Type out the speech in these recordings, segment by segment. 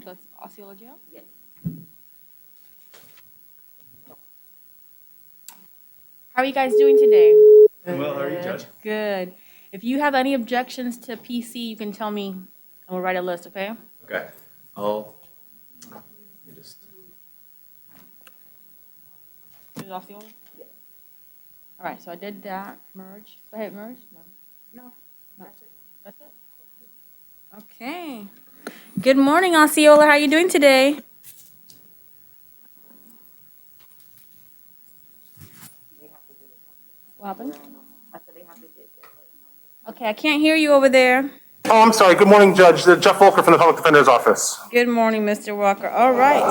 So it's Osceola Jail? Yes. How are you guys doing today? Well, how are you, Judge? Good. If you have any objections to PC, you can tell me, and we'll write a list, okay? Okay. Let me just. Is it Osceola? Yes. All right, so I did that. Merge. Go ahead, merge? No, that's it. That's it? Okay. Good morning, Osceola. How are you doing today? What happened? I said they have to get their. Okay, I can't hear you over there. Oh, I'm sorry. Good morning, Judge. Jeff Volker from the Public Defender's Office. Good morning, Mr. Walker. All right.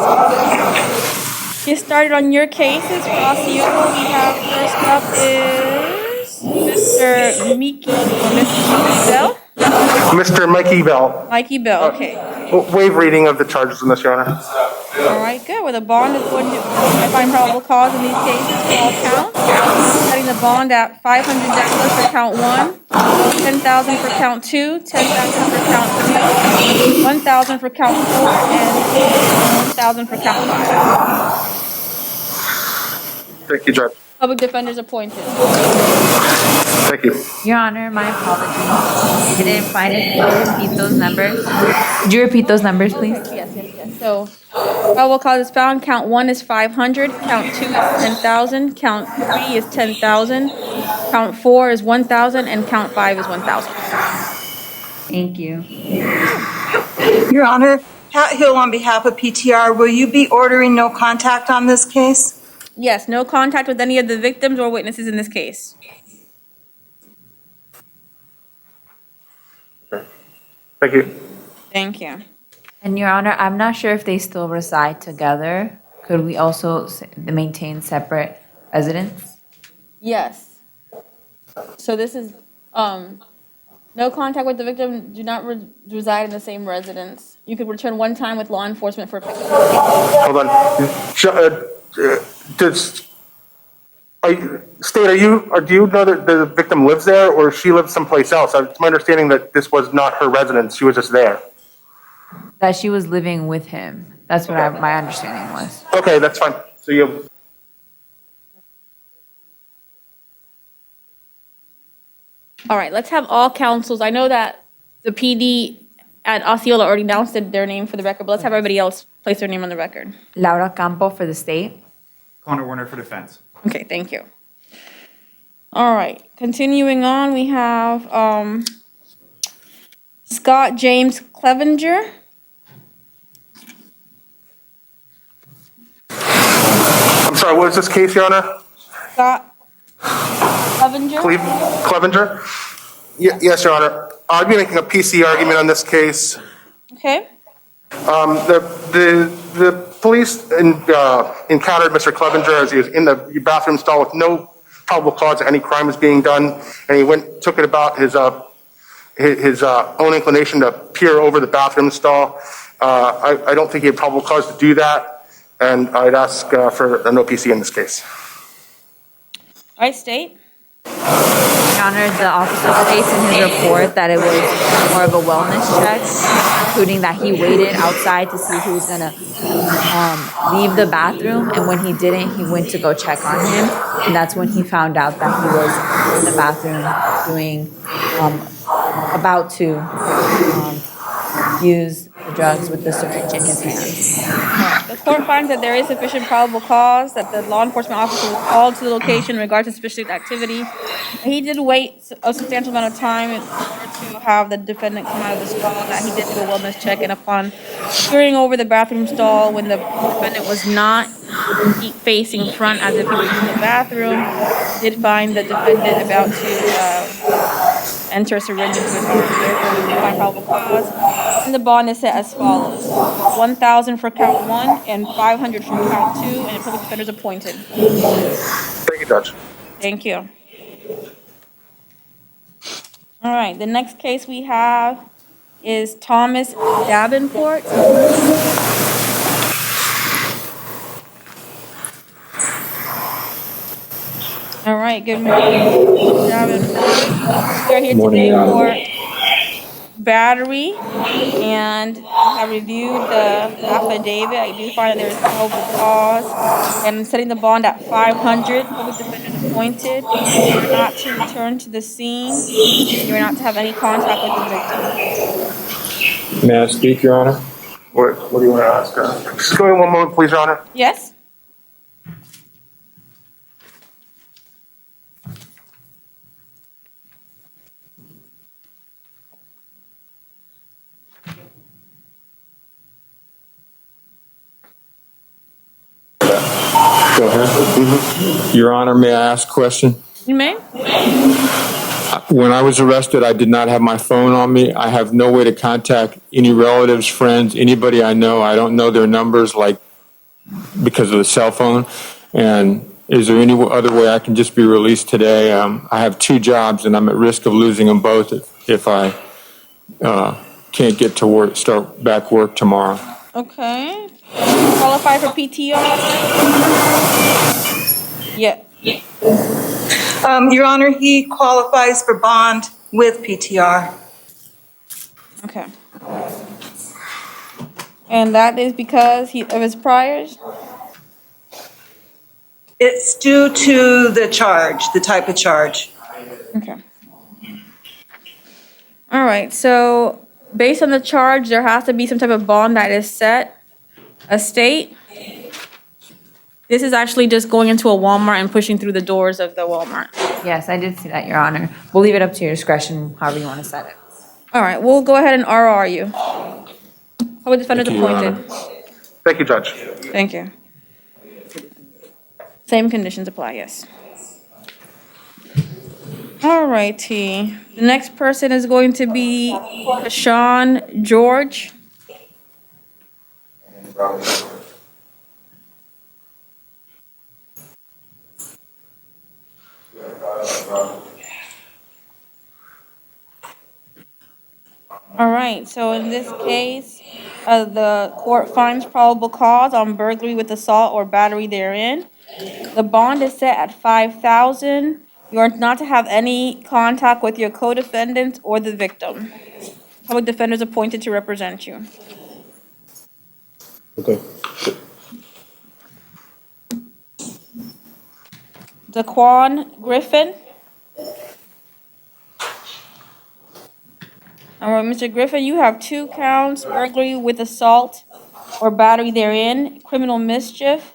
Get started on your cases for Osceola. We have first up is Mr. Mickey or Mr. Bell. Mr. Mikey Bell. Mikey Bell, okay. Waive reading of the charges in this, Your Honor. All right, good. With a bond according to I find probable cause in these cases for all counts. Setting the bond at $500 for count 1, $10,000 for count 2, $10,000 for count 3, $1,000 for count 4, and $1,000 for count 5. Thank you, Judge. Public defenders appointed. Thank you. Your Honor, my apologies. I didn't find it. Can you repeat those numbers? Could you repeat those numbers, please? Yes. So, probable cause is found. Count 1 is 500. Count 2 is 10,000. Count 3 is 10,000. Count 4 is 1,000. And count 5 is 1,000. Thank you. Your Honor, Pat Hill on behalf of PTR, will you be ordering no contact on this case? Yes, no contact with any of the victims or witnesses in this case. Thank you. Thank you. And Your Honor, I'm not sure if they still reside together. Could we also maintain separate residence? Yes. So this is, no contact with the victim, do not reside in the same residence. You could return one time with law enforcement for a pickup. Hold on. Do you know that the victim lives there or she lives someplace else? It's my understanding that this was not her residence. She was just there. That she was living with him. That's what my understanding was. Okay, that's fine. So you have. All right, let's have all counsels. I know that the PD at Osceola already announced their name for the record, but let's have everybody else place their name on the record. Laura Campo for the state. Connor Warner for defense. Okay, thank you. All right, continuing on, we have Scott James Clevenger. I'm sorry, what is this case, Your Honor? Scott Clevenger. Clevenger? Yes, Your Honor. I'll be making a PC argument on this case. Okay. The police encountered Mr. Clevenger as he was in the bathroom stall with no probable cause that any crime was being done, and he took it about his own inclination to peer over the bathroom stall. I don't think he had probable cause to do that, and I'd ask for an OPC in this case. All right, state. Your Honor, the officer states in his report that it was more of a wellness check, including that he waited outside to see who was going to leave the bathroom, and when he didn't, he went to go check on him, and that's when he found out that he was in the bathroom about to use the drugs with the syringe in his hand. The court finds that there is sufficient probable cause that the law enforcement officer was called to the location in regard to suspicious activity. He did wait a substantial amount of time in order to have the defendant come out of the stall, that he did do a wellness check, and upon peering over the bathroom stall when the defendant was not facing front as if he was in the bathroom, did find the defendant about to enter a syringe into his arm. Therefore, we find probable cause. And the bond is set as follows: 1,000 for count 1 and 500 for count 2, and the public defenders appointed. Thank you, Judge. Thank you. All right, the next case we have is Thomas Davenport. All right, good morning, Davenport. We are here today for battery, and I have reviewed the affidavit. I do find that there is probable cause, and I'm setting the bond at 500. Public defenders appointed. You are not to return to the scene. You are not to have any contact with the victim. May I speak, Your Honor? What do you want to ask? Just go in one moment, please, Your Honor. Yes? Go ahead. Your Honor, may I ask a question? You may? When I was arrested, I did not have my phone on me. I have no way to contact any relatives, friends, anybody I know. I don't know their numbers, like, because of the cell phone. And is there any other way I can just be released today? I have 2 jobs, and I'm at risk of losing them both if I can't get to work, start back work tomorrow. Okay. Qualify for PTO? Yeah. Your Honor, he qualifies for bond with PTR. Okay. And that is because of his priors? It's due to the charge, the type of charge. Okay. All right, so based on the charge, there has to be some type of bond that is set. A state. This is actually just going into a Walmart and pushing through the doors of the Walmart. Yes, I did see that, Your Honor. We'll leave it up to your discretion, however you want to set it. All right, we'll go ahead and RR you. Public defenders Thank you, Your appointed. Thank you, Judge. Thank you. Same conditions apply, yes. All righty. The next person is going to be Sean George. All right, so in this case, the court finds probable cause on burglary with assault or battery therein. The bond is set at 5,000. You are not to have any contact with your co-defendant or the victim. Public defender is appointed to represent you. Okay. Daquan Griffin. All right, Mr. Griffin, you have 2 counts, burglary with assault or battery therein, criminal mischief.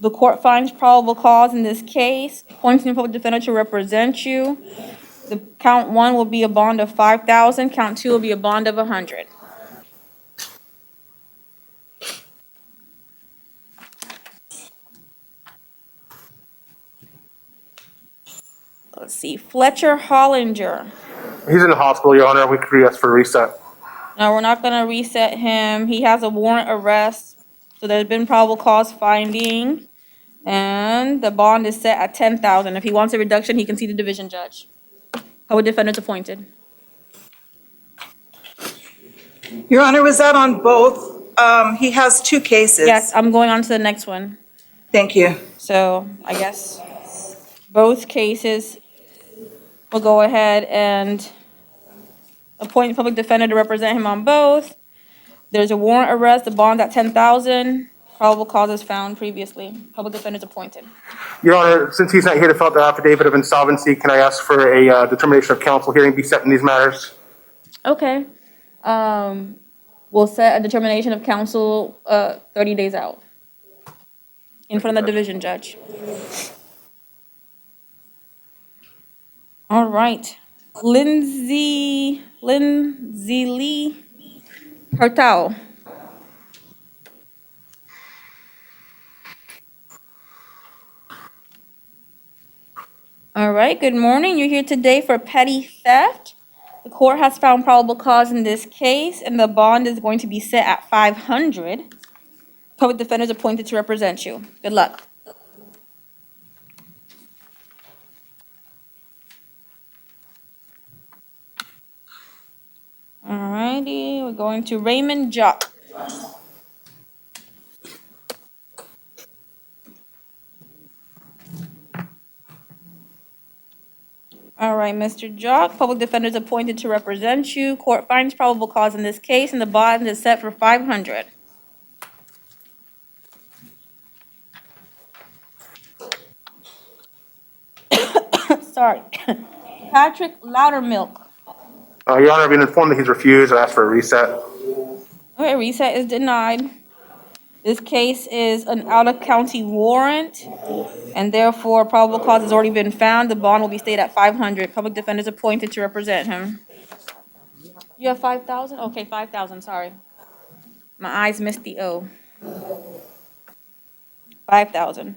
The court finds probable cause in this case, appointing a public defender to represent you. The count 1 will be a bond of 5,000, count 2 will be a bond of 100. Let's see, Fletcher Hollinger. He's in the hospital, Your Honor. We could ask for a reset. No, we're not gonna reset him. He has a warrant arrest, so there's been probable cause finding. And the bond is set at 10,000. If he wants a reduction, he can see the division judge. Public defender's appointed. Your Honor, was that on both? He has 2 cases. Yes, I'm going on to the next one. Thank you. So I guess both cases will go ahead and appoint a public defender to represent him on both. There's a warrant arrest, the bond at 10,000. Probable causes found previously. Public defender's appointed. Your Honor, since he's not here to fill out the affidavit of insolvency, can I ask for a determination of counsel hearing be set in these matters? Okay. We'll set a determination of counsel 30 days out in front of the division judge. All right. Lindsay Lee Hurtado. All right, good morning. You're here today for petty theft. The court has found probable cause in this case, and the bond is going to be set at 500. Public defender is appointed to represent you. Good luck. All righty, we're going to Raymond Jock. All right. right, Mr. Jock, public defender is appointed to represent you. Court finds probable cause in this case, and the bond is set for 500. Sorry. Patrick Loudermilk. Your Honor, I've been informed that he's refused. I asked for a reset. Okay, reset is denied. This case is an out-of-county warrant, and therefore probable cause has already been found. The bond will be stayed at 500. Public defender is appointed to represent him. You have 5,000? Okay, 5,000, sorry. My eyes missed the O. 5,000.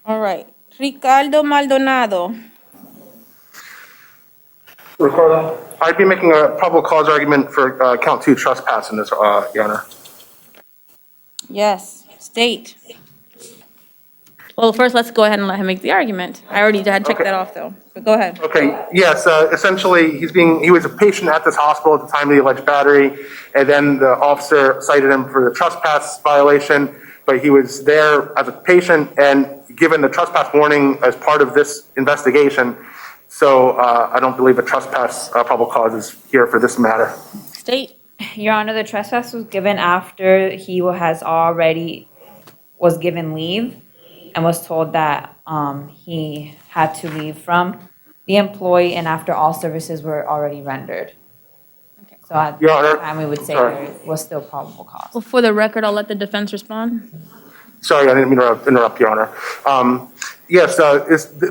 All right. Ricardo Maldonado. Ricardo? I'd be making a probable cause argument for count 2 trespass in this, Your Honor. Yes, state. Well, first, let's go ahead and let him make the argument. I already had checked that off, though, but go ahead. Okay, yes, essentially, he was a patient at this hospital at the time of the alleged battery, and then the officer cited him for the trespass violation, but he was there as a patient and given the trespass warning as part of this investigation. So I don't believe a trespass probable cause is here for this matter. State. Your Honor, the trespass was given after he was given leave and was told that he had to leave from the employee and after all services were already rendered. Okay. So at Your that Honor, time, we would say sorry. there was still probable cause. Well, for the record, I'll let the defense respond. Sorry, I didn't mean to interrupt, Your Honor. Yes,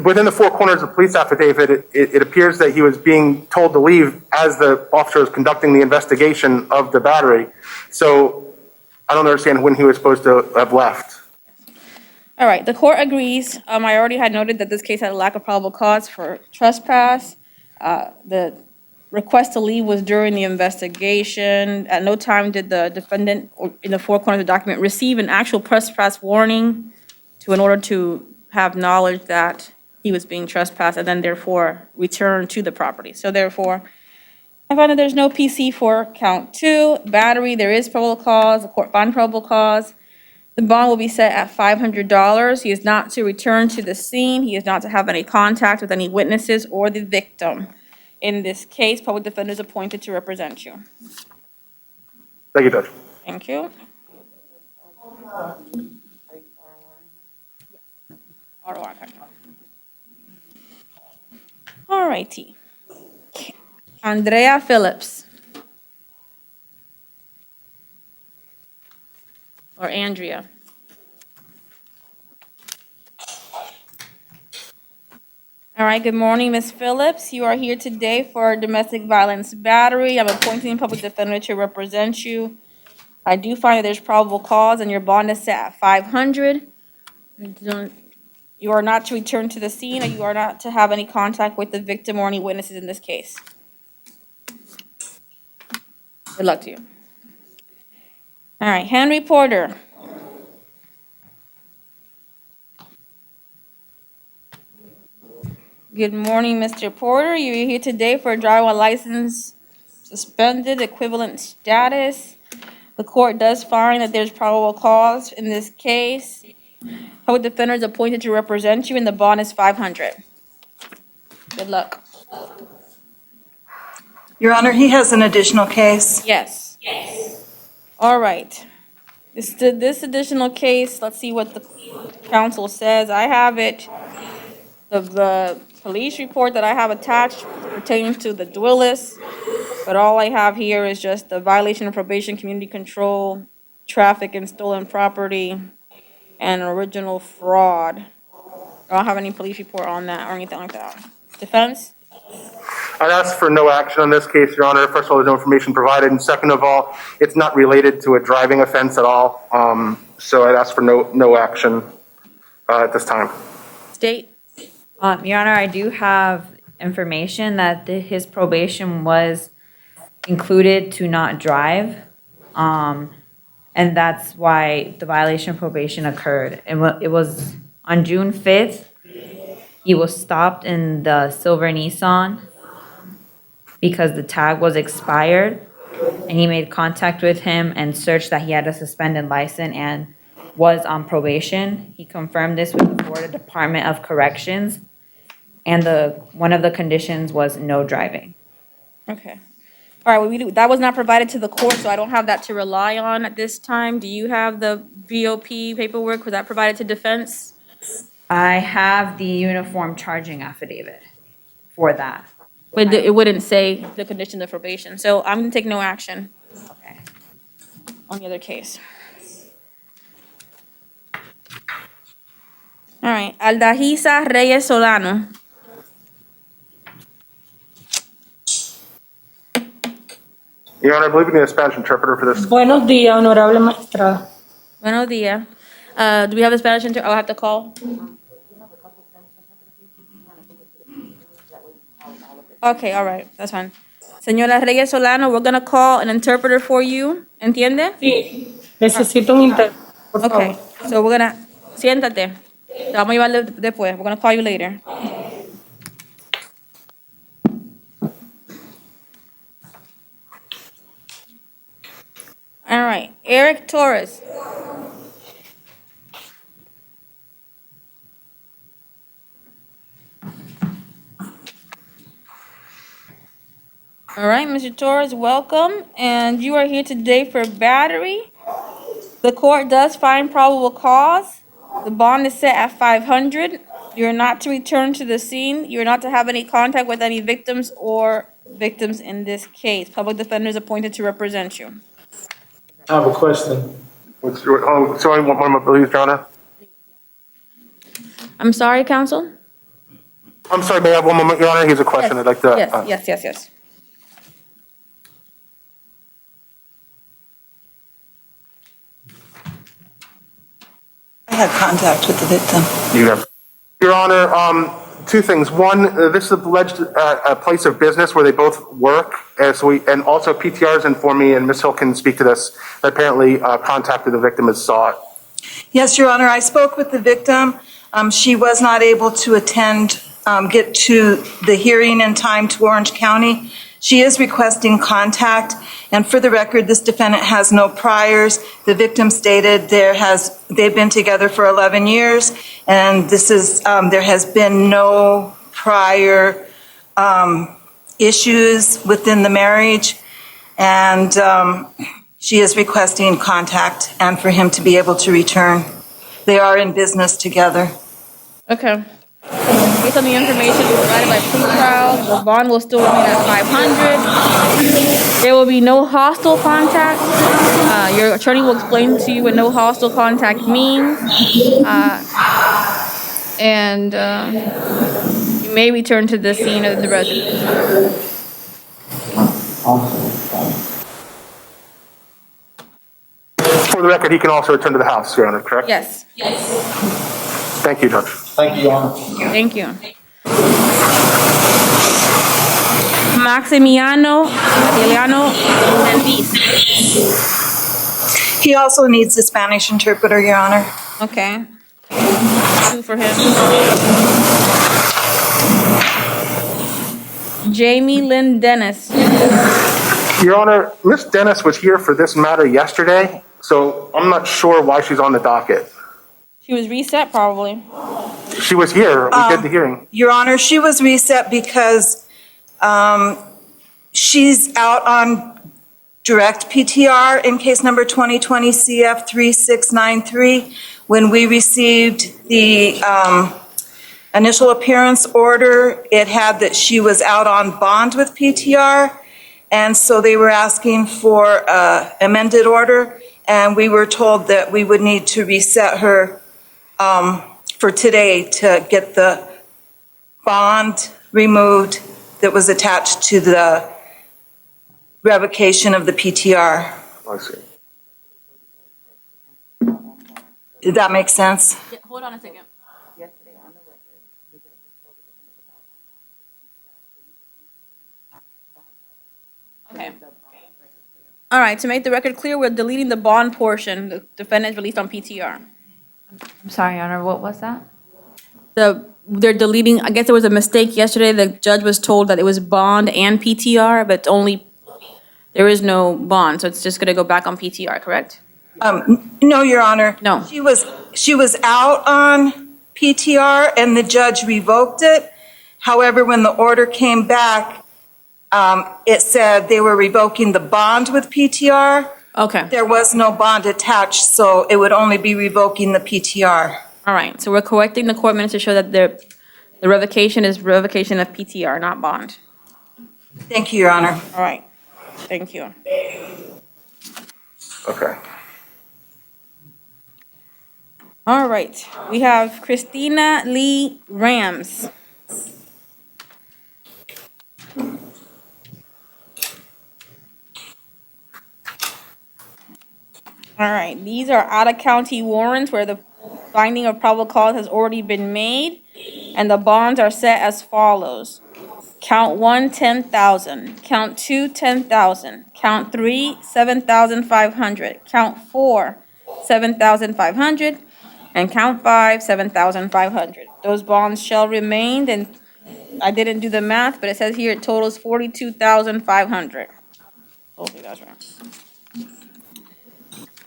within the 4 corners of the police affidavit, it appears that he was being told to leave as the officer was conducting the investigation of the battery. So I don't understand when he was supposed to have left. All right, the court agrees. I already had noted that this case had a lack of probable cause for trespass. The request to leave was during the investigation. At no time did the defendant, or in the 4 corners of the document, receive an actual trespass warning in order to have knowledge that he was being trespassed and then therefore return to the property. So therefore, I find that there's no PC for count 2. Battery, there is probable cause. The court found probable cause. The bond will be set at $500. He is not to return to the scene. He is not to have any contact with any witnesses or the victim. In this case, public defender is appointed to represent you. Thank you, Judge. Thank you. All righty. Andrea Phillips. Or Andrea. All right, good morning, Ms. Phillips. You are here today for domestic violence battery. I'm appointing public defender to represent you. I do find that there's probable cause and your bond is set at 500. You are not to return to the scene, or you are not to have any contact with the victim or any witnesses in this case. Good luck to you. All right, Henry Porter. Good morning, Mr. Porter. You're here today for a driver license suspended equivalent status. The court does find that there's probable cause in this case. Public defender is appointed to represent you, and the bond is 500. Good luck. Your Honor, he has an additional case. Yes. All right. This additional case, let's see what the counsel says. I have it. The police report that I have attached pertains to the Dwillis, but all I have here is just the violation of probation, community control, traffic and stolen property, and original fraud. I don't have any police report on that or anything like that. Defense? I'd ask for no action on this case, Your Honor. First of all, there's no information provided, and second of all, it's not related to a driving offense at all. So I'd ask for no action at this time. State? Your Honor, I do have information that his probation was included to not drive. And that's why the violation of probation occurred. It was on June 5th, he was stopped in the silver Nissan because the tag was expired, and he made contact with him and searched that he had a suspended license and was on probation. He confirmed this with the Florida Department of Corrections. and one of the conditions was no driving. Okay. All right, well, that was not provided to the court, so I don't have that to rely on at this time. Do you have the VOP paperwork? Was that provided to defense? I have the uniform charging affidavit for that. But it wouldn't say the conditions of probation, so I'm gonna take no action Okay. on the other case. All right, Aldahisa Reyes Solano. Your Honor, I believe we need a Spanish interpreter for this. Buenos días, honorable magistrada. Buenos días. Do we have a Spanish I'll have to call? Okay, all right, that's fine. Señora Reyes Solano, we're gonna call an interpreter for you. ¿Entiende? Sí, necesito un intérprete, por favor. Okay, so we're gonna, siéntate. Te vamos a llevar después. We're gonna call you later. All right, Eric Torres. All right, Mr. Torres, welcome. And you are here today for battery. The court does find probable cause. The bond is set at 500. You're not to return to the scene. You're not to have any contact with any victims or victims in this case. Public defender is appointed to represent you. I have a question. Sorry, one moment, please, Your Honor. I'm sorry, counsel? I'm sorry, may I have one moment, Your Honor? Here's a question I'd like to. Yes. I had contact with the victim. You have. Your Honor, two things. One, this is alleged a place of business where they both work, and also PTRs informed me, and Ms. Hill can speak to this, that apparently contact with the victim is sought. Yes, Your Honor, I spoke with the victim. She was not able to attend, get to the hearing in time to Orange County. She is requesting contact, and for the record, this defendant has no priors. The victim stated they've been together for 11 years, and this is, there has been no prior issues within the marriage, and she is requesting contact and for him to be able to return. They are in business together. Okay. Based on the information provided by pretrial, the bond will still remain at 500. There will be no hostile contact. Your attorney will explain to you what no hostile contact means. And you may return to the scene of the residence. For the record, he can also return to the house, Your Honor, correct? Yes. Thank you, Judge. Thank you, Your Honor. Thank you. Maximiano Arrelaro. He also needs a Spanish interpreter, Your Honor. Okay. Two for him. Jamie Lynn Dennis. Your Honor, Ms. Dennis was here for this matter yesterday, so I'm not sure why she's on the docket. She was reset probably. She was here. We did the hearing. Your Honor, she was reset because she's out on direct PTR in case number 2020 CF 3693. When we received the initial appearance order, it had that she was out on bond with PTR, and so they were asking for amended order, and we were told that we would need to reset her for today to get the bond removed that was attached to the revocation of the PTR. I see. Did that make sense? Yeah, hold on a second. Yesterday on the record, the judge told the defendant about Okay. All right, to make the record clear, we're deleting the bond portion. The defendant is released on PTR. I'm sorry, Your Honor, what was that? They're deleting, I guess there was a mistake yesterday. The judge was told that it was bond and PTR, but there is no bond, so it's just gonna go back on PTR, correct? No, Your Honor. No. She was out on PTR and the judge revoked it. However, when the order came back, it said they were revoking the bond with PTR. Okay, There was no bond attached, so it would only be revoking the PTR. all right, so we're correcting the court minutes to show that the revocation is revocation of PTR, not bond. Thank you, Your Honor. All right, thank you. Okay. All right, we have Christina Lee Rams. All right, these are out-of-county warrants where the finding of probable cause has already been made, and the bonds are set as follows. Count 1, 10,000. Count 2, 10,000. Count 3, 7,500. Count 4, 7,500. And count 5, 7,500. Those bonds shall remain, and I didn't do the math, but it says here it totals 42,500. Hopefully that's right.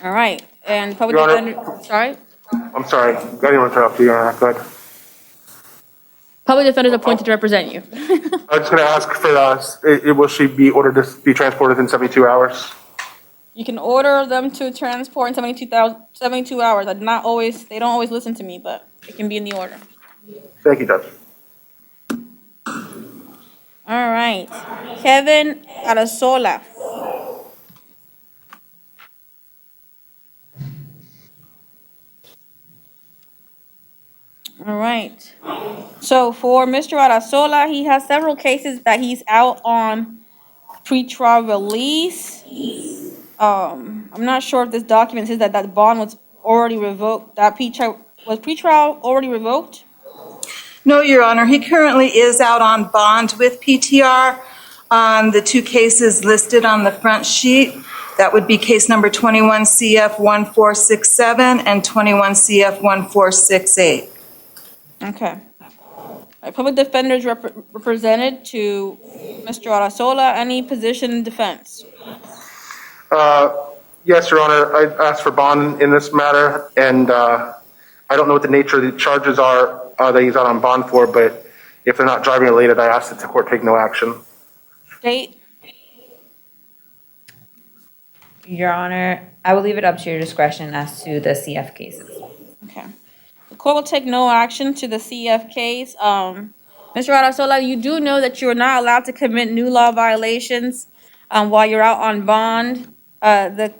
All right, and public Your Honor. defender, sorry? I'm sorry. I didn't interrupt you, Your Honor. Go ahead. Public defender is appointed to represent you. I was just going to ask for, will she be ordered to be transported in 72 hours? You can order them to transport in 72 hours. They don't always listen to me, but it can be in the order. Thank you, Judge. All right, Kevin Arazola. All right. So for Mr. Arazola, he has several cases that he's out on pretrial release. I'm not sure if this document says that that bond was already revoked. Was pretrial already revoked? No, Your Honor, he currently is out on bond with PTR on the two cases listed on the front sheet. That would be case number 21 CF 1467 and 21 CF 1468. Okay. All right, public defenders represented to Mr. Arazola. Any position in defense? Yes, Your Honor. I asked for bond in this matter, and I don't know what the nature of the charges are that he's out on bond for, but if they're not driving related, I asked that the court take no action. State? Your Honor, I will leave it up to your discretion as to the CF cases. Okay. The court will take no action to the CF case. Mr. Arazola, you do know that you are not allowed to commit new law violations while you're out on bond. The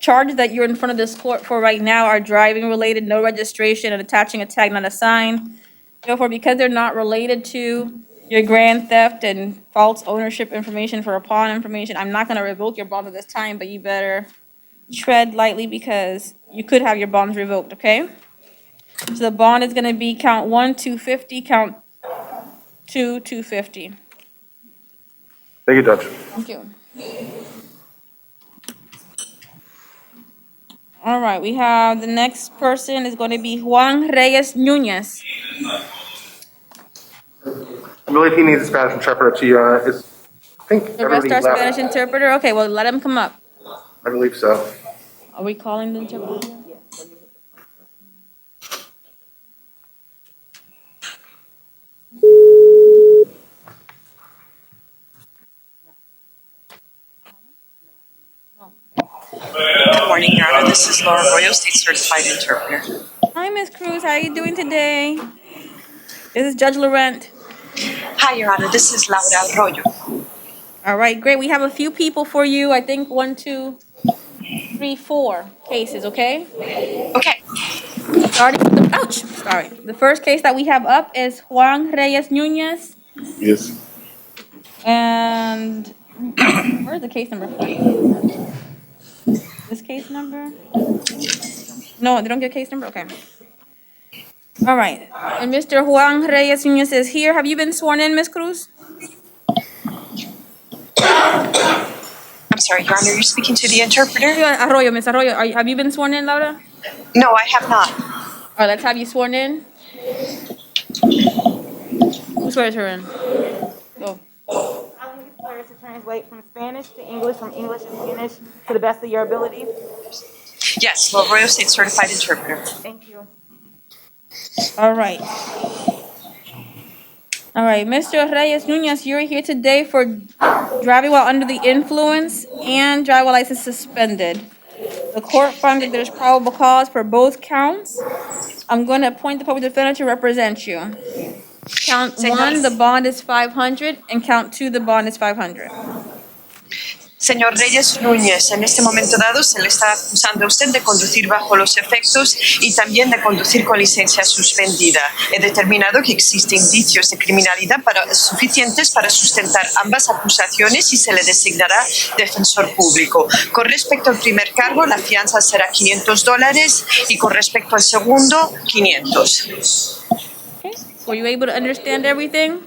charges that you're in front of this court for right now are driving related, no registration, and attaching a tag not assigned. Therefore, because they're not related to your grand theft and false ownership information for a pawn information, I'm not gonna revoke your bond at this time, but you better tread lightly because you could have your bonds revoked, okay? So the bond is gonna be count 1, 250, count 2, 250. Thank you, Judge. Thank you. All right, we have the next person is going to be Juan Reyes Nunez. I believe he needs a Spanish interpreter to, I think The rest everybody are left. Spanish interpreter. Okay, well, let him come up. I believe so. Are we calling the interpreter? Good morning, Your Honor. This is Laura Arroyo, State Certified Interpreter. Hi, Miss Cruz. How are you doing today? This is Judge Laurent. Hi, Your Honor. This is Laura Arroyo. All right, great. We have a few people for you. I think 1, 2, 3, 4 cases, okay? Okay. Starting with the, ouch, sorry. The first case that we have up is Juan Reyes Nunez. Yes. And where's the case number for you? This case number? No, they don't get case number? Okay. All right. And Mr. Juan Reyes Nunez is here. Have you been sworn in, Ms. Cruz? I'm sorry, Your Honor. You're speaking to the interpreter? Arroyo, Ms. Arroyo. Have you been sworn in, Laura? No, I have not. All right, let's have you sworn in. Who swears her in? Go. Swears to translate from Spanish to English, from English to Spanish, to the best of your ability. Yes, Laura Arroyo, State Certified Interpreter. Thank you. All right. All right, Mr. Reyes Nunez, you're here today for driving while under the influence and driver license suspended. The court found that there's probable cause for both counts. I'm going to appoint the public defender to represent you. Count one, the bond is 500, and count two, the bond is 500. Señor Reyes Núñez, en este momento dado se le está acusando a usted de conducir bajo los efectos y también de conducir con licencia suspendida. He determinado que existen indicios de criminalidad suficientes para sustentar ambas acusaciones y se le designará defensor público. Con respecto al primer cargo, la fianza será $500 y con respecto al segundo, 500. Okay. Were you able to understand everything?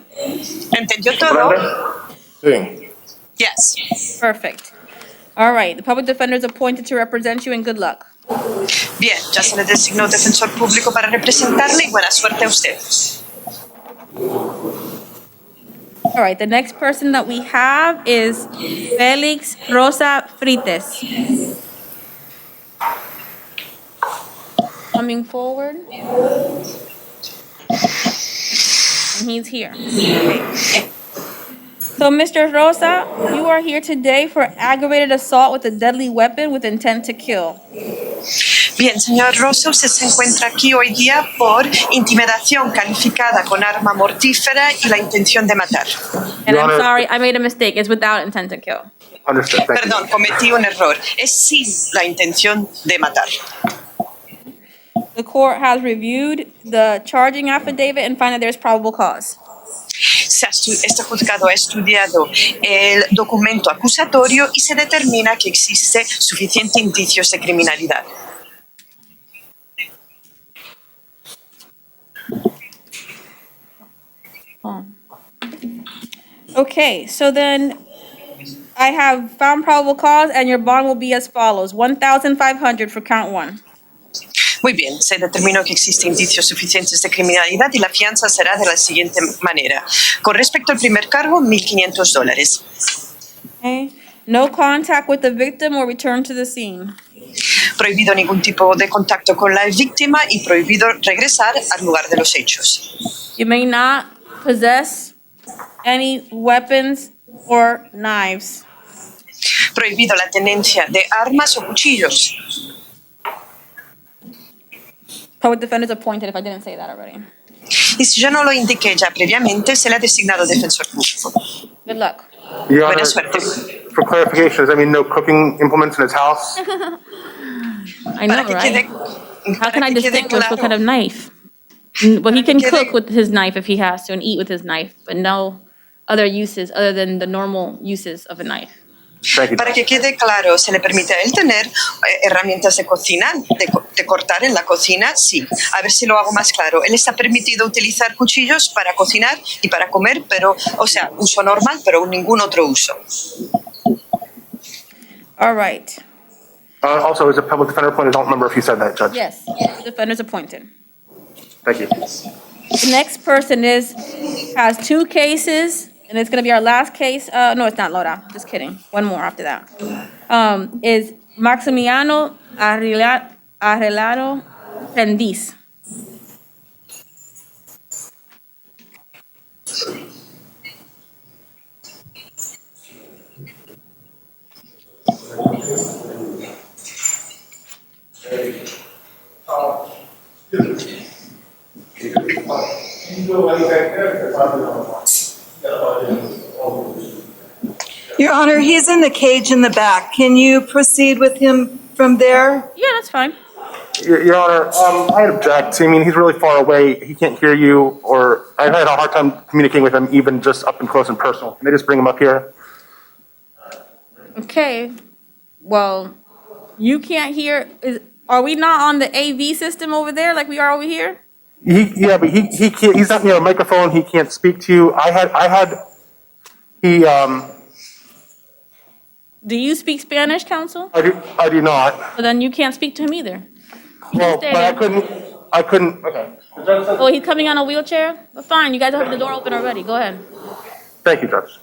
¿Entendió todo? Sí. Yes. Perfect. All right, the public defender is appointed to represent you, and good luck. Bien, ya se le designó defensor público para representarle y buena suerte a usted. All right, the next person that we have is Felix Rosa Frites. Coming forward. And he's here. Okay. So, Mr. Rosa, you are here today for aggravated assault with a deadly weapon with intent to kill. Bien, señor Rosa, usted se encuentra aquí hoy día por intimidación calificada con arma mortífera y la intención de matar. And I'm sorry, I made a mistake. It's without intent to kill. Understood. Thank you. Perdón, cometí un error. Es sin la intención de matar. The court has reviewed the charging affidavit and found that there's probable cause. Este juzgado ha estudiado el documento acusatorio y se determina que existe suficiente indicios de criminalidad. Okay, so then I have found probable cause and your bond will be as follows, 1,500 for count one. Muy bien, se determinó que existen indicios suficientes de criminalidad y la fianza será de la siguiente manera. Con respecto al primer cargo, $1,500. Okay, no contact with the victim or return to the scene. Prohibido ningún tipo de contacto con la víctima y prohibido regresar al lugar de los hechos. You may not possess any weapons or knives. Prohibido la tenencia de armas o cuchillos. Public defender is appointed if I didn't say that already. Y si yo no lo indiqué ya previamente, se le ha designado defensor público. Good luck. Your Honor, Buena suerte. for clarification, does that mean no cooking implements in his house? I know, right? How can I distinguish what kind of knife? Well, he can cook with his knife if he has to and eat with his knife, but no other uses other than the normal uses of a knife. Thank you. Para que quede claro, ¿se le permite a él tener herramientas de cocina, de cortar en la cocina? Sí. A ver si lo hago más claro. Él está permitido utilizar cuchillos para cocinar y para comer, pero, o sea, uso normal, pero ningún otro uso. All right. Also, is a public defender appointed? I don't remember if you said that, Judge. Yes, the defender's appointed. Thank you. The next person has two cases, and it's gonna be our last case. No, it's not, Laura. Just kidding. One more after that. Is Maximiano Arrelaro Rendiz. Your Honor, he's in the cage in the back. Can you proceed with him from there? Yeah, that's fine. Your Honor, I object. I mean, he's really far away. He can't hear you, or I've had a hard time communicating with him, even just up and close and personal. Can they just bring him up here? Okay. Well, you can't hear. Are we not on the AV system over there like we are over here? Yeah, but he can't. He's not near a microphone. He can't speak to you. Do you speak Spanish, counsel? I do not. Well, then you can't speak to him either. Well, stay but I couldn't. Okay. Oh, he's coming on a wheelchair? But fine, you guys have the door open already. Go ahead. Thank you, Judge.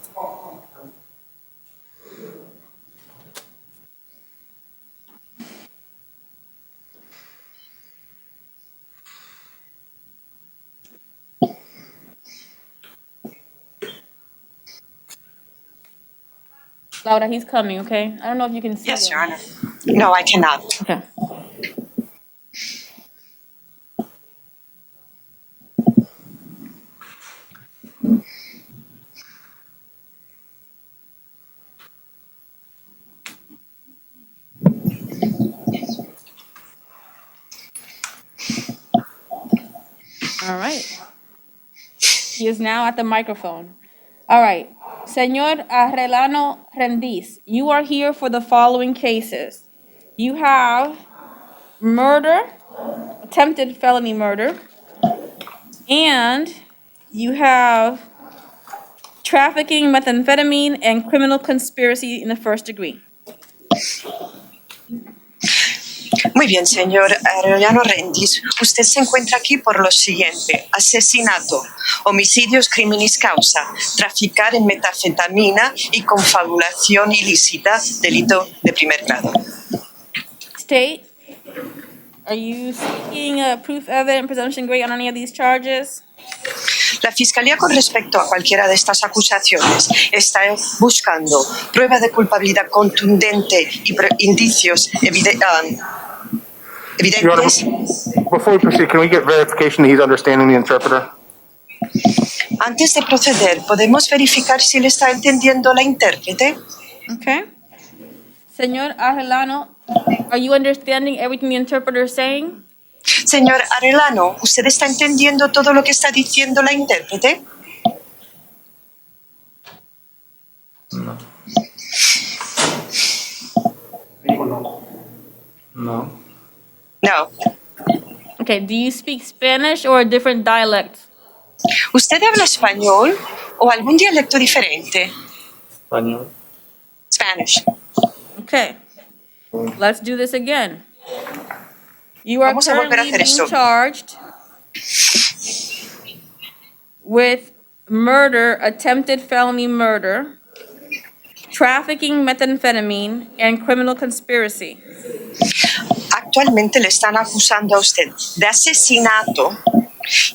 Laura, he's coming, okay? I don't know if you can see Yes, him. Your Honor. No, I cannot. Okay. All right. He is now at the microphone. All right. Señor Arrelano Rendiz, you are here for the following cases. You have murder, attempted felony murder, and you have trafficking, methamphetamine, and criminal conspiracy in the first degree. Muy bien, señor Arrelano Rendiz. Usted se encuentra aquí por lo siguiente: asesinato, homicidios criminis causa, traficar en metanfetamina y confabulación ilícita, delito de primer grado. State, are you seeking a proof, evidence, presumption great on any of these charges? La Fiscalía, con respecto a cualquiera de estas acusaciones, está buscando prueba de culpabilidad contundente y indicios evidentes. Your Honor, before we proceed, can we get verification that he's understanding the interpreter? Antes de proceder, ¿podemos verificar si le está entendiendo la intérprete? Okay. Señor Arrelano, are you understanding everything the interpreter is saying? Señor Arrelano, ¿usted está entendiendo todo lo que está diciendo la intérprete? No. No. No. Okay, do you speak Spanish or a different dialect? ¿Usted habla español o algún dialecto diferente? Español. Spanish. Okay. Let's do this again. You are Vamos a volver a currently hacer being esto. charged with murder, attempted felony murder, trafficking methamphetamine, and criminal conspiracy. Actualmente le están acusando a usted de asesinato,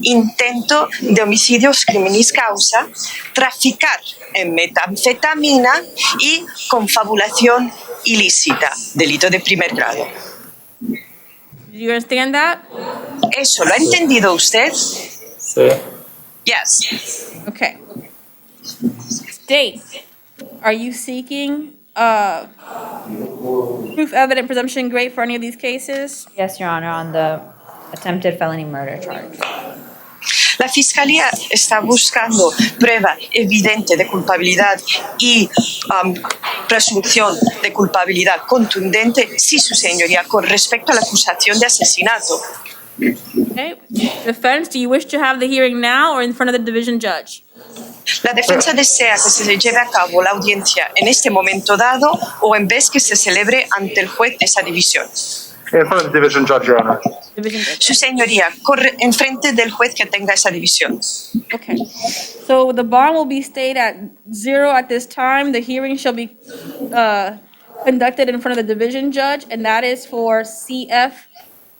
intento de homicidios criminis causa, traficar en metanfetamina y confabulación ilícita, delito de primer grado. Do you understand that? ¿Eso lo ha entendido usted? Sí. Yes. Okay. State, are you seeking proof, evidence, presumption great for any of these cases? Yes, Your Honor, on the attempted felony murder charge. La Fiscalía está buscando prueba evidente de culpabilidad y presunción de culpabilidad contundente, sí, su señoría, con respecto a la acusación de asesinato. Okay. Defense, do you wish to have the hearing now or in front of the division judge? La defensa desea que se le lleve a cabo la audiencia en este momento dado o en vez que se celebre ante el juez de esa división. In front of the division judge, Your Honor. Division judge. Su señoría, corre en frente del juez que tenga esa división. Okay. So the bond will be stayed at 0 at this time. The hearing shall be conducted in front of the division judge, and that is for CF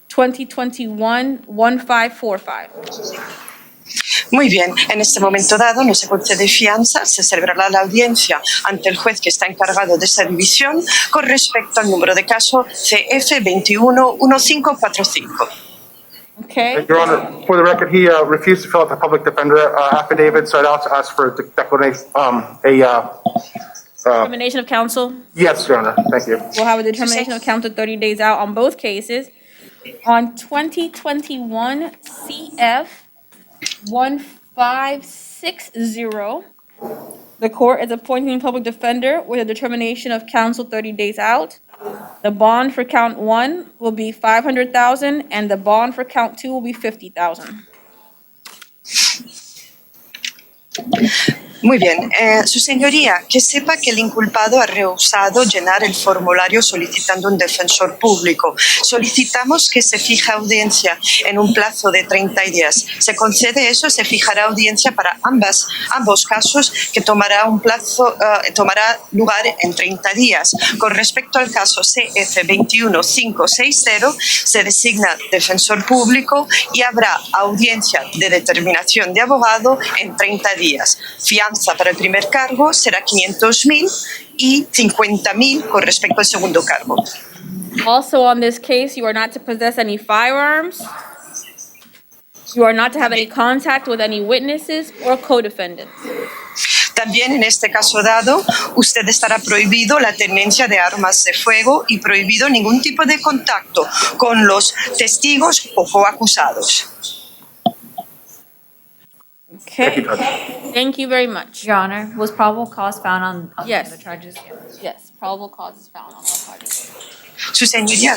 2021-1545. Muy bien, en este momento dado no se concede fianza, se celebrará la audiencia ante el juez que está encargado de esa división con respecto al número de caso CF 21-1545. Okay. Your Honor, for the record, he refused to fill out the public defender affidavit, so I'd also ask for a declaration, Determination of counsel. yes, Your Honor, thank you. We'll have a determination of counsel 30 days out on both cases. On 2021 CF 1560, the court is appointing a public defender with a determination of counsel 30 days out. The bond for count 1 will be 500,000 and the bond for count 2 will be 50,000. Muy bien, su señoría, que sepa que el inculpado ha rehusado llenar el formulario solicitando un defensor público. Solicitamos que se fije audiencia en un plazo de 30 días. Se concede eso, se fijará audiencia para ambos casos que tomará lugar en 30 días. Con respecto al caso CF 21560, se designa defensor público y habrá audiencia de determinación de abogado en 30 días. Fianza fianza para el primer cargo será 500,000 y 50,000 con respecto al segundo cargo. Also on this case, you are not to possess any firearms. You are not to have any contact with any witnesses or co-defendants. También en este caso dado, usted estará prohibido la tenencia de armas de fuego y prohibido ningún tipo de contacto con los testigos o coacusados. Okay. Thank you very much. Your Honor, was probable cause found on Yes. the charges? Yes, probable cause is found on all parties. Su señoría,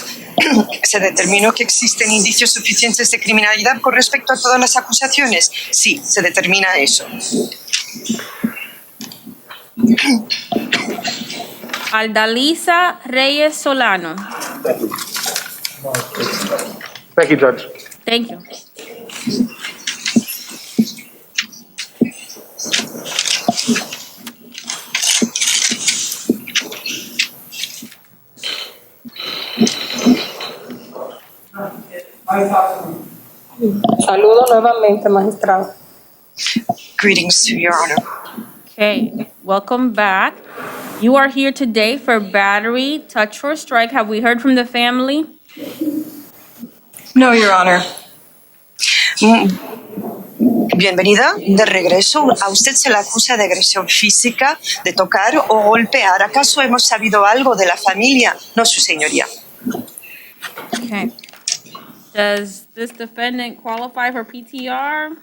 ¿se determinó que existen indicios suficientes de criminalidad con respecto a todas las acusaciones? Sí, se determina eso. Aldalisa Reyes Solano. Thank you, Judge. Thank you. Saludo nuevamente, magistrado. Greetings to your honor. Okay, welcome back. You are here today for battery, touch or strike. Have we heard from the family? No, Your Honor. Bienvenida de regreso. A usted se le acusa de agresión física, de tocar o golpear. ¿Acaso hemos sabido algo de la familia? No, su señoría. Okay. Does this defendant qualify for PTR?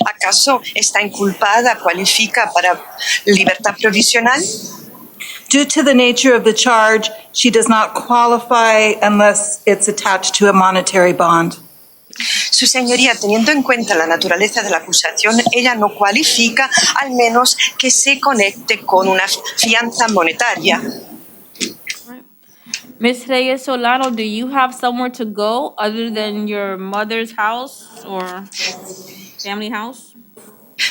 ¿Acaso está inculpada, cualifica para libertad provisional? Due to the nature of the charge, she does not qualify unless it's attached to a monetary bond. Su señoría, teniendo en cuenta la naturaleza de la acusación, ella no cualifica al menos que se conecte con una fianza monetaria. Ms. Reyes Solano, do you have somewhere to go other than your mother's house or family house?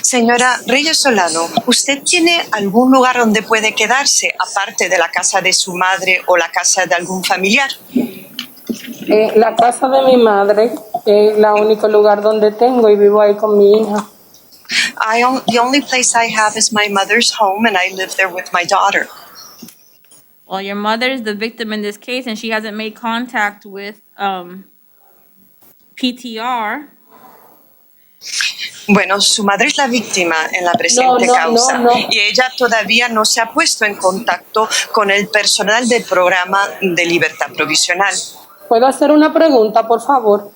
Señora Reyes Solano, ¿usted tiene algún lugar donde puede quedarse, aparte de la casa de su madre o la casa de algún familiar? La casa de mi madre es el único lugar donde tengo y vivo ahí con mi hija. The only place I have is my mother's home, and I live there with my daughter. Well, your mother is the victim in this case, and she hasn't made contact with PTR. Bueno, su madre es la víctima en la presente causa y ella todavía no se ha puesto en contacto con el personal del programa de libertad provisional. ¿Puedo hacer una pregunta, por favor?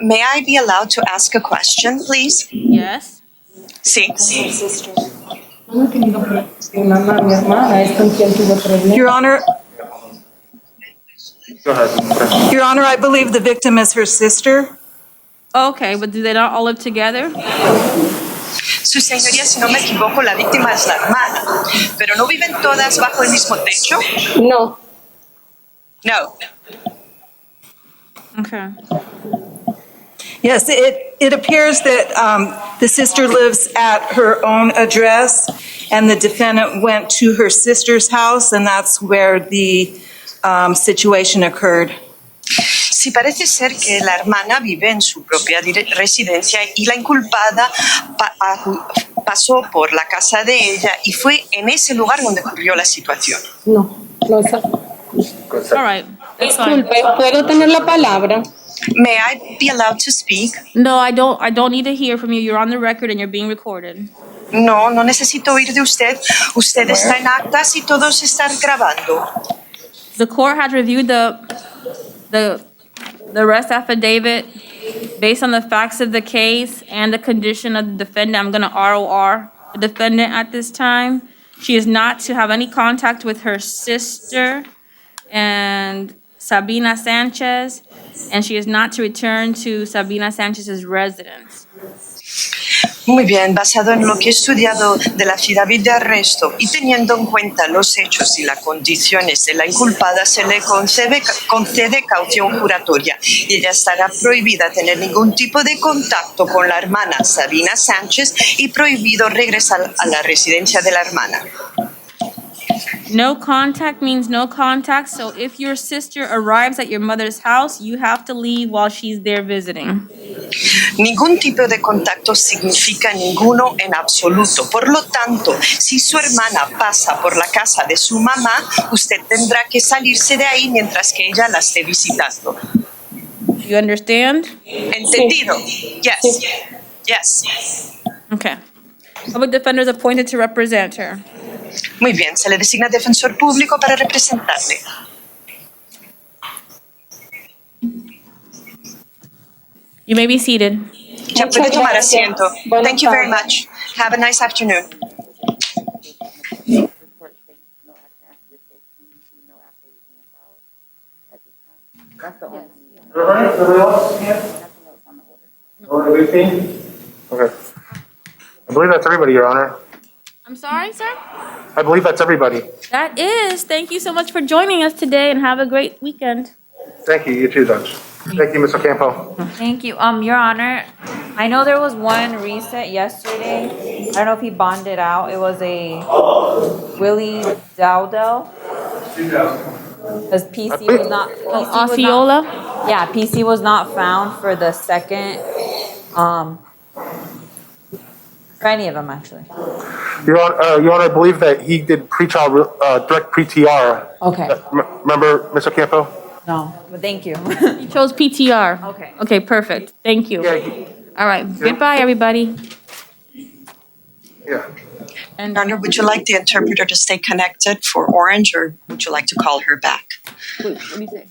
May I be allowed to ask a question, please? Yes. Sí. Mi mamá, mi hermana, es con quien tuvo problemas. Your Honor, Go ahead. Your Honor, I believe the victim is her sister. Okay, but do they not all live together? Su señoría, si no me equivoco, la víctima es la hermana, pero ¿no viven todas bajo el mismo techo? No. No. Okay. Yes, it appears that the sister lives at her own address, and the defendant went to her sister's house, and that's where the situation occurred. Sí, parece ser que la hermana vive en su propia residencia y la inculpada pasó por la casa de ella y fue en ese lugar donde ocurrió la situación. No, no es All right. That's fine. Disculpe, ¿puedo tener la palabra? May I be allowed to speak? No, I don't need to hear from you. You're on the record and you're being recorded. No, no necesito oír de usted. Usted está en actas y todos están grabando. The court has reviewed the arrest affidavit based on the facts of the case and the condition of the defendant. I'm going to ROR the defendant at this time. She is not to have any contact with her sister and Sabina Sanchez, and she is not to return to Sabina Sanchez's residence. Muy bien, basado en lo que he estudiado de la affidavit de arresto y teniendo en cuenta los hechos y las condiciones de la inculpada, se le concede caución juratoria y ella estará prohibida tener ningún tipo de contacto con la hermana Sabina Sánchez y prohibido regresar a la residencia de la hermana. No contact means no contact, so if your sister arrives at your mother's house, you have to leave while she's there visiting. Ningún tipo de contacto significa ninguno en absoluto. Por lo tanto, si su hermana pasa por la casa de su mamá, usted tendrá que salirse de ahí mientras que ella la esté visitando. You understand? ¿Entendido? Yes. Yes. Okay. Public defender is appointed to represent her. Muy bien, se le designa defensor público para representarle. You may be seated. Ya puede tomar asiento. Buenas Thank you very tardes. much. Have a nice afternoon. Report states no action after this case, no after it being filed at this time. That's the only. Nothing else on the order. Okay. I believe that's everybody, Your Honor. I'm sorry, sir? I believe that's everybody. That is. Thank you so much for joining us today and have a great weekend. Thank you. You too, Judge. Thank you, Mr. Campo. Thank you. Your Honor, I know there was one reset yesterday. I don't know if he bonded out. It was a Willie Dowdell. Because PC was not. Osceola? Yeah, PC was not found for the second. For any of them, actually. Your Honor, I believe that he did pretrial, direct pre-TR. Okay. Remember, Mr. Campo? No, but thank you. You chose PTR. Okay. Okay, perfect. Thank you. Yeah, All right. Goodbye, everybody. yeah. And Your Honor, would you like the interpreter to stay connected for Orange, or would you like to call her back? what do you say?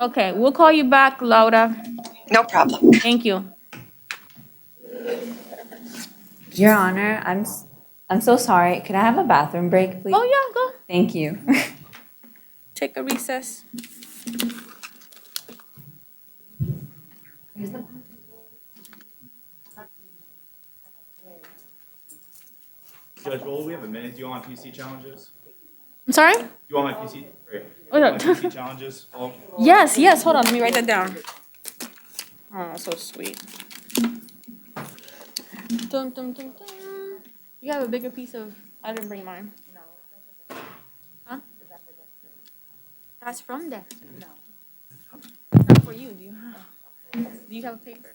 Okay, we'll call you back, Laura. No problem. Thank you. Your Honor, I'm so sorry. Could I have a bathroom break, please? Oh, yeah, go. Thank you. Take a recess. Judge, well, we have a minute. Do you want PC challenges? I'm sorry? Do you want my PC? Great. Oh, no. My PC challenges? Oh, Yes, yes, hold on, let me write that down. Oh, so sweet. Dun, dun, dun, dun. You have a bigger piece of, I didn't bring mine. Huh? That's from Dexter. No. Not for you, do you have a paper?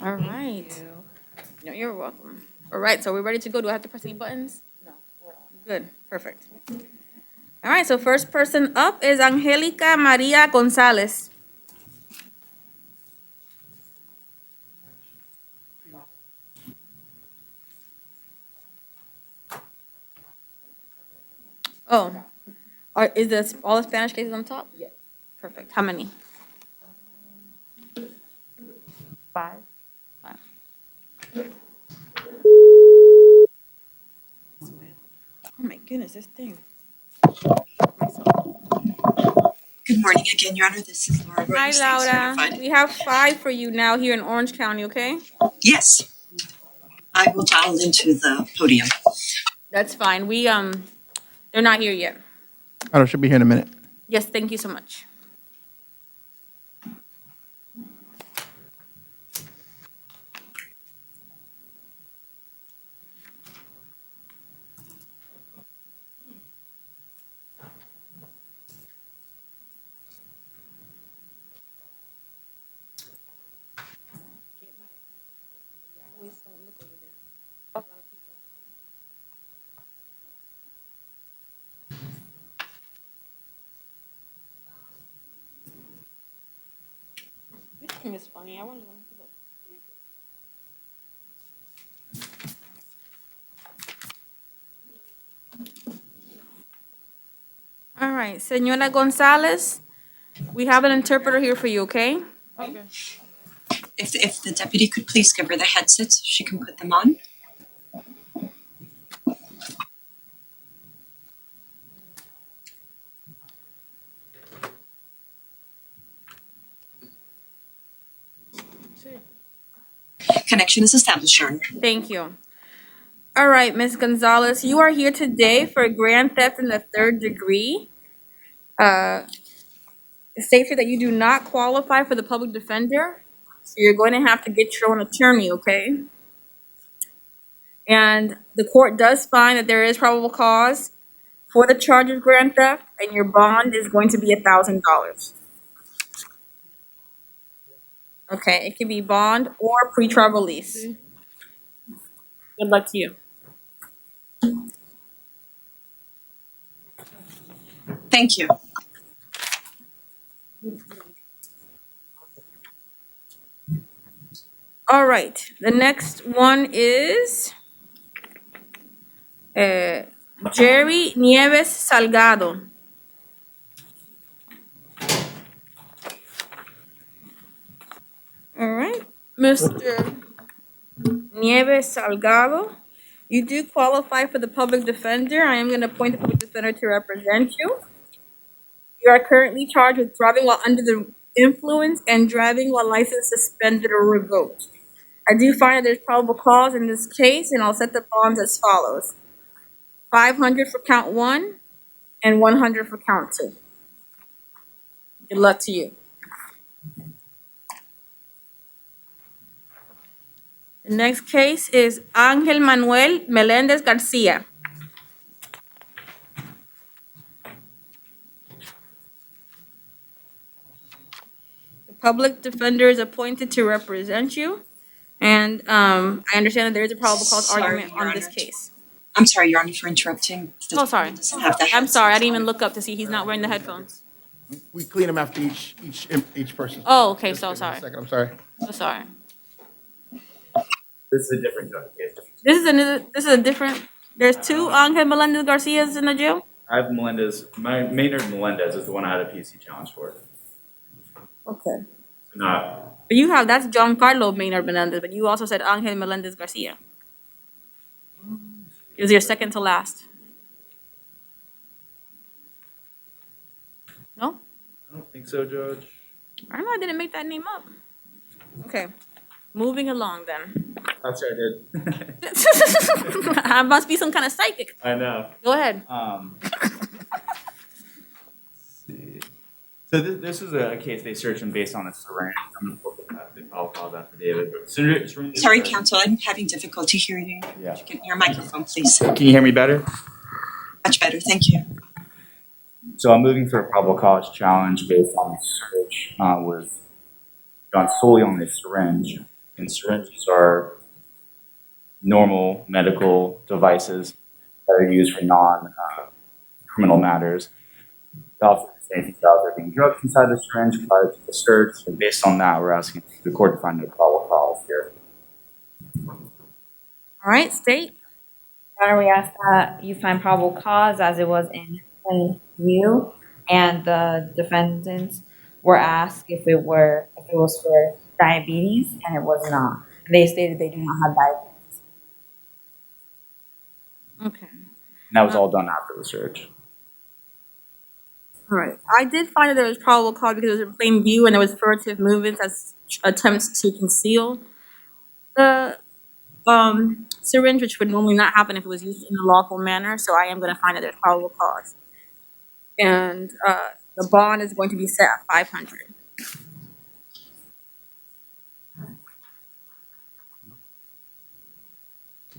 All right. No, you're welcome. All right, so we're ready to go. Do I have to press any buttons? No, we're on. Good, perfect. All right, so first person up is Angelica Maria Gonzalez. Oh, is this all the Spanish cases on top? Yes. Perfect. How many? 5. Five. Oh my goodness, this thing. Good morning again, Your Honor. This is Laura. Hi, State Laura. certified. We have 5 for you now here in Orange County, okay? Yes. I will dial into the podium. That's fine. They're not here yet. I should be here in a minute. Yes, thank you so much. This thing is funny. I wonder when people. All right, Señora Gonzalez, we have an interpreter here for you, okay? Okay. If the deputy could please give her the headsets, she can put them on. Connection is established, Your Honor. Thank you. All right, Ms. Gonzalez, you are here today for grand theft in the 3rd degree. It states here that you do not qualify for the public defender, so you're going to have to get your own attorney, okay? And the court does find that there is probable cause for the charge of grand theft, and your bond is going to be $1,000. Okay, it can be bond or pretrial release. Good luck to you. Thank you. All right, the next one is Jerry Nieves Salgado. All right, Mr. Nieves Salgado, you do qualify for the public defender. I am going to appoint the public defender to represent you. You are currently charged with driving while under the influence and driving while license suspended or revoked. I do find that there's probable cause in this case, and I'll set the bonds as follows. 500 for count 1 and 100 for count 2. Good luck to you. The next case is Ángel Manuel Melendez Garcia. The public defender is appointed to represent you, and I understand that there is a probable cause Sorry, argument Your on this Honor. case. I'm sorry, Your Honor, for interrupting. The Oh, sorry. gentleman doesn't have the I'm headsets sorry, I didn't on. even look up to see he's not wearing the headphones. We clean them after each person. Oh, okay, Just so give me a sorry. second, I'm sorry. So sorry. This is a different judge case. This is a different, there's 2 Ángel Melendez Garcias in the jail? I have Melendez, Maynard Melendez is the one I had a PC challenge for. Okay. Not, But you have, that's Giancarlo Maynard Melendez, but you also said Ángel Melendez Garcia. It was your second to last. No? I don't think so, Judge. I don't know, I didn't make that name up. Okay, moving along then. That's right, I did. I must be some kind of psychic. I know. Go ahead. Let's see. So this is a case they searched him based on a syringe. I'm going to pull the probable cause affidavit. But syringe- Sorry, counsel, I'm having difficulty hearing you. Yeah. Could you get your microphone, please? Can you hear me better? Much better, thank you. So I'm moving for a probable cause challenge based on the search was done solely on the syringe. and syringes are normal medical devices that are used for non-criminal matters. The officer didn't say anything about there being drugs inside the syringe prior to the search, and based on that, we're asking the court to find a probable cause here. All right, state. Your Honor, we ask that you find probable cause as it was in plain view, and the defendants were asked if it was for diabetes, and it was not. They stated they do not have diabetes. Okay. And that was all done after the search. All right. I did find that there was probable cause because it was in plain view and there was furtive movements as attempts to conceal the syringe, which would normally not happen if it was used in a lawful manner. So I am going to find that there's probable cause. And the bond is going to be set at 500.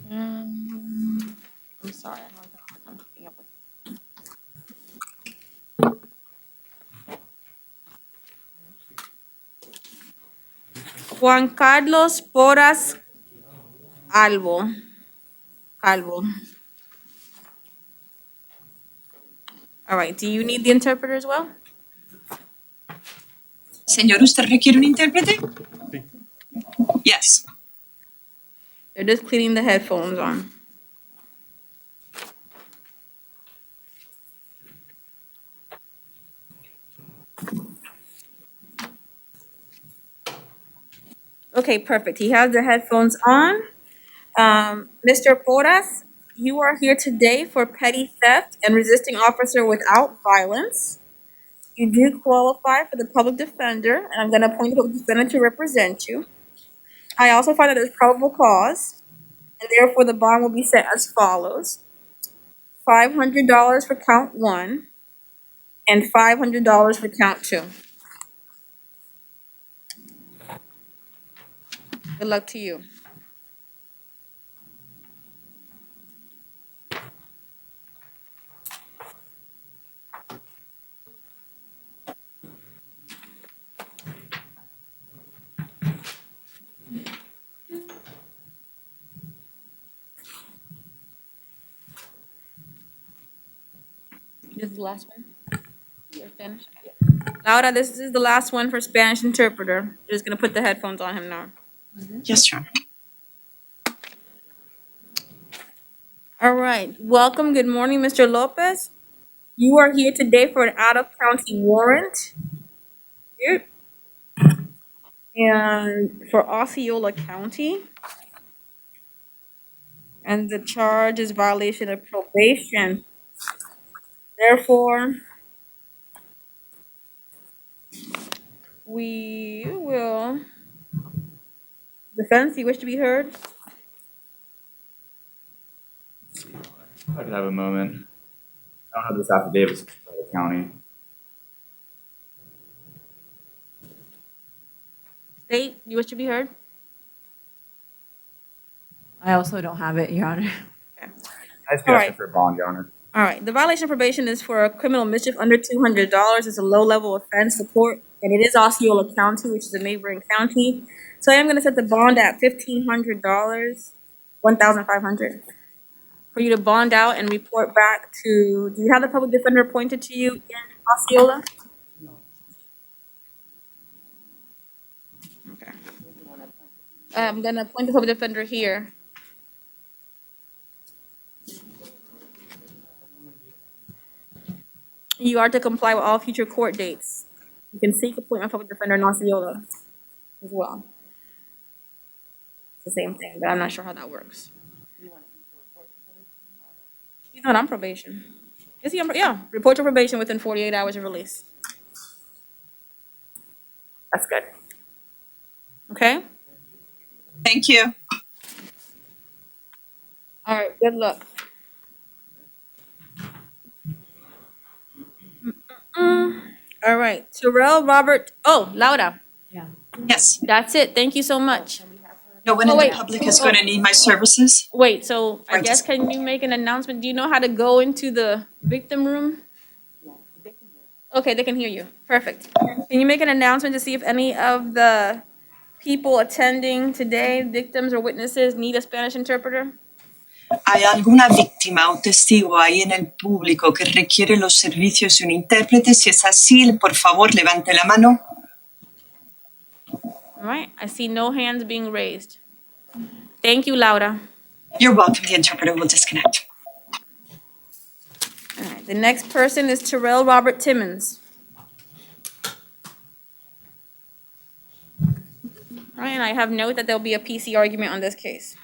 I'm sorry. I'm keeping up with Juan Carlos Porras Calvo. All right. Do you need the interpreter as well? Señor, ¿usted requiere un intérprete? Yes. They're just cleaning the headphones on. Okay, perfect. He has the headphones on. Mr. Porras, you are here today for petty theft and resisting officer without violence. You do qualify for the public defender, and I'm going to appoint the public defender to represent you. I also find that there's probable cause, and therefore the bond will be set as follows. $500 for count 1 and $500 for count 2. Good luck to you. This is the last one? For Spanish? Laura, this is the last one for Spanish interpreter. Just gonna put the headphones on him now. Yes, Your Honor. All right, welcome, good morning, Mr. Lopez. You are here today for an out-of-county warrant. Here. And for Osceola County. And the charge is violation of probation. Therefore, we will, defense, you wish to be heard? If I could have a moment. I don't have this affidavit from the county. State, you wish to be heard? I also don't have it, Your Honor. Okay. I just All asking right. for a bond, Your Honor. All right, the violation of probation is for a criminal mischief under $200. It's a low-level offense support, and it is Osceola County, which is a neighboring county. So I am going to set the bond at $1,500, $1,500, for you to bond out and report back to. Do you have the public defender appointed to you in Osceola? No. Okay. I'm going to appoint the public defender here. You are to comply with all future court dates. You can seek appointment of public defender in Osceola as well. It's the same thing, but I'm not sure how that works. He's not on probation. Is he on? Yeah, report to probation within 48 hours of release. That's good. Okay? Thank you. All right, good luck. All right, Terrell, Robert, Laura. Yeah. Yes. That's it. Thank you so much. No one Oh, in wait. the public is going to need my services. Wait, so I Right. guess can you make an announcement? Do you know how to go into the victim room? Okay, they can hear you. Perfect. Can you make an announcement to see if any of the people attending today, victims or witnesses, need a Spanish interpreter? ¿Hay alguna víctima o testigo ahí en el público que requiere los servicios de un intérprete? Si es así, por favor, levante la mano. All right, I see no hands being raised. Thank you, Laura. You're welcome. The interpreter will disconnect. All right, the next person is Terrell Robert Timmons. All right, and I have note that there'll be a PC argument on this case.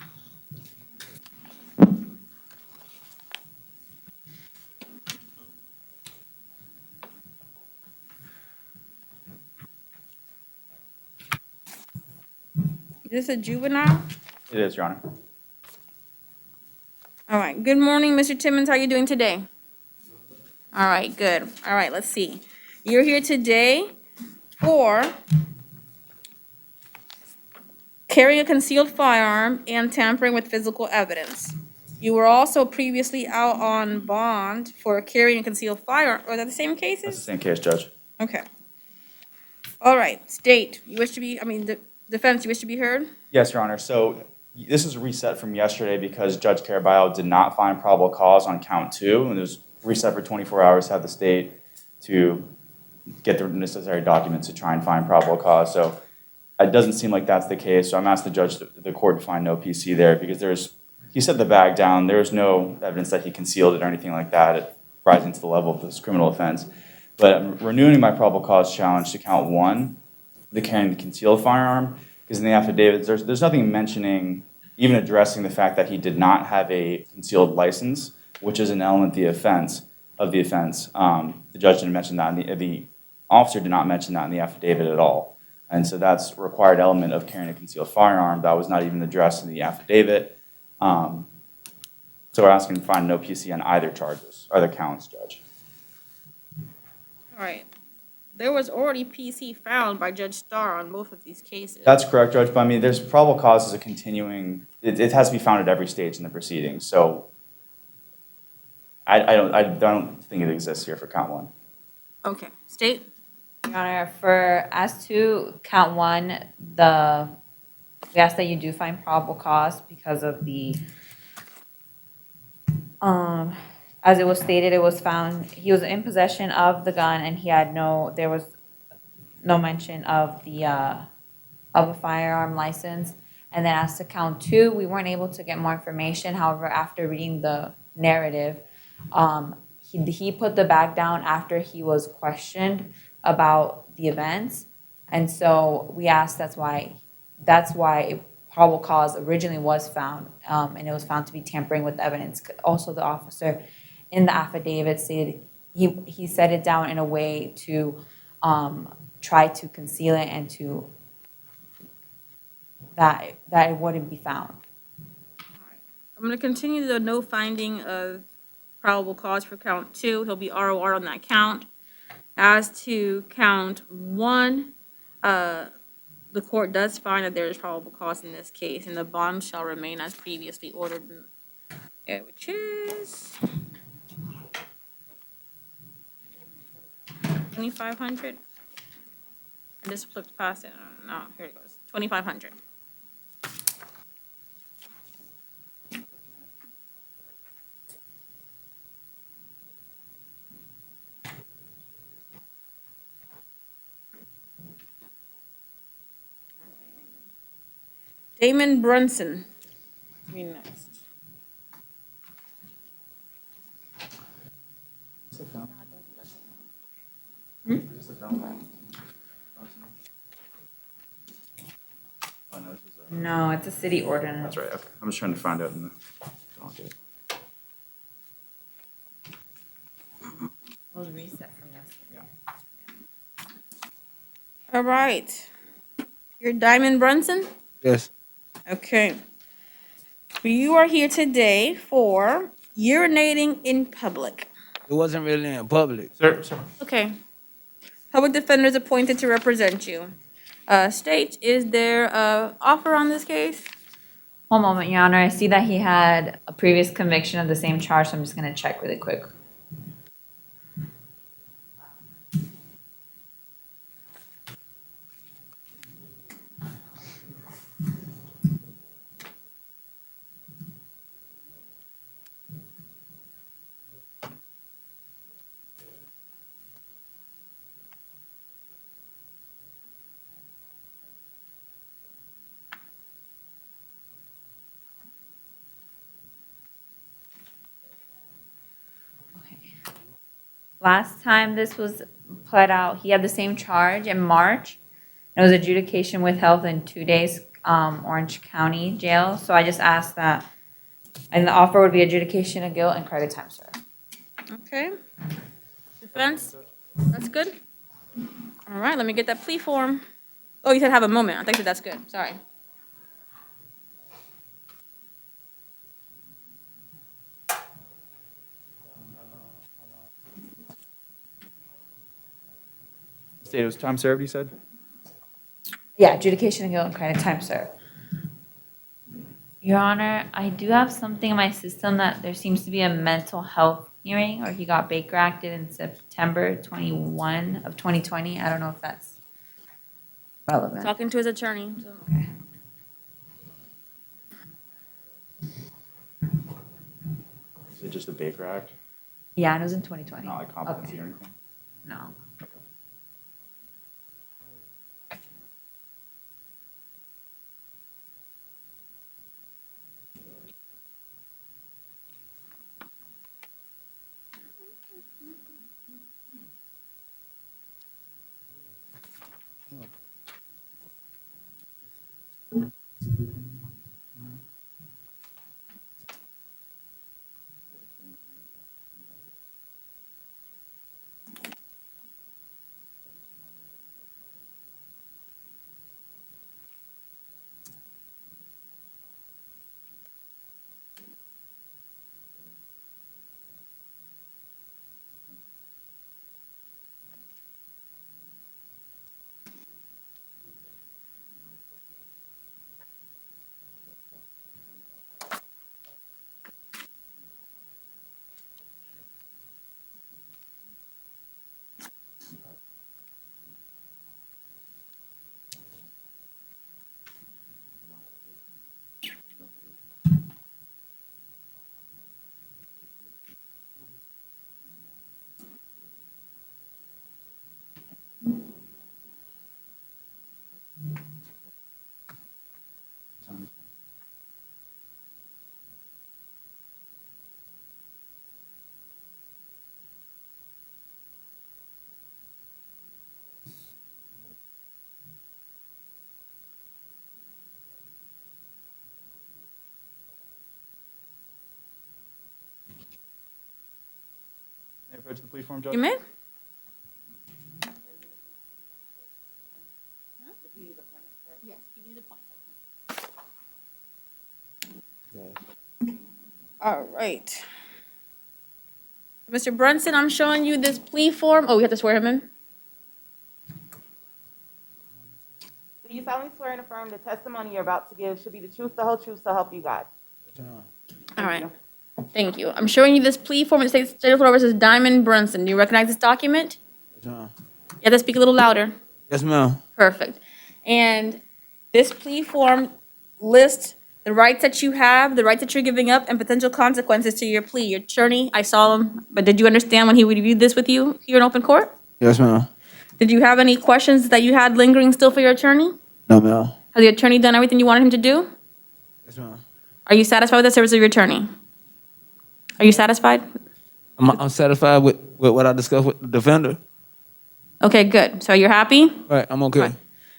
Is this a juvenile? It is, Your Honor. All right, good morning, Mr. Timmons, how are you doing today? All right, good. All right, let's see. You're here today for carrying a concealed firearm and tampering with physical evidence. You were also previously out on bond for carrying a concealed firearm. Are that the same cases? That's the same case, Judge. Okay. All right, state, you wish to be, the defense, you wish to be heard? Yes, Your Honor. So this is a reset from yesterday because Judge Caraballo did not find probable cause on count 2, and it was reset for 24 hours to have the state to get the necessary documents to try and find probable cause. So it doesn't seem like that's the case. So I'm asking the court to find no PC there because he set the bag down. There was no evidence that he concealed it or anything like that, rising to the level of this criminal offense. But I'm renewing my probable cause challenge to count 1, the carrying the concealed firearm, because in the affidavit, there's nothing mentioning, even addressing the fact that he did not have a concealed license, which is an element of the offense. The judge didn't mention that, and the officer did not mention that in the affidavit at all. And so that's a required element of carrying a concealed firearm. That was not even addressed in the affidavit. So we're asking to find no PC on either charges, or the counts, Judge. All right. There was already PC found by Judge Starr on both of these cases. That's correct, Judge, but I mean, there's probable cause as a continuing, it has to be found at every stage in the proceedings, so I don't think it exists here for count 1. Okay, state? Your Honor, as to count 1, we ask that you do find probable cause because of the, as it was stated, it was found, he was in possession of the gun and there was no mention of a firearm license. And then as to count 2, we weren't able to get more information. However, after reading the narrative, he put the bag down after he was questioned about the events. And so we asked, that's why probable cause originally was found, and it was found to be tampering with evidence. Also, the officer in the affidavit stated he set it down in a way to try to conceal it and to that it wouldn't be found. I'm going to continue the no finding of probable cause for count 2. He'll be ROR on that count. As to count 1, the court does find that there is probable cause in this case, and the bond shall remain as previously ordered, which is $2,500. I just flipped past it. No, here it goes. $2,500. Damon Brunson. Be next. No, it's a city ordinance. That's right, okay. I'm just trying to find out in the docket. It was reset from yesterday. Yeah. All right. You're Diamond Brunson? Yes. Okay. You are here today for urinating in public. It wasn't really in public. Sir. Okay. Public defender is appointed to represent you. State, is there a offer on this case? One moment, Your Honor. I see that he had a previous conviction of the same charge, so I'm just going to check really quick. Last time this was put out, he had the same charge in March. It was adjudication withheld in 2 days, Orange County Jail. So I just asked that, and the offer would be adjudication of guilt and credit time served. Okay. Defense? That's good? All right, let me get that plea form. Oh, you said have a moment. I think that's good. Sorry. It was time served, you said? Yeah, adjudication of guilt and credit time served. Your Honor, I do have something in my system that there seems to be a mental health hearing, or he got Baker acted in September 21 of 2020. I don't know if that's relevant. Talking to his attorney. So. Okay. Is it just the Baker Act? Yeah, and it was in 2020. Not like competency Okay. or anything? No. May I approach the plea form, Judge? You may? Yes, you do the point. All right. Mr. Brunson, I'm showing you this plea form. Oh, we have to swear him in? Do you solemnly swear and affirm the testimony you're about to give should be the truth, the whole truth, so help you God? All right. Thank you. I'm showing you this plea form. It states State of Florida versus Diamond Brunson. Do you recognize this document? You have to speak a little louder. Yes, ma'am. Perfect. And this plea form lists the rights that you have, the rights that you're giving up, and potential consequences to your plea. Your attorney, I saw him, but did you understand when he reviewed this with you here in open court? Yes, ma'am. Did you have any questions that you had lingering still for your attorney? No, ma'am. Has the attorney done everything you wanted him to do? Yes, ma'am. Are you satisfied with the service of your attorney? Are you satisfied? I'm satisfied with what I discussed with the defender. Okay, good. So you're happy? Right, I'm okay. Right.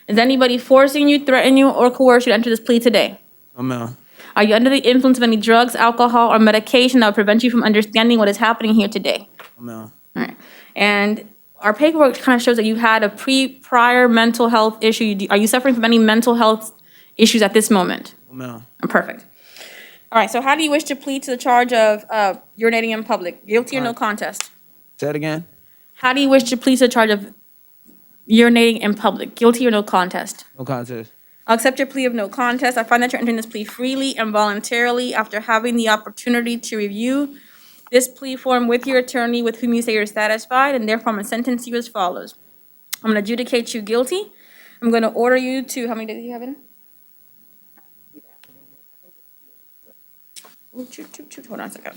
Is anybody forcing you, threatening you, or coerce you to enter this plea today? No, ma'am. Are you under the influence of any drugs, alcohol, or medication that would prevent you from understanding what is happening here today? No, ma'am. All right. And our paperwork kind of shows that you had a prior mental health issue. Are you suffering from any mental health issues at this moment? No, ma'am. Perfect. All right, so how do you wish to plead to the charge of urinating in public? Guilty or no contest? Say it again. How do you wish to plead to the charge of urinating in public? Guilty or no contest? No contest. I'll accept your plea of no contest. I find that you're entering this plea freely and voluntarily after having the opportunity to review this plea form with your attorney with whom you say you're satisfied, and therefore I'm going to sentence you as follows. I'm going to adjudicate you guilty. I'm going to order you to, how many days do you have in? Ooh, hold on a second.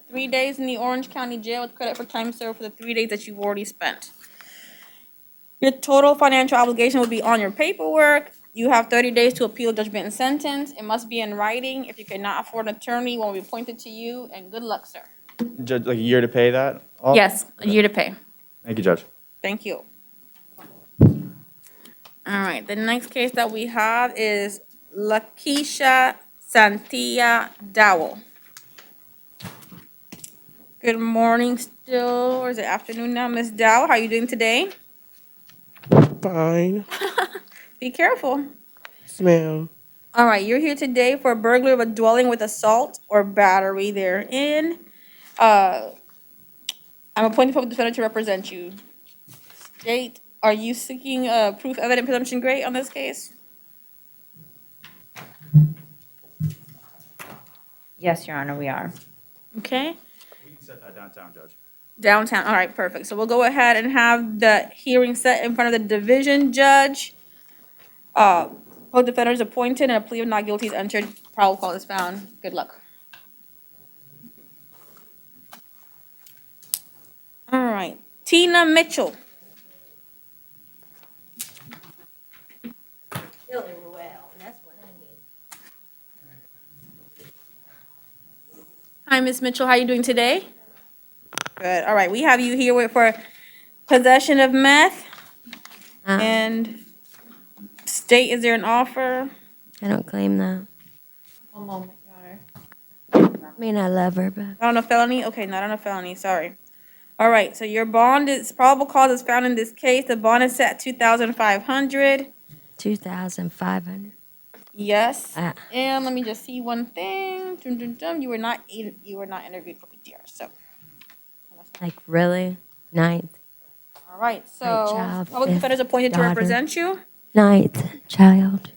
Three days in the Orange County Jail with credit for time served for the 3 days that you've already spent. Your total financial obligation will be on your paperwork. You have 30 days to appeal judgment and sentence. It must be in writing. If you cannot afford an attorney, one will be appointed to you, and good luck, sir. Judge, like a year to pay that? off? Yes, a year to pay. Thank you, Judge. Thank you. All right, the next case that we have is Lakeisha Santilla Dowell. Good morning still, or is it afternoon now, Miss Dowell? How are you doing today? Fine. Be careful. Yes, ma'am. All right, you're here today for a burglary of a dwelling with assault or battery therein. I'm appointed public defender to represent you. State, are you seeking proof, evident, presumption, great on this case? Yes, Your Honor, we are. Okay, We can set that downtown, Judge. downtown, all right, perfect. So we'll go ahead and have the hearing set in front of the division judge. Public defender is appointed and a plea of not guilty is entered. Probable cause is found. Good luck. All right, Tina Mitchell. Hi, Ms. Mitchell, how are you doing today? Good, all right, we have you here for possession of meth. And state, is there an offer? I don't claim that. One moment, Your Honor. I mean, I love her, but Not on a felony? Okay, not on a felony, sorry. All right, so your bond is, probable cause is found in this case. The bond is set at 2,500. 2,500. Yes. And let me just see one thing. Dum, dum, dum. You were not interviewed for PTR, so. Like, really? Ninth. All right, so child, public fifth defender is appointed to daughter. represent you. Ninth child.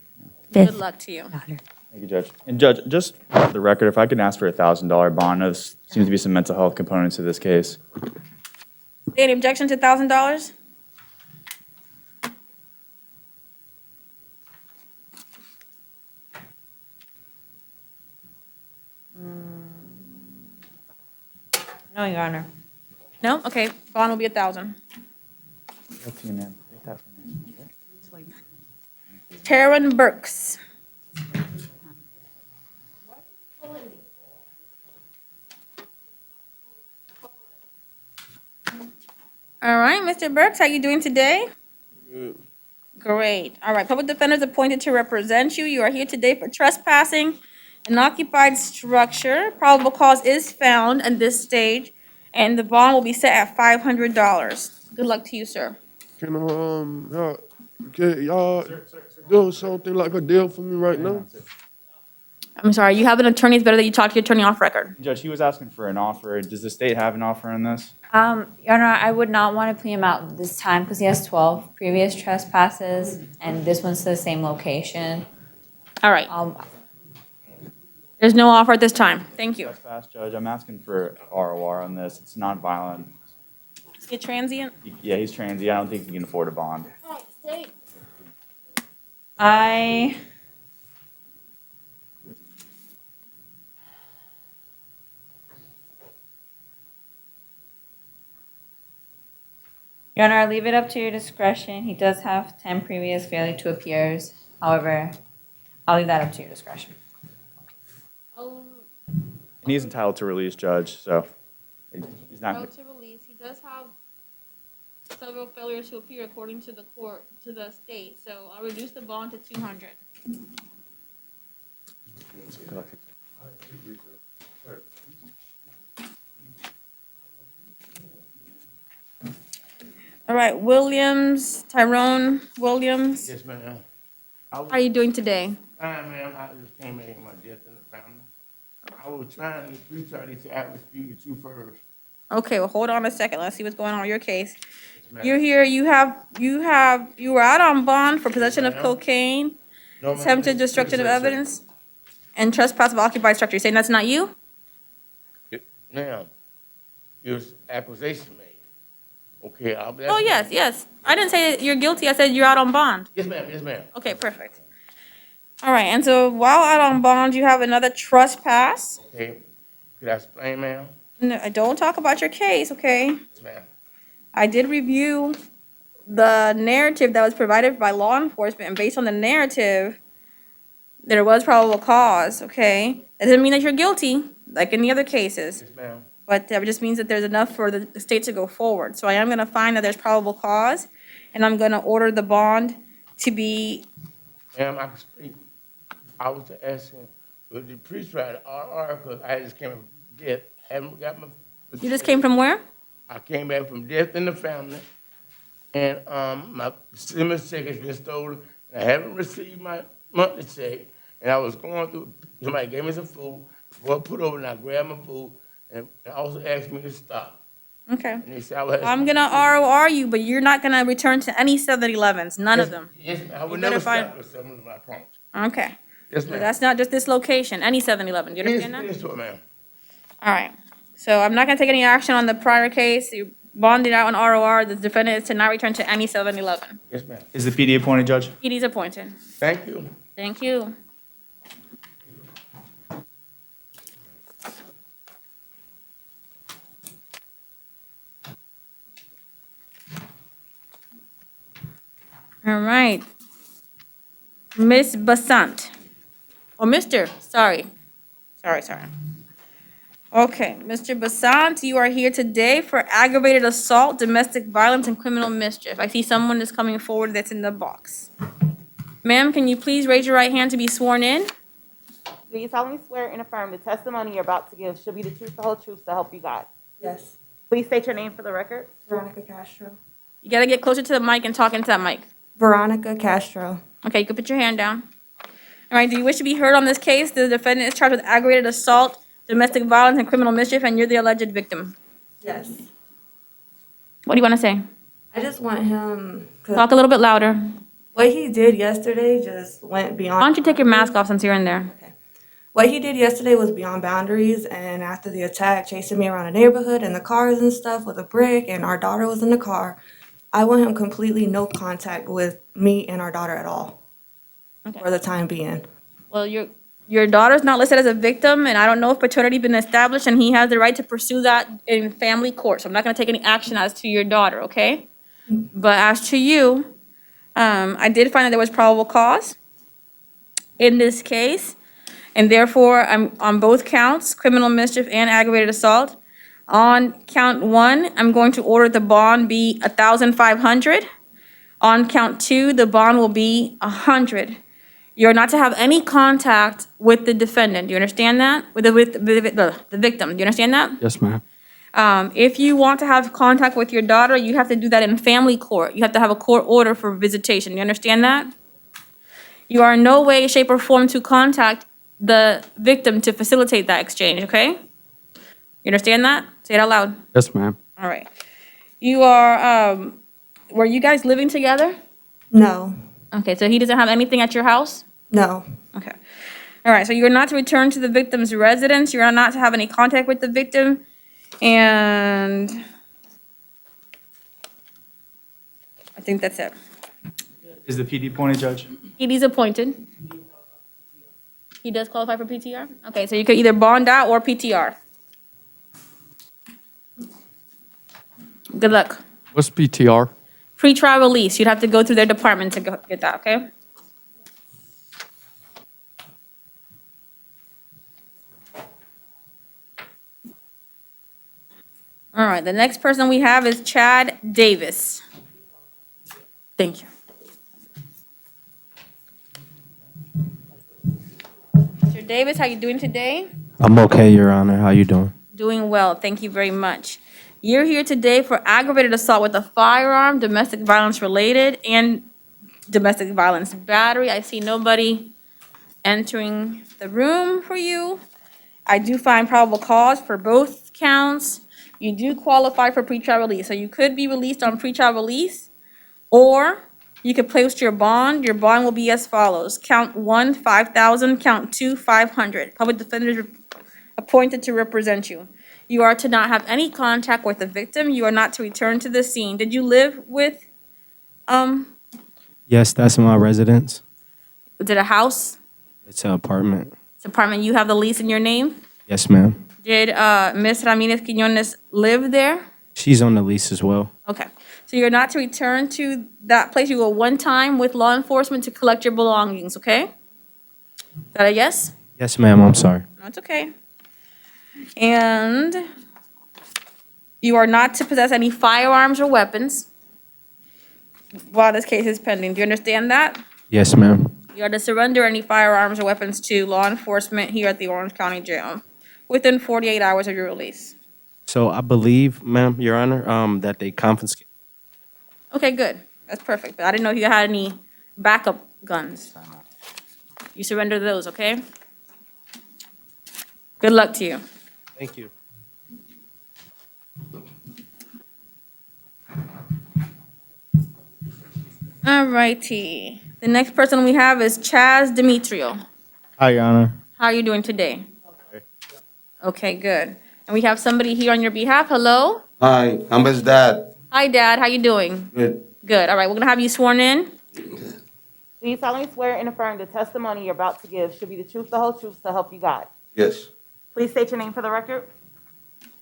Fifth. Good luck to you. Daughter. Thank you, Judge. And Judge, just for the record, if I can ask for a $1,000 bond, there seems to be some mental health components to this case. Any objection to $1,000? No, Your Honor. No? Okay, bond will be 1,000. That's you, ma'am. Take that from me. Taryn Burks. All right, Mr. Burks, how you doing today? Good. Great. All right, public defender is appointed to represent you. You are here today for trespassing, an occupied structure. Probable cause is found at this stage, and the bond will be set at $500. Good luck to you, sir. Can y'all do something like a deal for me right now? I'm sorry, you have an attorney. It's better that you talk to your attorney off record. Judge, he was asking for an offer. Does the state have an offer on this? Your Honor, I would not want to plea him out this time because he has 12 previous trespasses, and this one's to the same location. All right. There's no offer at this time. Thank you. That's fast, Judge. I'm asking for ROR on this. It's not violent. Is he a transient? Yeah, he's transient. I don't think he can afford a bond. Your Honor, I leave it up to your discretion. He does have 10 previous failure to appears. However, I'll leave that up to your discretion. And he's entitled to release, Judge, so he's not. To release. He does have several failures to appear according to the court, to the state. So I'll reduce the bond to 200. All right, Williams, Tyrone Williams. Yes, ma'am. How are you doing today? Fine, ma'am. I just came back in my death in the family. I was trying to reach out. He said I would speak with you first. Okay, well, hold on a second. Let's see what's going on with your case. ma'am. You're here, you were out on bond for possession of cocaine, No, ma'am. attempted destruction of evidence, and trespass of occupied structure. You saying that's not you? Ma'am, it was accusation made. Okay, I'll be. Oh, yes. I didn't say that you're guilty. I said you're out on bond. Yes, ma'am. Yes, ma'am. Okay, perfect. All right, and so while out on bond, you have another trespass. Okay. Could I explain, ma'am? No, don't talk about your case, okay? Yes, ma'am. I did review the narrative that was provided by law enforcement, and based on the narrative, there was probable cause, okay? That doesn't mean that you're guilty, like in the other cases. Yes, ma'am. But that just means that there's enough for the state to go forward. So I am gonna find that there's probable cause, and I'm gonna order the bond to be, Ma'am, I can speak. I was asking, with the pre-trial, because I just came from death, haven't got my. you just came from where? I came back from death in the family, and my stimulus check has been stolen, and I haven't received my monthly check, and I was going through, somebody gave me some food, before I put over, and I grabbed my food, and also asked me to stop. Okay. And they said I would. I'm gonna ROR you, but you're not gonna return to any 7-Elevens, none of them. Yes, I would You never better find- stop with someone, I promise. Okay. Yes, So ma'am. that's not just this location, any 7-Eleven, do you understand that? Yes, ma'am. All right, so I'm not gonna take any action on the prior case. You bonded out on ROR, the defendant is to not return to any 7-Eleven. Yes, ma'am. Is the PD appointed, Judge? PD's appointed. Thank you. Thank you. All right. Miss Basant. Or Mr., sorry. Sorry. Okay, Mr. Basant, you are here today for aggravated assault, domestic violence, and criminal mischief. I see someone is coming forward that's in the box. Ma'am, can you please raise your right hand to be sworn in? Do you solemnly swear and affirm the testimony you're about to give should be the truth, the whole truth, so help you God? Yes. Please state your name for the record. Veronica Castro. You gotta get closer to the mic and talk into that mic. Veronica Castro. Okay, you can put your hand down. All right, do you wish to be heard on this case? The defendant is charged with aggravated assault, domestic violence, and criminal mischief, and you're the alleged victim. Yes. What do you want to say? I just want him. Talk a little bit louder. What he did yesterday just went beyond. Why don't you take your mask off since you're in there? What he did yesterday was beyond boundaries, and after the attack, chasing me around the neighborhood and the cars and stuff with a brick, and our daughter was in the car. I want him completely no contact with me and our daughter at all, for the time being. Well, your daughter's not listed as a victim, and I don't know if paternity been established, and he has the right to pursue that in family court. So I'm not going to take any action as to your daughter, okay? But as to you, I did find that there was probable cause in this case, and therefore I'm on both counts, criminal mischief and aggravated assault. On count 1, I'm going to order the bond be $1,500. On count 2, the bond will be $100. You're not to have any contact with the defendant. Do you understand that? With the victim. Do you understand that? Yes, ma'am. If you want to have contact with your daughter, you have to do that in family court. You have to have a court order for visitation. You understand that? You are in no way, shape, or form to contact the victim to facilitate that exchange, okay? You understand that? Say it out loud. Yes, ma'am. All right. You are, were you guys living together? No. Okay, so he doesn't have anything at your house? No. Okay. All right, so you're not to return to the victim's residence. You're not to have any contact with the victim. And I think that's it. Is the PD appointed, Judge? PD's appointed. He does qualify for PTR? Okay, so you could either bond out or PTR. Good luck. What's PTR? Pre-trial release. You'd have to go through their department to get that, okay? All right, the next person we have is Chad Davis. Thank you. Mr. Davis, how you doing today? I'm okay, Your Honor. How you doing? Doing well, thank you very much. You're here today for aggravated assault with a firearm, domestic violence related, and domestic violence battery. I see nobody entering the room for you. I do find probable cause for both counts. You do qualify for pretrial release, so you could be released on pretrial release, or you could post your bond. Your bond will be as follows. Count 1, $5,000. Count 2, $500. Public defender is appointed to represent you. You are to not have any contact with the victim. You are not to return to the scene. Did you live with, Yes, that's my residence. is it a house? It's an apartment. It's an apartment. You have the lease in your name? Yes, ma'am. Did Ms. Ramirez Quinones live there? She's on the lease as well. Okay. So you're not to return to that place. You go one time with law enforcement to collect your belongings, okay? Is that a yes? Yes, ma'am. I'm sorry. No, it's okay. And you are not to possess any firearms or weapons while this case is pending. Do you understand that? Yes, ma'am. You are to surrender any firearms or weapons to law enforcement here at the Orange County Jail within 48 hours of your release. So I believe, ma'am, Your Honor, that they confiscated. Okay, good. That's perfect. But I didn't know if you had any backup guns. You surrender those, okay? Good luck to you. Thank you. All righty. The next person we have is Chaz Demetrio. Hi, Your Honor. How are you doing today? Okay, good. And we have somebody here on your behalf. Hello? Hi, I'm his dad. Hi, Dad. How you doing? Good. Good. All right, we're gonna have you sworn in. Do you solemnly swear and affirm the testimony you're about to give should be the truth, the whole truth, so help you God? Yes. Please state your name for the record.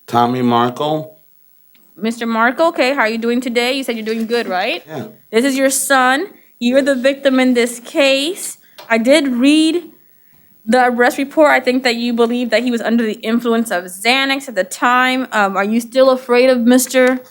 Tommy Marco. Mr. Marco, okay, how are you doing today? You said you're doing good, right? Yeah. This is your son. You're the victim in this case. I did read the arrest report. I think that you believe that he was under the influence of Xanax at the time. Are you still afraid of Mr.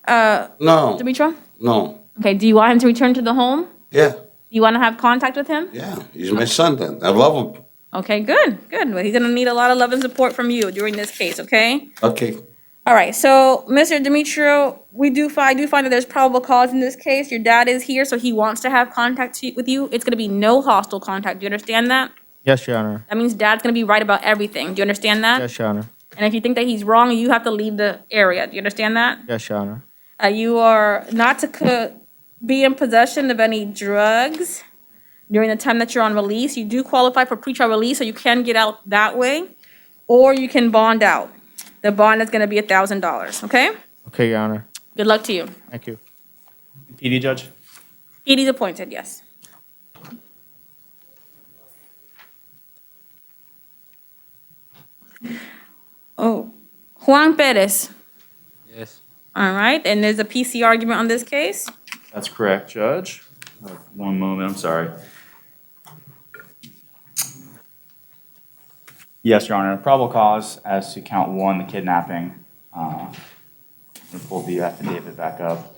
No. Demetrio? No. Okay, do you want him to return to the home? Yeah. Do you want to have contact with him? Yeah. He's my son then. I love him. Okay, good, good. Well, he's gonna need a lot of love and support from you during this case, okay? Okay. All right, so Mr. Demetrio, I do find that there's probable cause in this case. Your dad is here, so he wants to have contact with you. It's gonna be no hostile contact. Do you understand that? Yes, Your Honor. That means Dad's gonna be right about everything. Do you understand that? Yes, Your Honor. And if you think that he's wrong, you have to leave the area. Do you understand that? Yes, Your Honor. You are not to be in possession of any drugs during the time that you're on release. You do qualify for pretrial release, so you can get out that way, or you can bond out. The bond is gonna be $1,000, okay? Okay, Your Honor. Good luck to you. Thank you. PD judge? PD's appointed, yes. Oh, Juan Perez. Yes. All right, and there's a PC argument on this case? That's correct, Judge. One moment, I'm sorry. Yes, Your Honor, probable cause as to count one, the kidnapping. Let me pull the affidavit back up.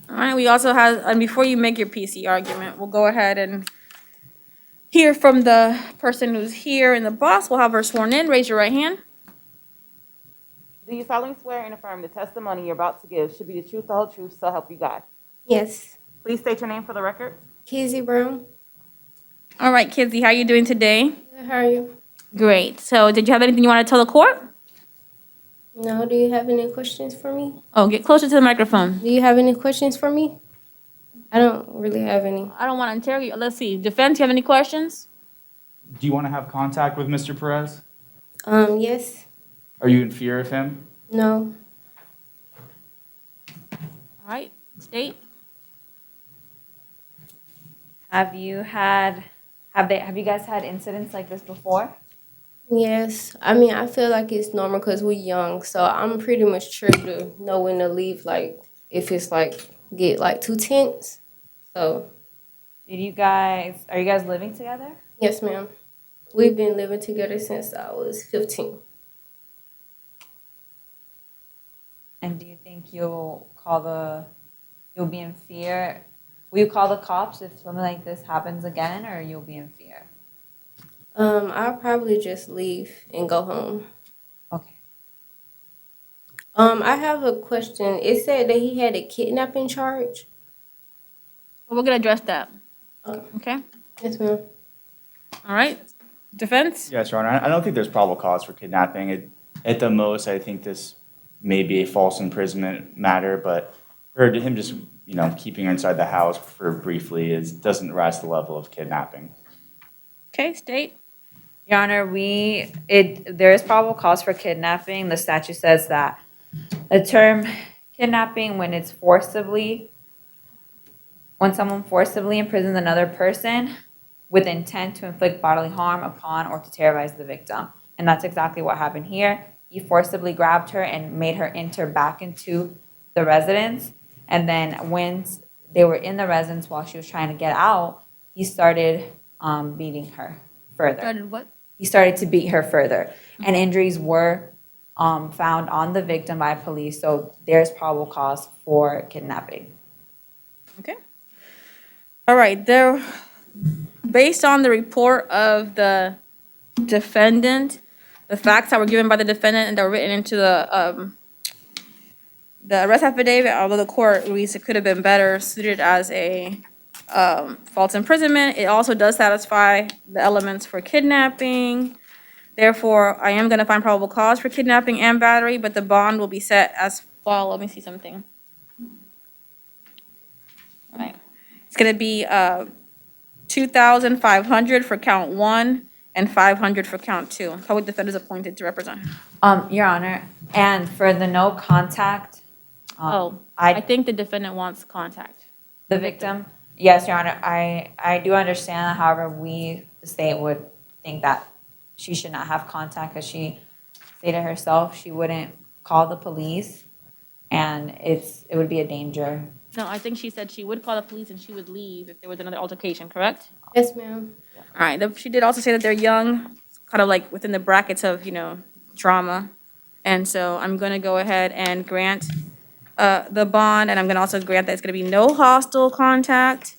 All right, we also have, and before you make your PC argument, we'll go ahead and hear from the person who's here in the box. We'll have her sworn in. Raise your right hand. Do you solemnly swear and affirm the testimony you're about to give should be the truth, the whole truth, so help you God? Yes. Please state your name for the record. Kizzy Brown. All right, Kizzy, how are you doing today? Good, how are you? Great. So did you have anything you want to tell the court? No, do you have any questions for me? Oh, get closer to the microphone. Do you have any questions for me? I don't really have any. I don't want to interrogate you. Let's see. Defense, you have any questions? Do you want to have contact with Mr. Perez? Yes. Are you in fear of him? No. All right, state. Have you guys had incidents like this before? Yes. I mean, I feel like it's normal because we're young, so I'm pretty much sure to know when to leave, like, if it's, like, get, like, too tense. So. Are you guys living together? Yes, ma'am. We've been living together since I was 15. And do you think you'll be in fear? Will you call the cops if something like this happens again, or you'll be in fear? I'll probably just leave and go home. Okay. I have a question. It said that he had a kidnapping charge. Well, we're gonna address that. Okay. Yes, ma'am. All right. Defense? Yes, Your Honor. I don't think there's probable cause for kidnapping. At the most, I think this may be a false imprisonment matter, but for him just, keeping her inside the house for briefly doesn't rise to the level of kidnapping. Okay, state. Your Honor, there is probable cause for kidnapping. The statute says that the term kidnapping, when someone forcibly imprisons another person with intent to inflict bodily harm upon or to terrorize the victim. And that's exactly what happened here. He forcibly grabbed her and made her enter back into the residence. And then when they were in the residence while she was trying to get out, he started beating her further. Started what? He started to beat her further. And injuries were found on the victim by police. So there's probable cause for kidnapping. Okay. All right, based on the report of the defendant, the facts that were given by the defendant and that were written into the arrest affidavit, although the court believes it could have been better suited as a false imprisonment, it also does satisfy the elements for kidnapping. Therefore, I am gonna find probable cause for kidnapping and battery, but the bond will be set as follows. Let me see something. All right. It's gonna be $2,500 for count 1 and $500 for count 2. Public defender is appointed to represent him. Your Honor, and for the no contact, I think the defendant wants contact. the victim, yes, Your Honor, I do understand that. However, we, the state, would think that she should not have contact because she stated herself she wouldn't call the police, and it would be a danger. No, I think she said she would call the police and she would leave if there was another altercation, correct? Yes, ma'am. All right, she did also say that they're young, kind of like within the brackets of, trauma. And so I'm gonna go ahead and grant the bond, and I'm gonna also grant that it's gonna be no hostile contact.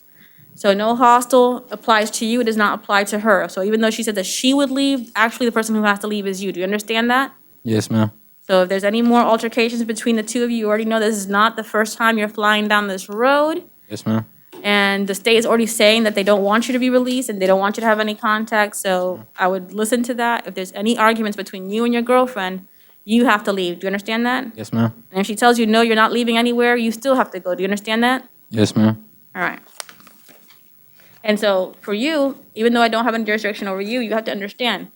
So no hostile applies to you, it does not apply to her. So even though she said that she would leave, actually the person who has to leave is you. Do you understand that? Yes, ma'am. So if there's any more altercations between the two of you, you already know this is not the first time you're flying down this road. Yes, ma'am. And the state is already saying that they don't want you to be released and they don't want you to have any contact. So I would listen to that. If there's any arguments between you and your girlfriend, you have to leave. Do you understand that? Yes, ma'am. And if she tells you, no, you're not leaving anywhere, you still have to go. Do you understand that? Yes, ma'am. All right. And so for you, even though I don't have any jurisdiction over you, you have to understand,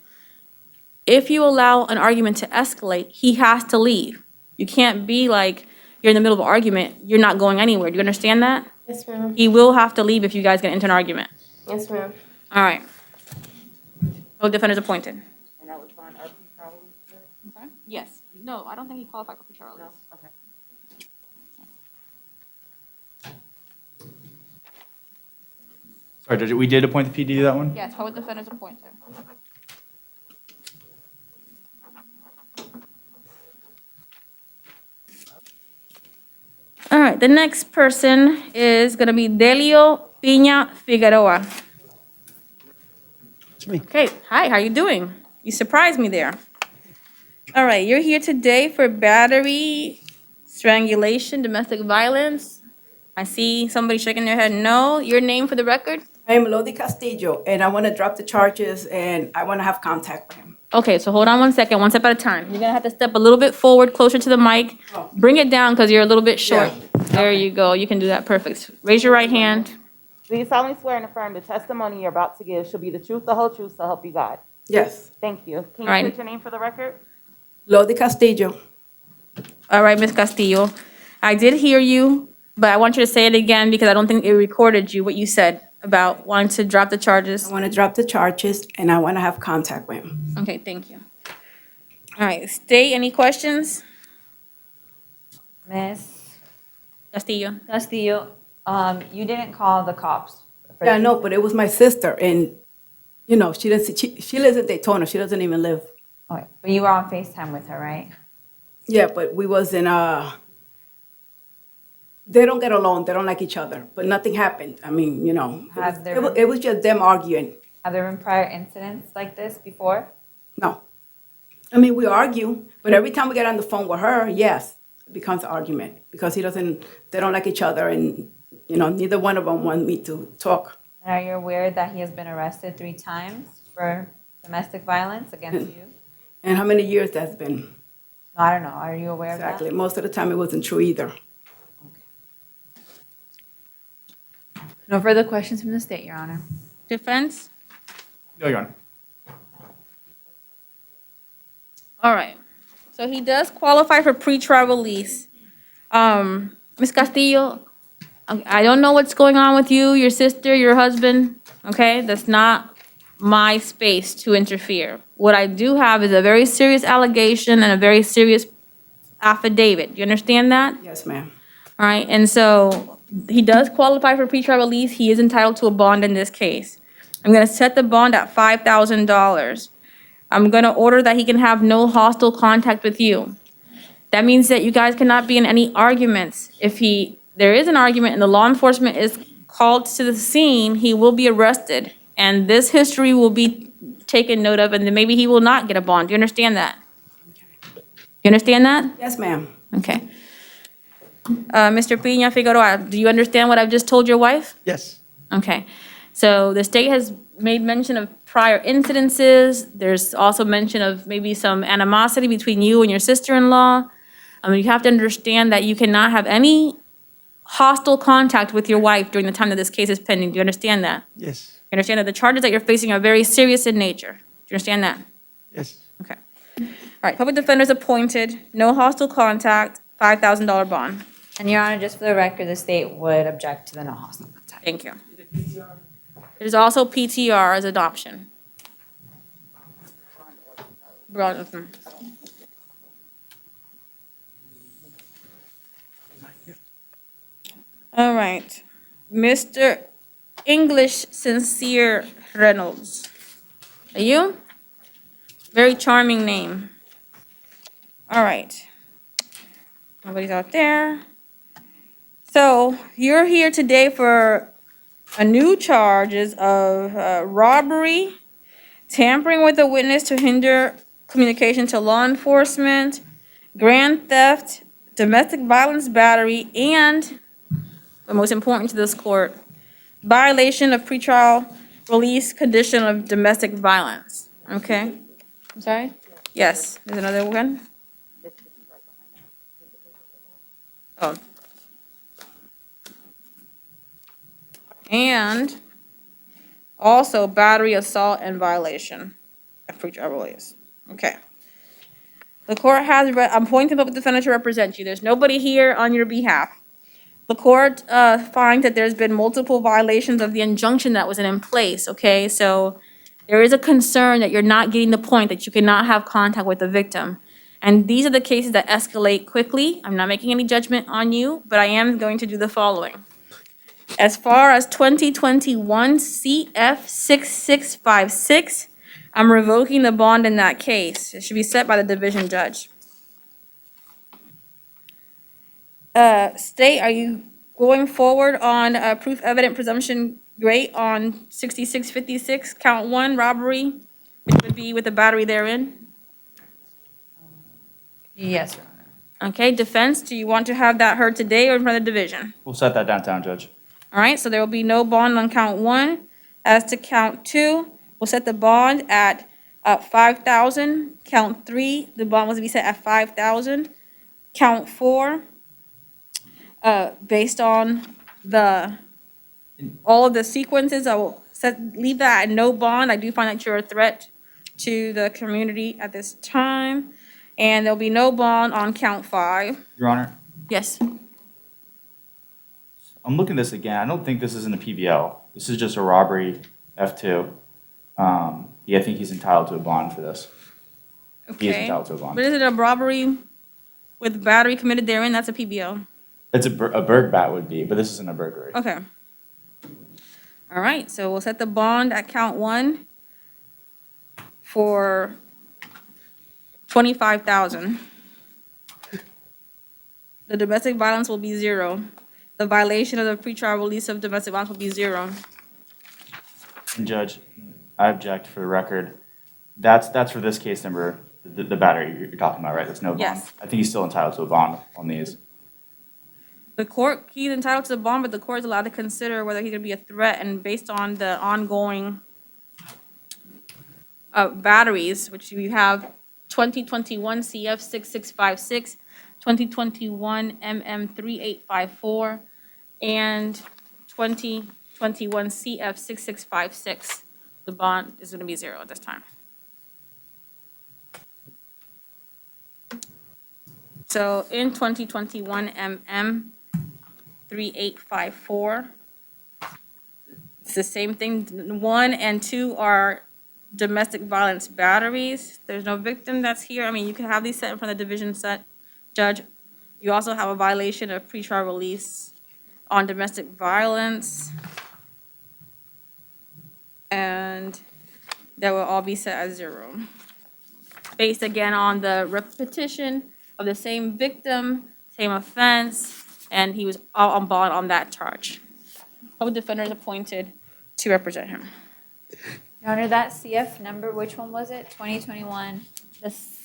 if you allow an argument to escalate, he has to leave. You can't be like, you're in the middle of an argument, you're not going anywhere. Do you understand that? Yes, ma'am. He will have to leave if you guys get into an argument. Yes, ma'am. All right. Both defenders appointed. And that was fine, RP Charlie? Okay. Yes. No, I don't think he qualified for Charlie. No, okay. Sorry, Judge, we did appoint the PD to that one? Yes, both defenders appointed. All right, the next person is gonna be Delio Piña Figueroa. It's me. Okay, hi, how you doing? You surprised me there. All right, you're here today for battery, strangulation, domestic violence. I see somebody shaking their head no. Your name for the record? I am Lodi Castillo, and I want to drop the charges, and I want to have contact with him. Okay, so hold on one second, one step at a time. You're gonna have to step a little bit forward, closer to the mic. Bring it down, because you're a little bit short. There you go, you can do that, perfect. Raise your right hand. Do you solemnly swear and affirm the testimony you're about to give shall be the truth, the whole truth, so help you God? Yes. Thank you. Can you All right. state your name for the record? Lodi Castillo. All right, Ms. Castillo. I did hear you, but I want you to say it again because I don't think it recorded you, what you said about wanting to drop the charges. I want to drop the charges, and I want to have contact with him. Okay, thank you. All right, state any questions? Miss Castillo. Castillo, you didn't call the cops. Yeah, I know, but it was my sister, and, she doesn't. She lives in Daytona. She doesn't even live. Okay, but you were on FaceTime with her, right? Yeah, but we was in they don't get along. They don't like each other. But nothing happened. I mean, it was just them arguing. Have there been prior incidents like this before? No. I mean, we argue, but every time we get on the phone with her, yes, it becomes an argument because they don't like each other, and, neither one of them want me to talk. And are you aware that he has been arrested 3 times for domestic violence against you? And how many years that's been? No, I don't know. Are you aware of that? Exactly. Most of the time, it wasn't true either. No further questions from the state, Your Honor. Defense? No, Your Honor. All right. So he does qualify for pretrial release. Ms. Castillo, I don't know what's going on with you, your sister, your husband, okay? That's not my space to interfere. What I do have is a very serious allegation and a very serious affidavit. Do you understand that? Yes, ma'am. All right, and so he does qualify for pretrial release. He is entitled to a bond in this case. I'm gonna set the bond at $5,000. I'm gonna order that he can have no hostile contact with you. That means that you guys cannot be in any arguments. If there is an argument and the law enforcement is called to the scene, he will be arrested. And this history will be taken note of, and then maybe he will not get a bond. Do you understand that? You understand that? Yes, ma'am. Okay. Mr. Pina Figueroa, do you understand what I've just told your wife? Yes. Okay. So the state has made mention of prior incidences. There's also mention of maybe some animosity between you and your sister-in-law. You have to understand that you cannot have any hostile contact with your wife during the time that this case is pending. Do you understand that? Yes. You understand that the charges that you're facing are very serious in nature. Do you understand that? Yes. Okay. All right, public defenders appointed, no hostile contact, $5,000 bond. And Your Honor, just for the record, the state would object to the no hostile contact. Thank you. There's also PTR as adoption. All right. Mr. English Sincere Reynolds. Are you? Very charming name. All right. Nobody's out there. So you're here today for a new charges of robbery, tampering with a witness to hinder communication to law enforcement, grand theft, domestic violence battery, and, the most important to this court, violation of pretrial release condition of domestic violence. Okay? I'm sorry? Yes, there's another one. Oh. And also battery, assault, and violation of pretrial release. Okay. The court has, I'm appointing public defender to represent you. There's nobody here on your behalf. The court finds that there's been multiple violations of the injunction that was in place, okay? So there is a concern that you're not getting the point that you cannot have contact with the victim. And these are the cases that escalate quickly. I'm not making any judgment on you, but I am going to do the following. As far as 2021 CF 6656, I'm revoking the bond in that case. It should be set by the division judge. State, are you going forward on proof evident presumption great on 6656, count 1, robbery, which would be with the battery therein? Yes, Your Honor. Okay, defense, do you want to have that heard today or in front of the division? We'll set that downtown, Judge. All right, so there will be no bond on count 1. As to count 2, we'll set the bond at 5,000. Count 3, the bond was to be set at 5,000. Count 4, based on all of the sequences, I will leave that at no bond. I do find that you're a threat to the community at this time. And there'll be no bond on count 5. Your Honor, Yes. I'm looking at this again. I don't think this is in the PBL. This is just a robbery, F2. Yeah, I think he's entitled to a bond for this. He is Okay. entitled to a bond. But is it a robbery with battery committed therein? That's a PBL. It's a burg bat would be, but this isn't a burglary. Okay. All right, so we'll set the bond at count 1 for 25,000. The domestic violence will be 0. The violation of the pretrial release of domestic violence will be 0. And Judge, I object for the record. That's for this case number, the battery you're talking about, right? That's no bond. Yes. I think he's still entitled to a bond on these. The court, he's entitled to the bond, but the court is allowed to consider whether he could be a threat, and based on the ongoing batteries, which you have 2021 CF 6656, 2021 MM 3854, and 2021 CF 6656. The bond is going to be 0 at this time. So in 2021 MM 3854, it's the same thing. 1 and 2 are domestic violence batteries. There's no victim that's here. I mean, you can have these set in front of the division set Judge, you also have a violation of pretrial release on domestic violence. And that will all be set at 0. Based again on the repetition of the same victim, same offense, and he was all on bond on that charge. Public defender is appointed to represent him. Your Honor, that CF number, which one was it? 2021?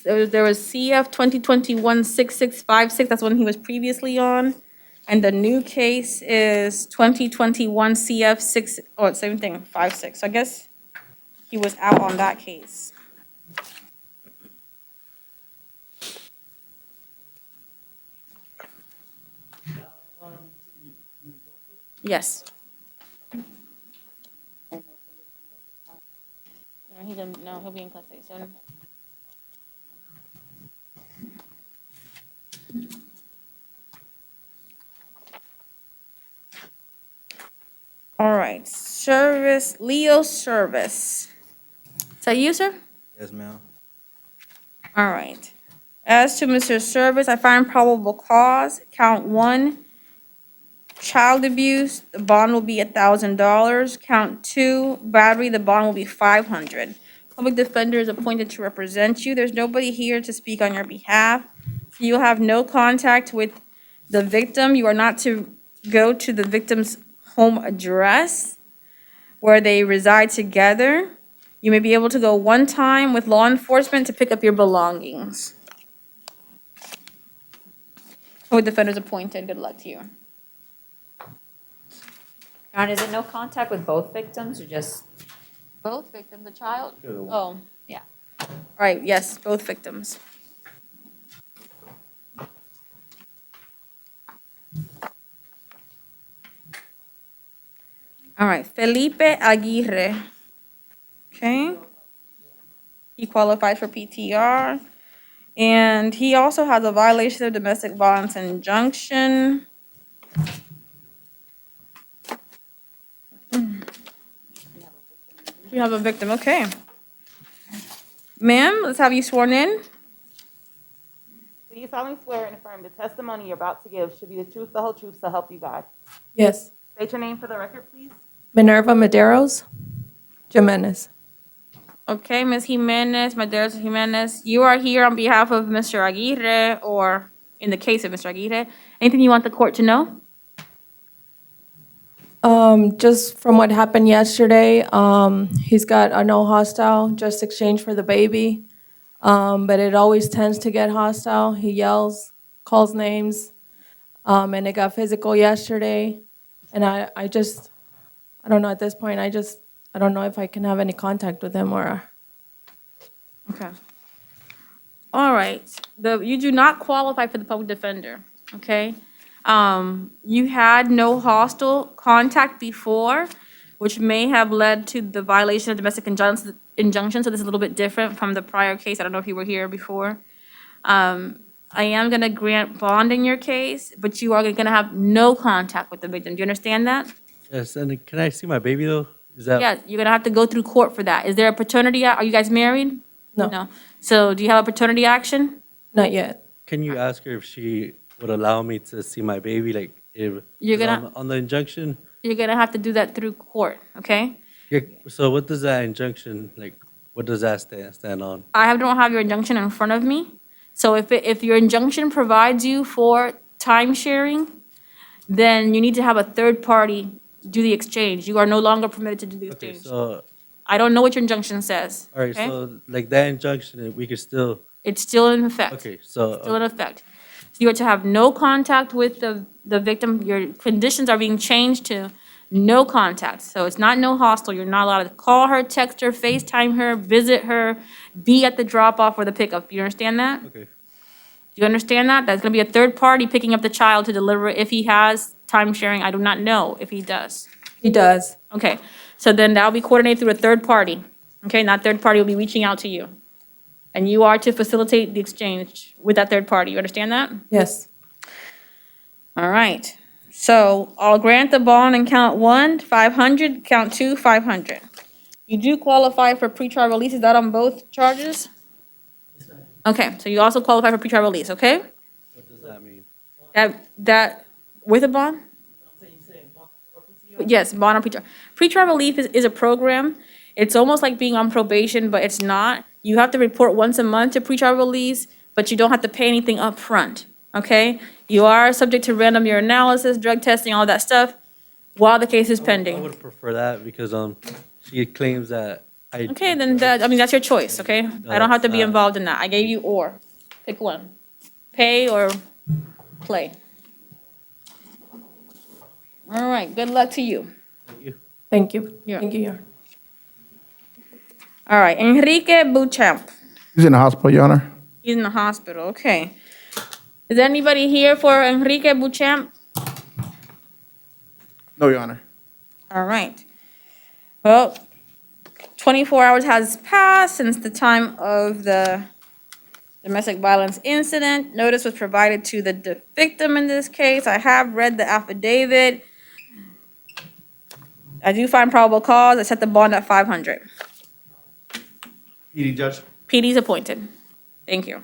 There was CF 2021-6656, that's when he was previously on. And the new case is 2021 CF 6, oh, it's same thing, 56. So I guess he was out on that case. Yes. No, he didn't, no, he'll be in custody soon. All right, service, Leo Service. Is that you, sir? Yes, ma'am. All right. As to Mr. Service, I find probable cause, count 1, child abuse, the bond will be $1,000. Count 2, battery, the bond will be $500. Public defender is appointed to represent you. There's nobody here to speak on your behalf. You'll have no contact with the victim. You are not to go to the victim's home address where they reside together. You may be able to go one time with law enforcement to pick up your belongings. Public defender is appointed. Good luck to you. Your Honor, is it no contact with both victims or just? Both victims, the child? Either one. Oh, yeah. All right, yes, both victims. All right, Felipe Aguirre. Okay. He qualifies for PTR. And he also has a violation of domestic violence injunction. You have a victim, okay. Ma'am, let's have you sworn in. Do you solemnly swear and affirm the testimony you're about to give should be the truth, the whole truth, so help you God? Yes. State your name for the record, please. Minerva Medeiros Jimenez. Okay, Ms. Medeiros Jimenez, you are here on behalf of Mr. Aguirre, or in the case of Mr. Aguirre. Anything you want the court to know? Just from what happened yesterday, he's got a no hostile, just exchange for the baby. But it always tends to get hostile. He yells, calls names, and it got physical yesterday. And I don't know at this point, I don't know if I can have any contact with him or. Okay. All right. You do not qualify for the public defender, okay? You had no hostile contact before, which may have led to the violation of domestic injunction, so this is a little bit different from the prior case. I don't know if you were here before. I am gonna grant bond in your case, but you are gonna have no contact with the victim. Do you understand that? Yes, and can I see my baby though? Is that? Yeah, you're gonna have to go through court for that. Is there a paternity, are you guys married? No. No. So do you have a paternity action? Not yet. Can you ask her if she would allow me to see my baby, like if You're gonna- on the injunction? You're gonna have to do that through court, okay? Yeah, so what does that injunction, like, what does that stand on? Don't have your injunction in front of me. So if your injunction provides you for time sharing, then you need to have a third party do the exchange. You are no longer permitted to do the Okay, exchange. so, I don't know what your injunction says. all right, okay? so like that injunction, we could still, It's still in effect. okay, so. Still in effect. So you are to have no contact with the victim. Your conditions are being changed to no contact. So it's not no hostile. You're not allowed to call her, text her, FaceTime her, visit her, be at the drop-off or the pickup. Do you understand that? Okay. Do you understand that? That's gonna be a third party picking up the child to deliver if he has time sharing. I do not know if he does. He does. Okay, so then that'll be coordinated through a third party. Okay, and that third party will be reaching out to you. And you are to facilitate the exchange with that third party. You understand that? Yes. All right. So I'll grant the bond in count 1, 500, count 2, 500. You do qualify for pretrial release. Is that on both charges? Okay, so you also qualify for pretrial release, okay? What That, with a bond? Yes, bond or pretrial. Pretrial relief is a program. It's almost like being on probation, but it's not. You have to report once a month to pretrial release, but you don't have to pay anything up front. Okay? You are subject to random urinalysis, drug testing, all that stuff, while the case is I pending. would prefer that because she claims that I. Okay, then that's your choice, okay? I don't have to be involved in that. I gave you or. Pick one. Pay or play. All right, good luck to you. Thank you. Yeah. Thank you, Your Honor. All right, Enrique Buchamp. He's in the hospital, Your Honor. He's in the hospital, okay. Is there anybody here for Enrique Buchamp? No, Your Honor. All right. Well, 24 hours has passed since the time of the domestic violence incident. Notice was provided to the victim in this case. I have read the affidavit. I do find probable cause. I set the bond at 500. PD judge. PD's appointed. Thank you.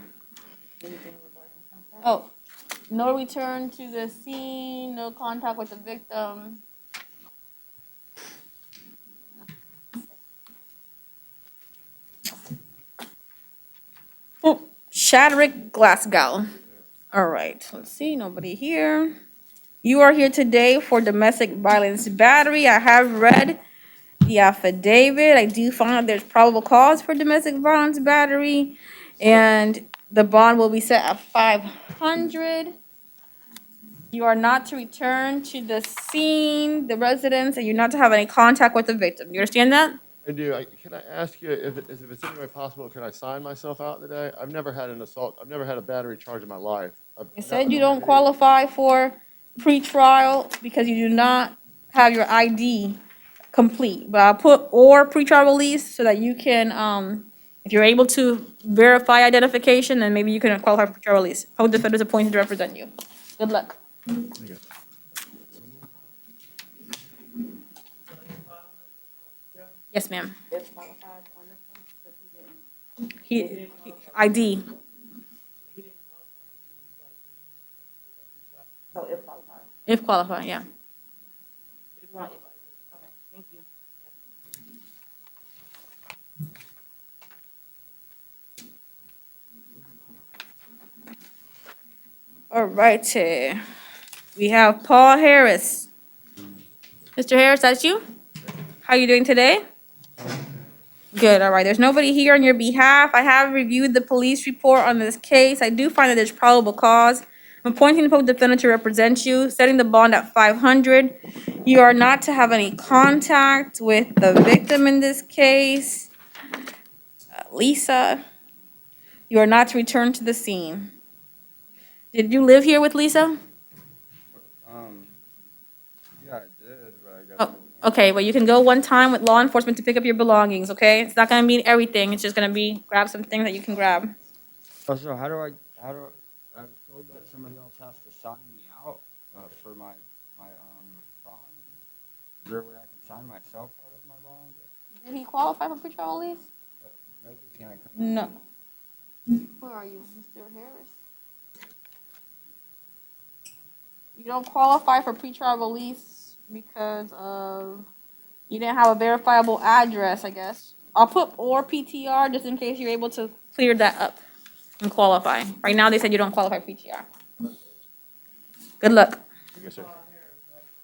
Oh, no return to the scene, no contact with the victim. Oh, Shadrick Glasgow. All right, let's see, nobody here. You are here today for domestic violence battery. I have read the affidavit. I do find that there's probable cause for domestic violence battery, and the bond will be set at 500. You are not to return to the scene, the residence, and you're not to have any contact with the victim. You understand that? I do. Can I ask you if it's any way possible, can I sign myself out today? I've never had an assault, I've never had a battery charge in my life. You said you don't qualify for pretrial because you do not have your ID complete. But I'll put or pretrial release so that you can, if you're able to verify identification, then maybe you can qualify for pretrial release. Public defender is appointed to represent you. Good luck. Yes, ma'am. ID. So if qualified. If qualified, yeah. Okay, thank you. All right, we have Paul Harris. Mr. Harris, that's you? How are you doing today? Good, all right. There's nobody here on your behalf. I have reviewed the police report on this case. I do find that there's probable cause. I'm appointing the public defender to represent you, setting the bond at 500. You are not to have any contact with the victim in this case, Lisa. You are not to return to the scene. Did you live here with Lisa? Yeah, I did, but I guess. Oh, okay, well, you can go one time with law enforcement to pick up your belongings, okay? It's not gonna mean everything, it's just gonna be grab some things that you can grab. Also, how do I was told that somebody else has to sign me out for my bond. Is there a way I can sign myself out of my bond? Did he qualify for pretrial release? Nobody can come. No. Where are you, Mr. Harris? You don't qualify for pretrial release because of, you didn't have a verifiable address, I guess. I'll put or PTR just in case you're able to clear that up and qualify. Right now, they said you don't qualify for PTR. Good luck. Yes, sir.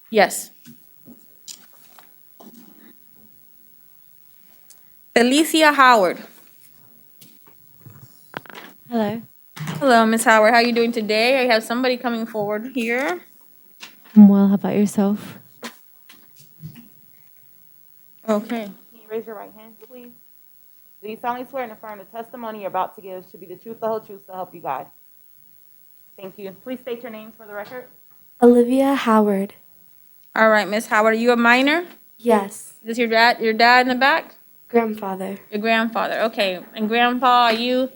Yes. Alicia Howard. Hello. Hello, Miss Howard. How are you doing today? I have somebody coming forward here. I'm well. How about yourself? Okay. Can you raise your right hand, please? Do you solemnly swear and affirm the testimony you're about to give should be the truth, the whole truth, so help you God? Thank you. Please state your names for the record. Olivia Howard. All right, Miss Howard, are you a minor? Yes. Is this your dad in the back? Grandfather. Your grandfather, okay. And grandpa, are you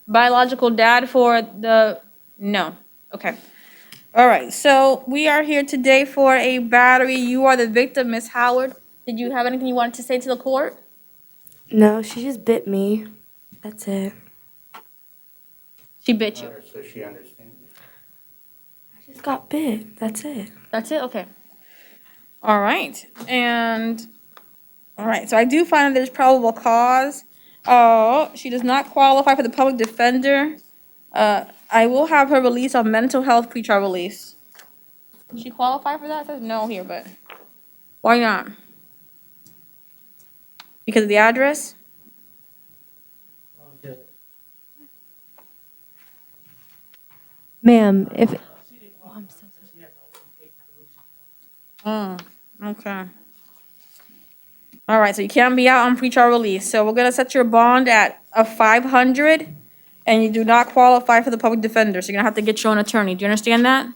biological dad for the, no, okay. All right, so we are here today for a battery. You are the victim, Miss Howard. Did you have anything you wanted to say to the court? No, she just bit me. That's it. She bit you. So she understands. I just got bit. That's it. That's it? Okay. All right. All right. So I do find that there's probable cause. She does not qualify for the public defender. I will have her released on mental health pretrial release. Does she qualify for that? It says no here, but why not? Because of the address? Ma'am, if Oh, okay. All right, so you can't be out on pretrial release. So we're gonna set your bond at a 500, and you do not qualify for the public defender, so you're gonna have to get your own attorney. Do you understand that?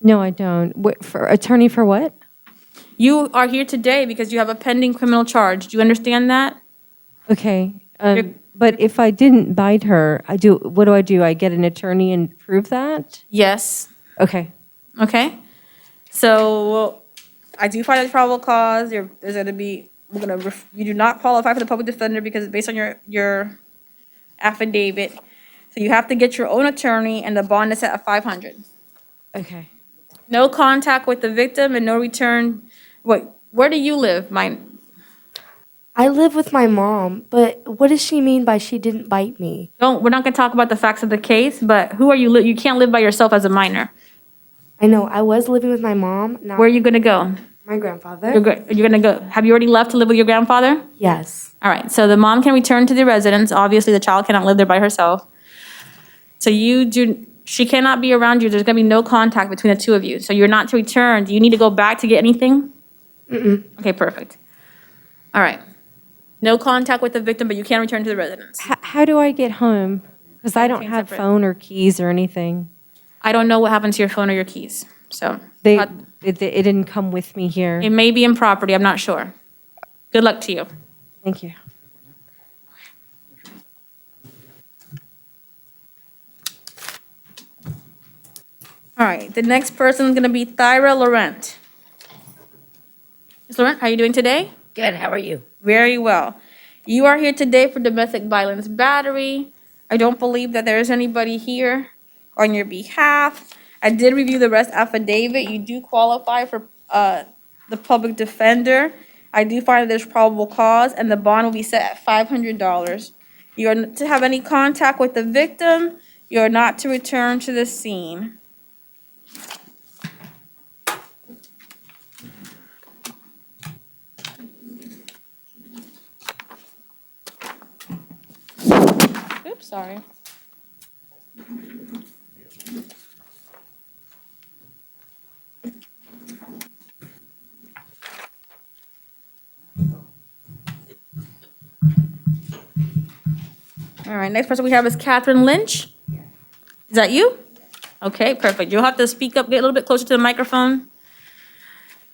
no, I don't. For attorney for what? You are here today because you have a pending criminal charge. Do you understand that? Okay. But if I didn't bite her, what do? I get an attorney and prove that? Yes. Okay. Okay. So I do find a probable cause. You do not qualify for the public defender because it's based on your affidavit. So you have to get your own attorney, and the bond is set at 500. Okay. No contact with the victim and no return. Wait, where do you live? I live with my mom, but what does she mean by she didn't bite me? We're not gonna talk about the facts of the case, but who are you? You can't live by yourself as a minor. I know, I was living with my mom. Now Where are you gonna go? my grandfather. You're gonna go. Have you already left to live with your grandfather? Yes. All right. So the mom can return to the residence. Obviously, the child cannot live there by herself. So she cannot be around you. There's gonna be no contact between the two of you. So you're not to return. Do you need to go back to get anything? Mm-mm. Okay, perfect. All right. No contact with the victim, but you can return to the residence. How do I get home? Because I don't Everything's have separate. phone or keys or anything. I don't know what happened to your phone or your keys. So It didn't come with me here. it may be in property. I'm not sure. Good luck to you. Thank you. All right. The next person is gonna be Tyra Laurent. Ms. Laurent, how are you doing today? Good, how are you? Very well. You are here today for domestic violence battery. I don't believe that there is anybody here on your behalf. I did review the rest affidavit. You do qualify for the public defender. I do find that there's probable cause, and the bond will be set at $500. You are not to have any contact with the victim. You are not to return to the scene. Oops, sorry. All right, next person we have is Catherine Lynch. Is that you? Okay, perfect. You'll have to speak up, get a little bit closer to the microphone.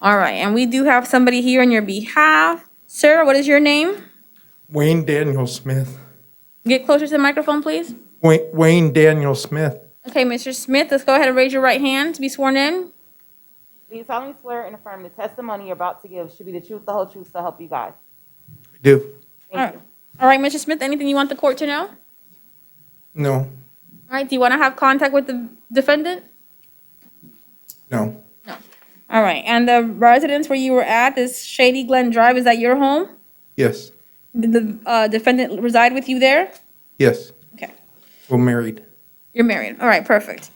All right, and we do have somebody here on your behalf. Sir, what is your name? Wayne Daniel Smith. Get closer to the microphone, please. Wayne Daniel Smith. Okay, Mr. Smith, let's go ahead and raise your right hand to be sworn in. Do you solemnly swear and affirm the testimony you're about to give should be the truth, the whole truth, so help you God? I do. Thank you. All right, Mr. Smith, anything you want the court to know? All No. right, do you want to have contact with the defendant? No. All right, and the residence where you were at, this Shady Glen Drive, is that your home? Yes. Did the defendant reside with you there? Yes. Okay. We're married. You're married. All right, perfect.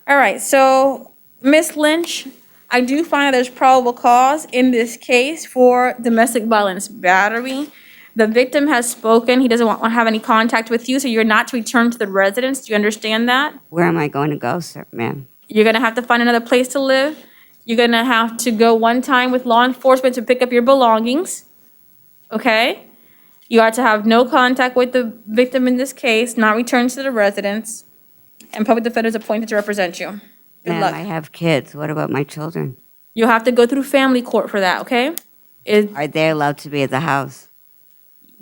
All right, so Miss Lynch, I do find that there's probable cause in this case for domestic violence battery. The victim has spoken. He doesn't want to have any contact with you, so you're not to return to the residence. Do you understand that? Where am I going to go, sir, ma'am? You're going to have to find another place to live. You're going to have to go one time with law enforcement to pick up your belongings. Okay? You are to have no contact with the victim in this case, not return to the residence, and public defender is appointed to represent you. Good Ma'am, luck. I have kids. What about my children? You'll have to go through family court for that, okay? Are they allowed to be at the house?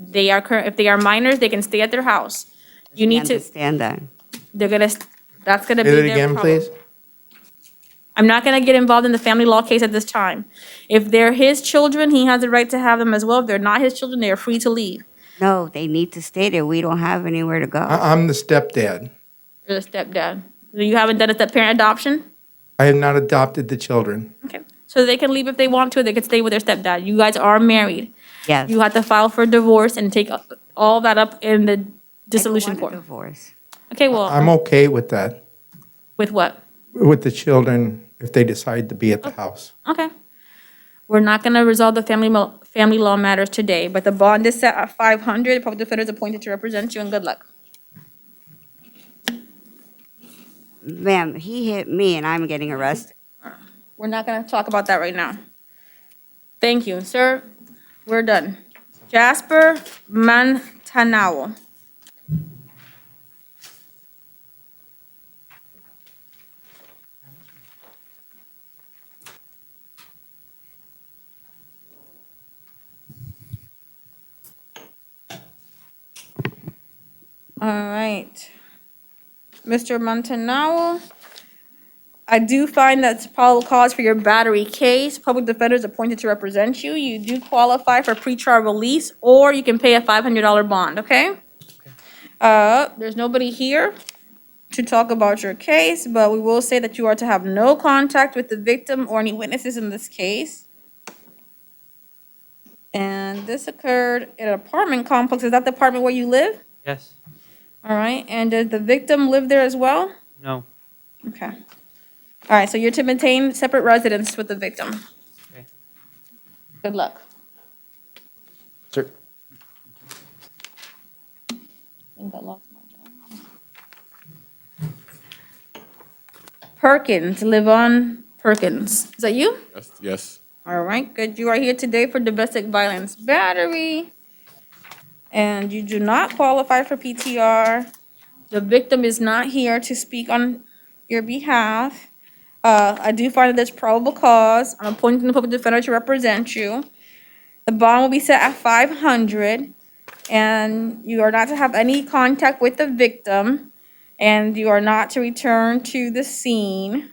If they are minors, they can stay at their house. You need to, Understand that. that's gonna be Say their it again, problem. please. I'm not gonna get involved in the family law case at this time. If they're his children, he has the right to have them as well. If they're not his children, they are free to leave. No, they need to stay there. We don't have anywhere to go. I'm the stepdad. You're the stepdad. You haven't done a step-parent adoption? I have not adopted the children. Okay. So they can leave if they want to, or they can stay with their stepdad. You guys are married. Yes. You have to file for divorce and take all that up in the dissolution court. Divorce. Okay, well, I'm okay with that, with what? with the children, if they decide to be at the house. Okay. We're not gonna resolve the family law matters today, but the bond is set at 500. The public defender is appointed to represent you, and good luck. Ma'am, he hit me and I'm getting arrested. We're not gonna talk about that right now. Thank you, sir. We're done. Jasper Mantanao. All right. Mr. Mantanao, I do find that's probable cause for your battery case. Public defender is appointed to represent you. You do qualify for pretrial release, or you can pay a $500 bond, okay? There's nobody here to talk about your case, but we will say that you are to have no contact with the victim or any witnesses in this case. And this occurred in an apartment complex. Is that the apartment where you live? Yes. All right, and did the victim live there as well? No. Okay. All right, so you're to maintain separate residence with the victim. Okay. Good luck. Sir. I think I lost my job. Perkins, Livon Perkins. Is that you? Yes, yes. All right, good. You are here today for domestic violence battery. And you do not qualify for PTR. The victim is not here to speak on your behalf. I do find that there's probable cause. I'm appointing the public defender to represent you. The bond will be set at 500, and you are not to have any contact with the victim, and you are not to return to the scene.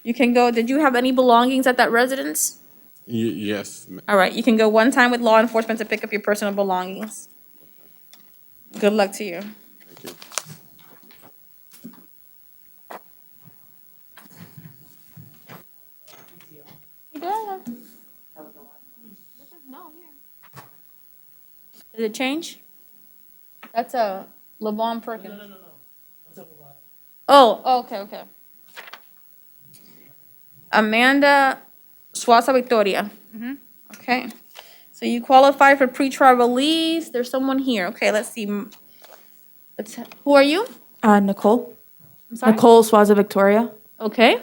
You can go, did you have any belongings at that residence? Yes. All right, you can go one time with law enforcement to pick up your personal belongings. Good luck to you. Thank you. You did. Did it change? That's a Levon Perkins. No. Oh, okay. Amanda Suaza Victoria. Okay. So you qualify for pretrial release. There's someone here. Okay, let's see. Who are you? Nicole. I'm sorry? Nicole Swaza Victoria. Okay.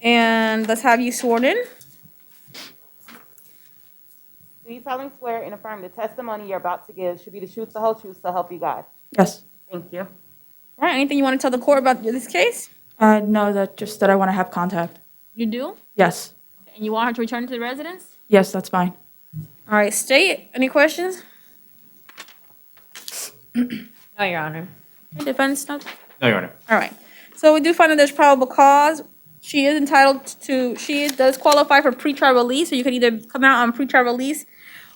And let's have you sworn in. Do you solemnly swear and affirm the testimony you're about to give should be the truth, the whole truth, so help you God? Yes. Thank you. All right, anything you want to tell the court about this case? No, just that I want to have contact. You do? Yes. And you want her to return to the residence? Yes, that's fine. All right, state, any questions? No, Your Honor. Okay, defense, no? No, Your Honor. All right. So we do find that there's probable cause. She is entitled to, does qualify for pretrial release, so you can either come out on pretrial release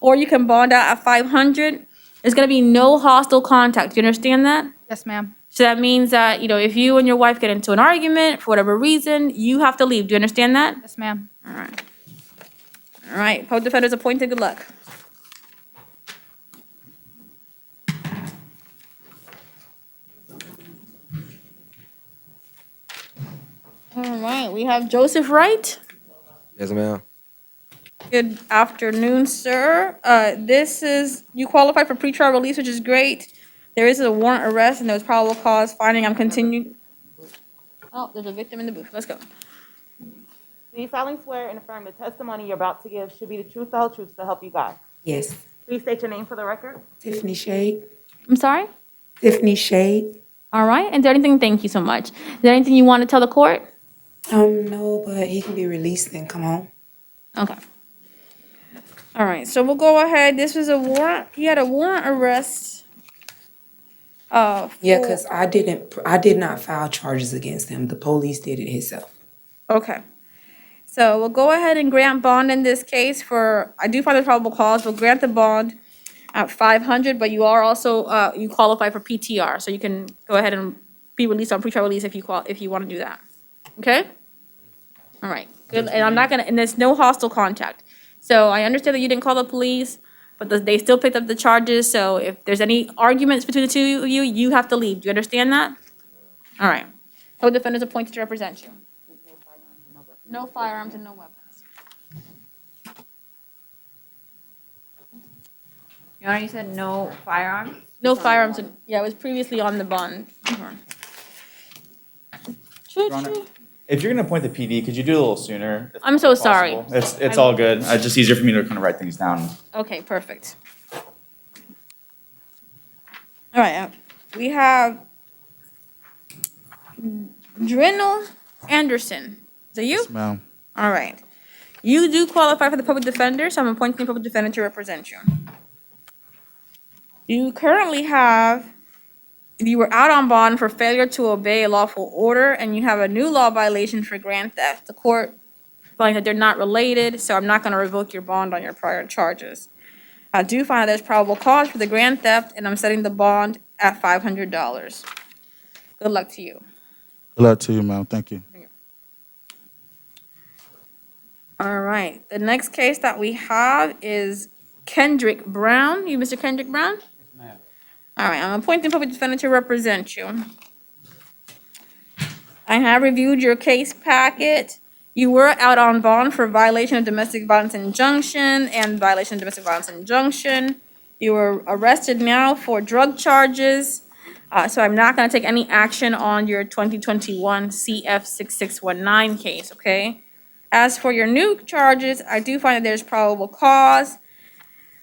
or you can bond out at 500. There's gonna be no hostile contact. Do you understand that? Yes, ma'am. So that means that, if you and your wife get into an argument for whatever reason, you have to leave. Do you understand that? Yes, ma'am. All right. All right, public defender's appointed. Good luck. All right, we have Joseph Wright. Yes, ma'am. Good afternoon, sir. You qualify for pretrial release, which is great. There is a warrant arrest and there was probable cause finding. I'm continuing. Oh, there's a victim in the booth. Let's go. Do you solemnly swear and affirm the testimony you're about to give should be the truth, the whole truth, so help you God? Yes. Please state your name for the record. Tiffany Shade. I'm sorry? Tiffany Shade. All right. And is there anything, thank you so much. Is there anything you want to tell the court? No, but he can be released and come home. Okay. All right. So we'll go ahead. This was a warrant. He had a warrant arrest. Yeah, because I did not file charges against him. The police did it himself. Okay. So we'll go ahead and grant bond in this case I do find the probable cause. We'll grant the bond at 500, but you are also, you qualify for PTR. So you can go ahead and be released on pretrial release if you want to do that. Okay? All right, good, and I'm not gonna, and there's no hostile contact. So I understand that you didn't call the police, but they still picked up the charges, so if there's any arguments between the two of you, you have to leave. Do you understand that? All right. Co-defendants appointed to represent you. No firearms and no weapons. Your Honor, you said no firearms? No firearms, yeah, it was previously on the bond. Your Honor, if you're gonna appoint the PD, could you do it a little sooner? if I'm so sorry. possible? It's all good. It's just easier for me to kind of write things down. Okay, perfect. All right, we have Drinnell Anderson. Is that you? Yes, ma'am. All right. You do qualify for the public defender, so I'm appointing the public defender to represent you. You currently you were out on bond for failure to obey a lawful order, and you have a new law violation for grand theft. The court finds that they're not related, so I'm not gonna revoke your bond on your prior charges. I do find that there's probable cause for the grand theft, and I'm setting the bond at $500. Good luck to you. Good luck to you, ma'am. Thank you. All right, the next case that we have is Kendrick Brown. You, Mr. Kendrick Brown? Yes, ma'am. All right, I'm appointing public defender to represent you. I have reviewed your case packet. You were out on bond for violation of domestic violence injunction and violation of domestic violence injunction. You were arrested now for drug charges, so I'm not gonna take any action on your 2021 CF 6619 case, okay? As for your new charges, I do find that there's probable cause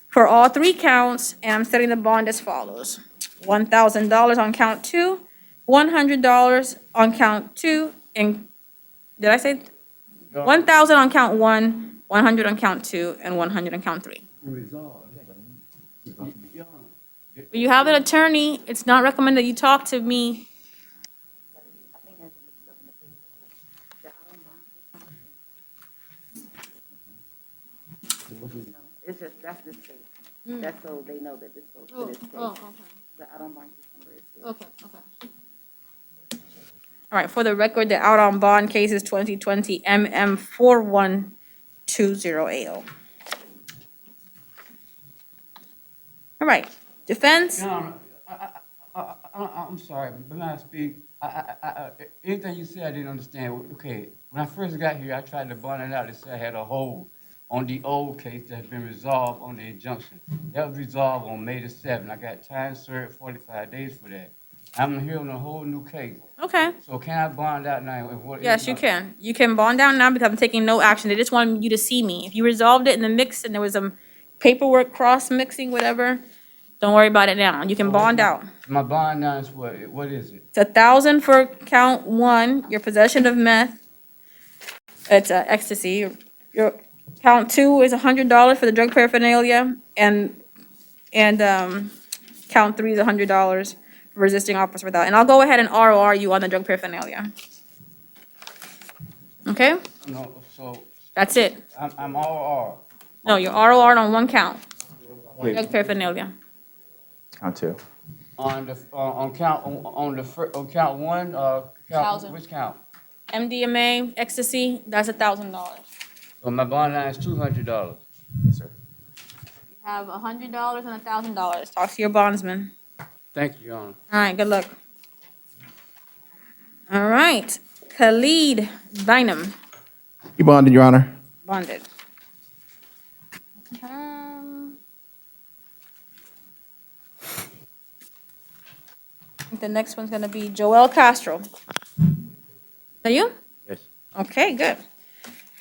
for all 3 counts, and I'm setting the bond as follows. $1,000 on count 2, $100 on count 2, and did I say? 1,000 on count 1, 100 on count 2, and 100 on count 3. When you have an attorney, it's not recommended that you talk to me. It's just, that's this case. That's so they know that this goes to this case. Oh, okay. The out on bond case number is this. Okay. All right, for the record, the out on bond case is 2020 MM412080. All right, defense? No, I'm sorry, but when I speak, anything you said I didn't understand. Okay, when I first got here, I tried to bond it out. They said I had a hold on the old case that had been resolved on the injunction. That was resolved on May the 7th. I got time served 45 days for that. I'm here on a whole new case. Okay. So can I bond out now? Yes, you can. You can bond out now because I'm taking no action. They just wanted you to see me. If you resolved it in the mix and there was some paperwork cross-mixing, whatever, don't worry about it now. You can bond out. My bond now is what? What is it? It's 1,000 for count 1, your possession of meth. It's ecstasy. Your count 2 is $100 for the drug paraphernalia, and count 3 is $100 for resisting officer without. And I'll go ahead and ROR you on the drug paraphernalia. Okay? No, so. That's it. I'm RR. No, you're ROR'd on 1 count. Wait. Drug paraphernalia. Count 2. On count 1, Thousand. which count? MDMA, ecstasy, that's $1,000. So my bond line is $200. Yes, sir. You have $100 and $1,000. Talk to your bondsman. Thank you, Your Honor. All right, good luck. All right, Khalid Bynum, You bonded, Your Honor. bonded. I think the next one's gonna be Joelle Castro. Is that you? Yes. Okay, good.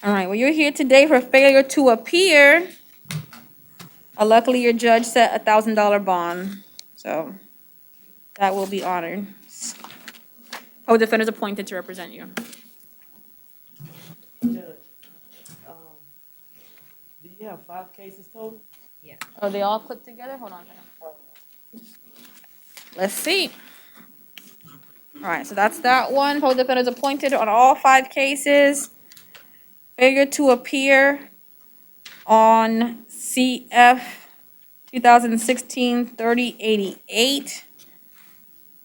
All right, well, you're here today for failure to appear. Luckily, your judge set a $1,000 bond, so that will be honored. Co-defenders appointed to represent you. Judge, do you have 5 cases total? Yeah. Are they all clipped together? Hold on a second. Let's see. All right, so that's that one. Co-defenders appointed on all 5 cases. Failure to appear on CF 2016-3088.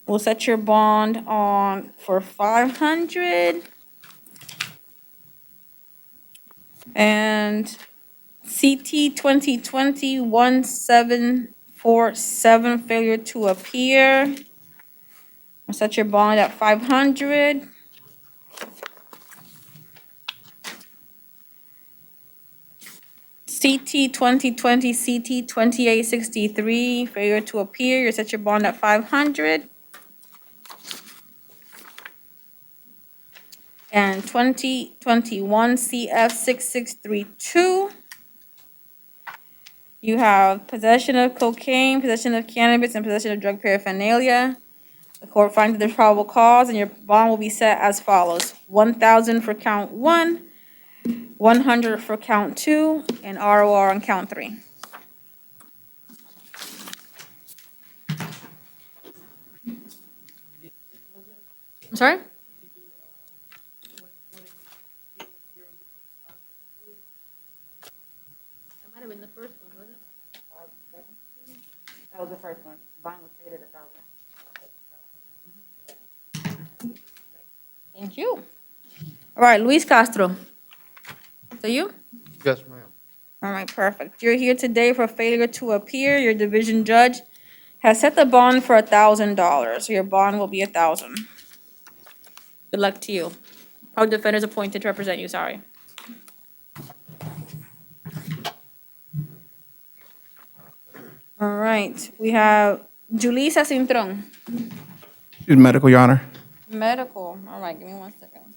We'll set your bond on for $500. And CT 2020-1747, failure to appear. I'll set your bond at 500. CT 2020, CT 2863, failure to appear. You set your bond at 500. And 2021 CF 6632. You have possession of cocaine, possession of cannabis, and possession of drug paraphernalia. The court finds that there's probable cause, and your bond will be set as follows: 1,000 for count 1, 100 for count 2, and ROR on count 3. I'm sorry? That might have been the first one, wasn't it? That was the first one. Bond was stated 1,000. Thank you. All right, Luis Castro. So you? Yes, ma'am. All right, perfect. You're here today for failure to appear. Your division judge has set the bond for $1,000, so your bond will be 1,000. Good luck to you. Public defender is appointed to represent you, sorry. All right, we have Julissa Cintron. She's medical, Your Honor. Medical, all right, give me 1 second.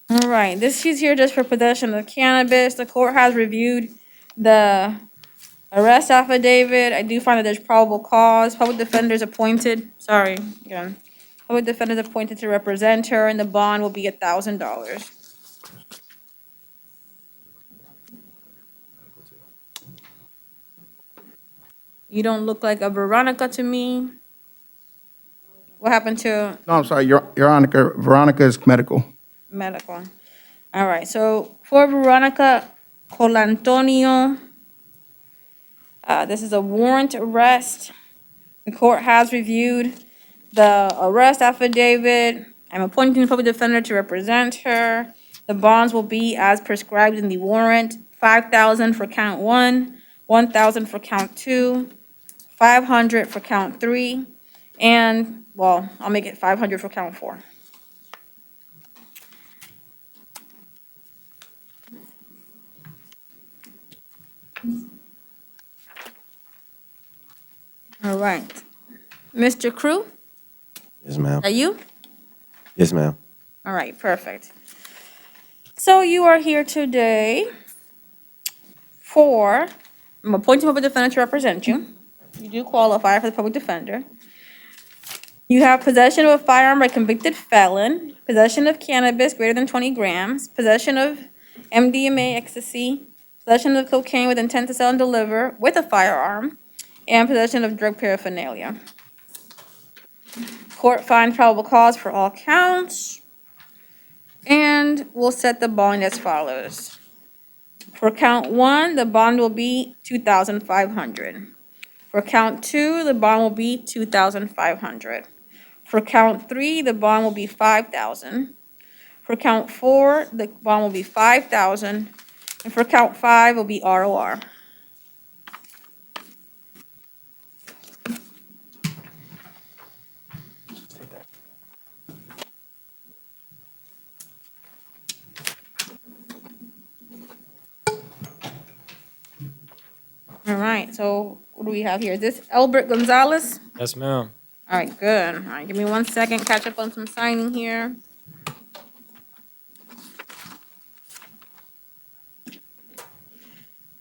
All right, she's here just for possession of cannabis. The court has reviewed the arrest affidavit. I do find that there's probable cause. Public defender is appointed, sorry, again. Public defender is appointed to represent her, and the bond will be $1,000. You don't look like a Veronica to me. What happened to No, I'm sorry, Your Honor, Veronica is medical. medical? All right, so for Veronica Colantonio, this is a warrant arrest. The court has reviewed the arrest affidavit. I'm appointing the public defender to represent her. The bonds will be as prescribed in the warrant: 5,000 for count 1, 1,000 for count 2, 500 for count 3, and, well, I'll make it 500 for count 4. All right. Mr. Crew? Yes, ma'am. Are you? Yes, ma'am. All right, perfect. So you are here today I'm appointing public defender to represent you. You do qualify for the public defender. You have possession of a firearm by convicted felon, possession of cannabis greater than 20 grams, possession of MDMA ecstasy, possession of cocaine with intent to sell and deliver with a firearm, and possession of drug paraphernalia. Court finds probable cause for all counts, and we'll set the bond as follows. For count 1, the bond will be $2,500. For count 2, the bond will be $2,500. For count 3, the bond will be $5,000. For count 4, the bond will be $5,000. And for count 5, will be ROR. All right, so what do we have here? Is this Albert Gonzalez? Yes, ma'am. All right, good. All right, give me 1 second, catch up on some signing here.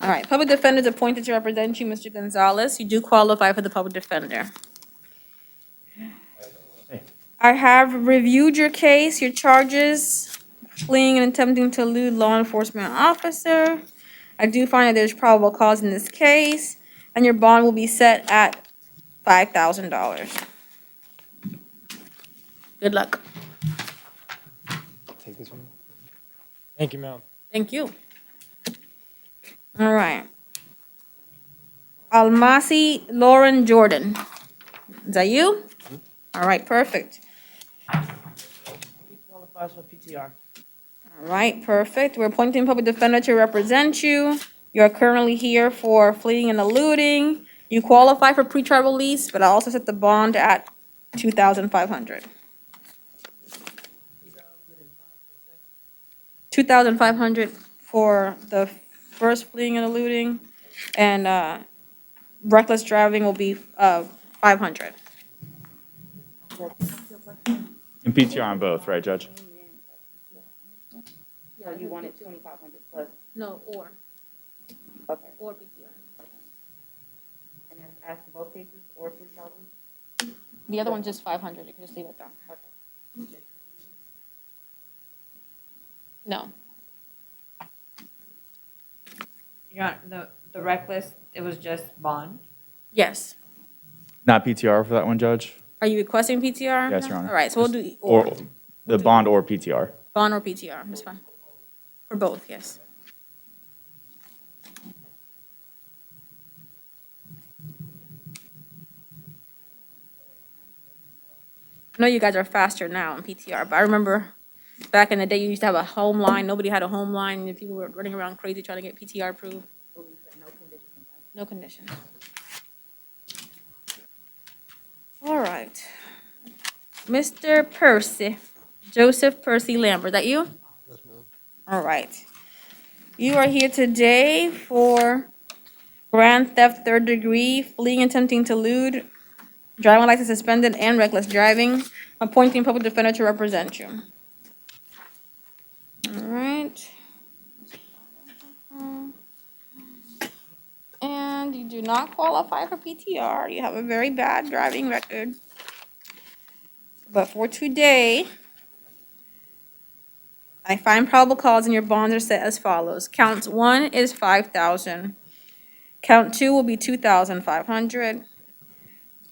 All right, public defender is appointed to represent you, Mr. Gonzalez. You do qualify for the public defender. I have reviewed your case, your charges, fleeing and attempting to elude law enforcement officer. I do find that there's probable cause in this case, and your bond will be set at $5,000. Good luck. Take this one. Thank you, ma'am. Thank you. All right. Almasi Lauren Jordan. Is that you? All right, perfect. He qualifies for PTR. All right, perfect. We're appointing public defender to represent you. You're currently here for fleeing and eluding. You qualify for pretrial release, but I also set the bond at $2,500. $2,500 for the first fleeing and eluding, and reckless driving will be $500. And PTR on both, right, Judge? So you wanted 2,500 plus. No, or PTR. And that's asked for both cases or pretrial release? The other one's just 500. You can just leave it there. No. The reckless, it was just bond. Yes. Not PTR for that one, Judge? Are you requesting PTR? Yes, Your Honor. All right, so we'll do Or the bond or PTR. bond or PTR. That's fine. For both, yes. I know you guys are faster now in PTR, but I remember back in the day, you used to have a home line. Nobody had a home line, and people were running around crazy trying to get PTR approved. No conditions. All right. Mr. Percy, Joseph Percy Lambert, that you? Yes, ma'am. All right. You are here today for grand theft third degree, fleeing and attempting to elude, driving license suspended, and reckless driving, appointing public defender to represent you. All right. And you do not qualify for PTR. You have a very bad driving record. But for today, I find probable cause and your bonds are set as follows. Count 1 is $5,000. Count 2 will be $2,500.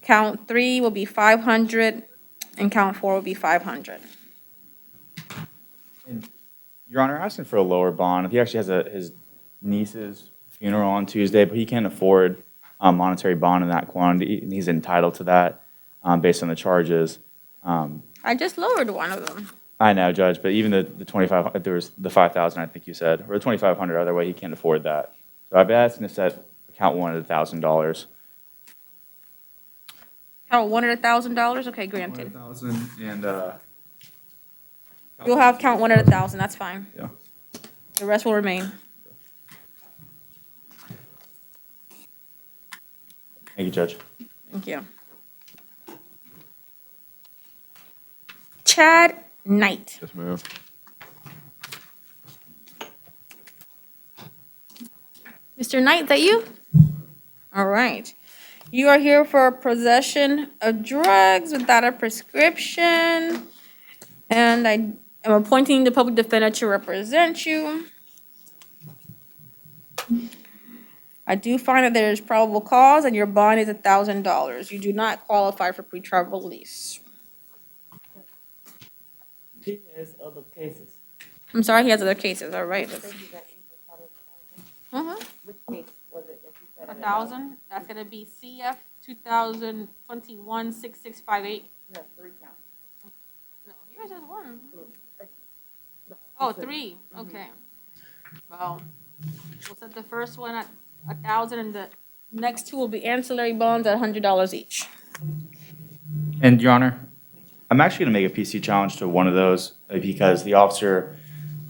Count 3 will be $500. And count 4 will be $500. And Your Honor, asking for a lower bond. He actually has his niece's funeral on Tuesday, but he can't afford a monetary bond in that quantity, and he's entitled to that based on the charges. I just lowered one of them. I know, Judge, but even the 25, there was the 5,000, I think you said, or the 2,500, either way, he can't afford that. So I've been asking to set count 1 at $1,000. Count 1 at $1,000? Okay, granted. 1,000 and You'll have count 1 at 1,000, that's fine. Yeah. The rest will remain. Thank you, Judge. Thank you. Chad Knight. Yes, ma'am. Mr. Knight, is that you? All right. You are here for possession of drugs without a prescription. And I am appointing the public defender to represent you. I do find that there is probable cause and your bond is $1,000. You do not qualify for pretrial release. He has other cases. I'm sorry, he has other cases, all right. Uh-huh. Which case was it that you said? 1,000, that's gonna be CF 2021-6658. No, 3 counts. No, yours is 1. Oh, 3, okay. Well, we'll set the first one at 1,000 and the next 2 will be ancillary bonds at $100 each. And Your Honor, I'm actually going to make a PC challenge to one of those because the officer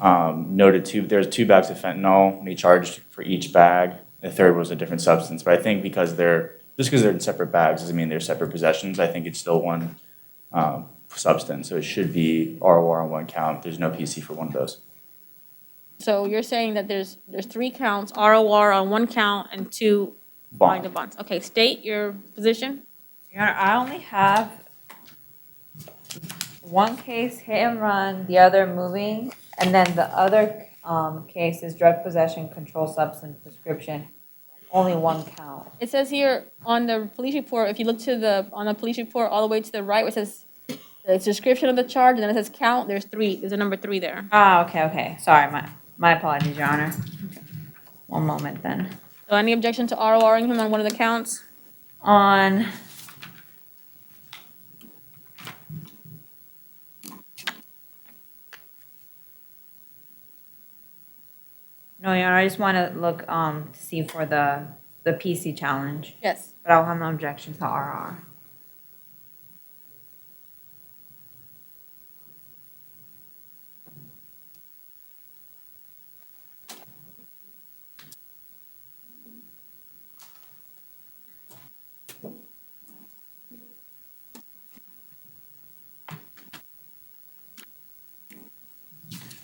noted there's 2 bags of fentanyl and he charged for each bag. The third was a different substance, but I think because they're in separate bags doesn't mean they're separate possessions. I think it's still one substance, so it should be ROR on 1 count. There's no PC for one of those. So you're saying that there's 3 counts, ROR on 1 count and 2 Bond. bind bonds. Okay, state your position. Your Honor, I only have 1 case hit and run, the other moving, and then the other case is drug possession, controlled substance, prescription. Only 1 count. It says here on the police report, if you look on the police report all the way to the right, where it says the description of the charge, and then it says count, there's a number 3 there. Ah, okay. Sorry, my apologies, Your Honor. One moment then. So any objection to RORing him on one of the counts? On No, Your Honor, I just want to look, to see for the PC challenge. Yes. But I'll have no objection to RR.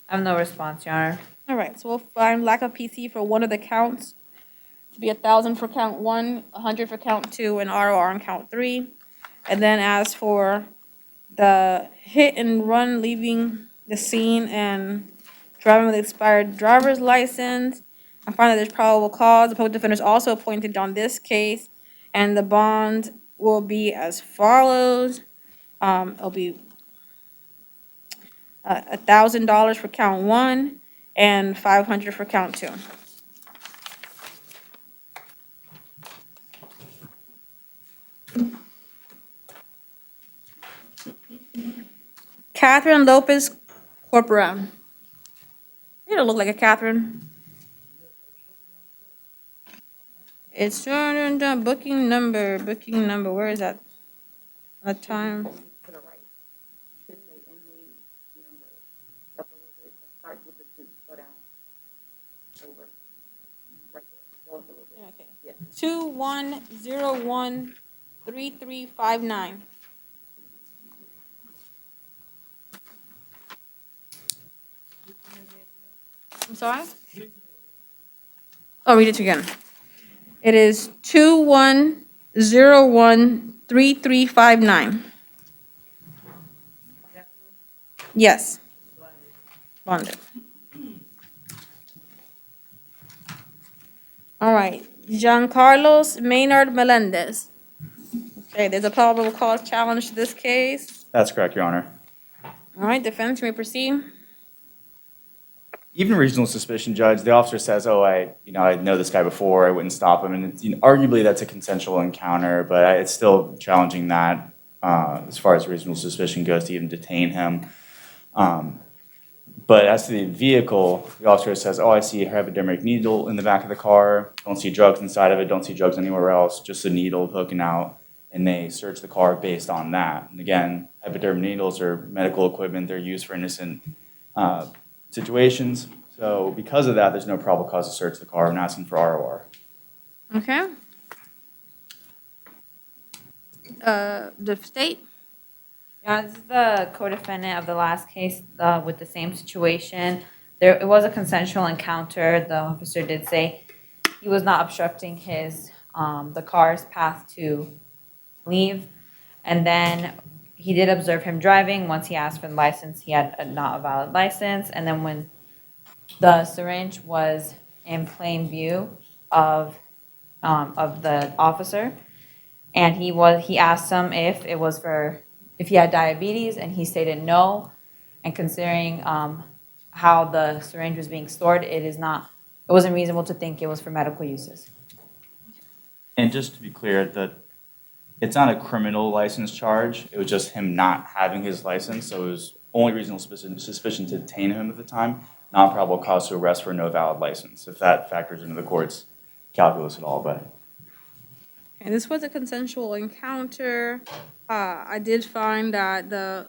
I have no response, Your Honor. All right, so we'll find lack of PC for one of the counts to be 1,000 for count 1, 100 for count 2, and ROR on count 3. And then as for the hit and run, leaving the scene and driving with expired driver's license, I find that there's probable cause. The public defender is also appointed on this case, and the bond will be as follows. It'll be $1,000 for count 1 and $500 for count 2. Catherine Lopez Corpora. You don't look like a Catherine. It's booking number, where is that? A time. Okay. 21013359. I'm sorry? Oh, read it again. It is 21013359. Yes. Bonded. All right. Giancarlos Maynard Melendez. Okay, there's a probable cause challenge to this case. That's correct, Your Honor. All right, defense, you may proceed. Even reasonable suspicion, Judge, the officer says, oh, I know this guy before, I wouldn't stop him. And it's, arguably that's a consensual encounter, but it's still challenging that as far as reasonable suspicion goes to even detain him. But as to the vehicle, the officer says, oh, I see a hypodermic needle in the back of the car. Don't see drugs inside of it. Don't see drugs anywhere else. Just a needle hooking out. And they search the car based on that. And again, hypodermic needles are medical equipment. They're used for innocent situations. So because of that, there's no probable cause to search the car. I'm asking for ROR. Okay. The state? Yeah, this is the co-defendant of the last case with the same situation. It was a consensual encounter. The officer did say he was not obstructing the car's path to leave. And then he did observe him driving. Once he asked for the license, he had not a valid license. And then when the syringe was in plain view of the officer, and he asked him if he had diabetes, and he stated no. And considering how the syringe was being stored, it wasn't reasonable to think it was for medical uses. And just to be clear, it's not a criminal license charge. It was just him not having his license. So it was only reasonable suspicion to detain him at the time, not probable cause to arrest for no valid license, if that factors into the court's calculus at all. But And this was a consensual encounter. I did find that the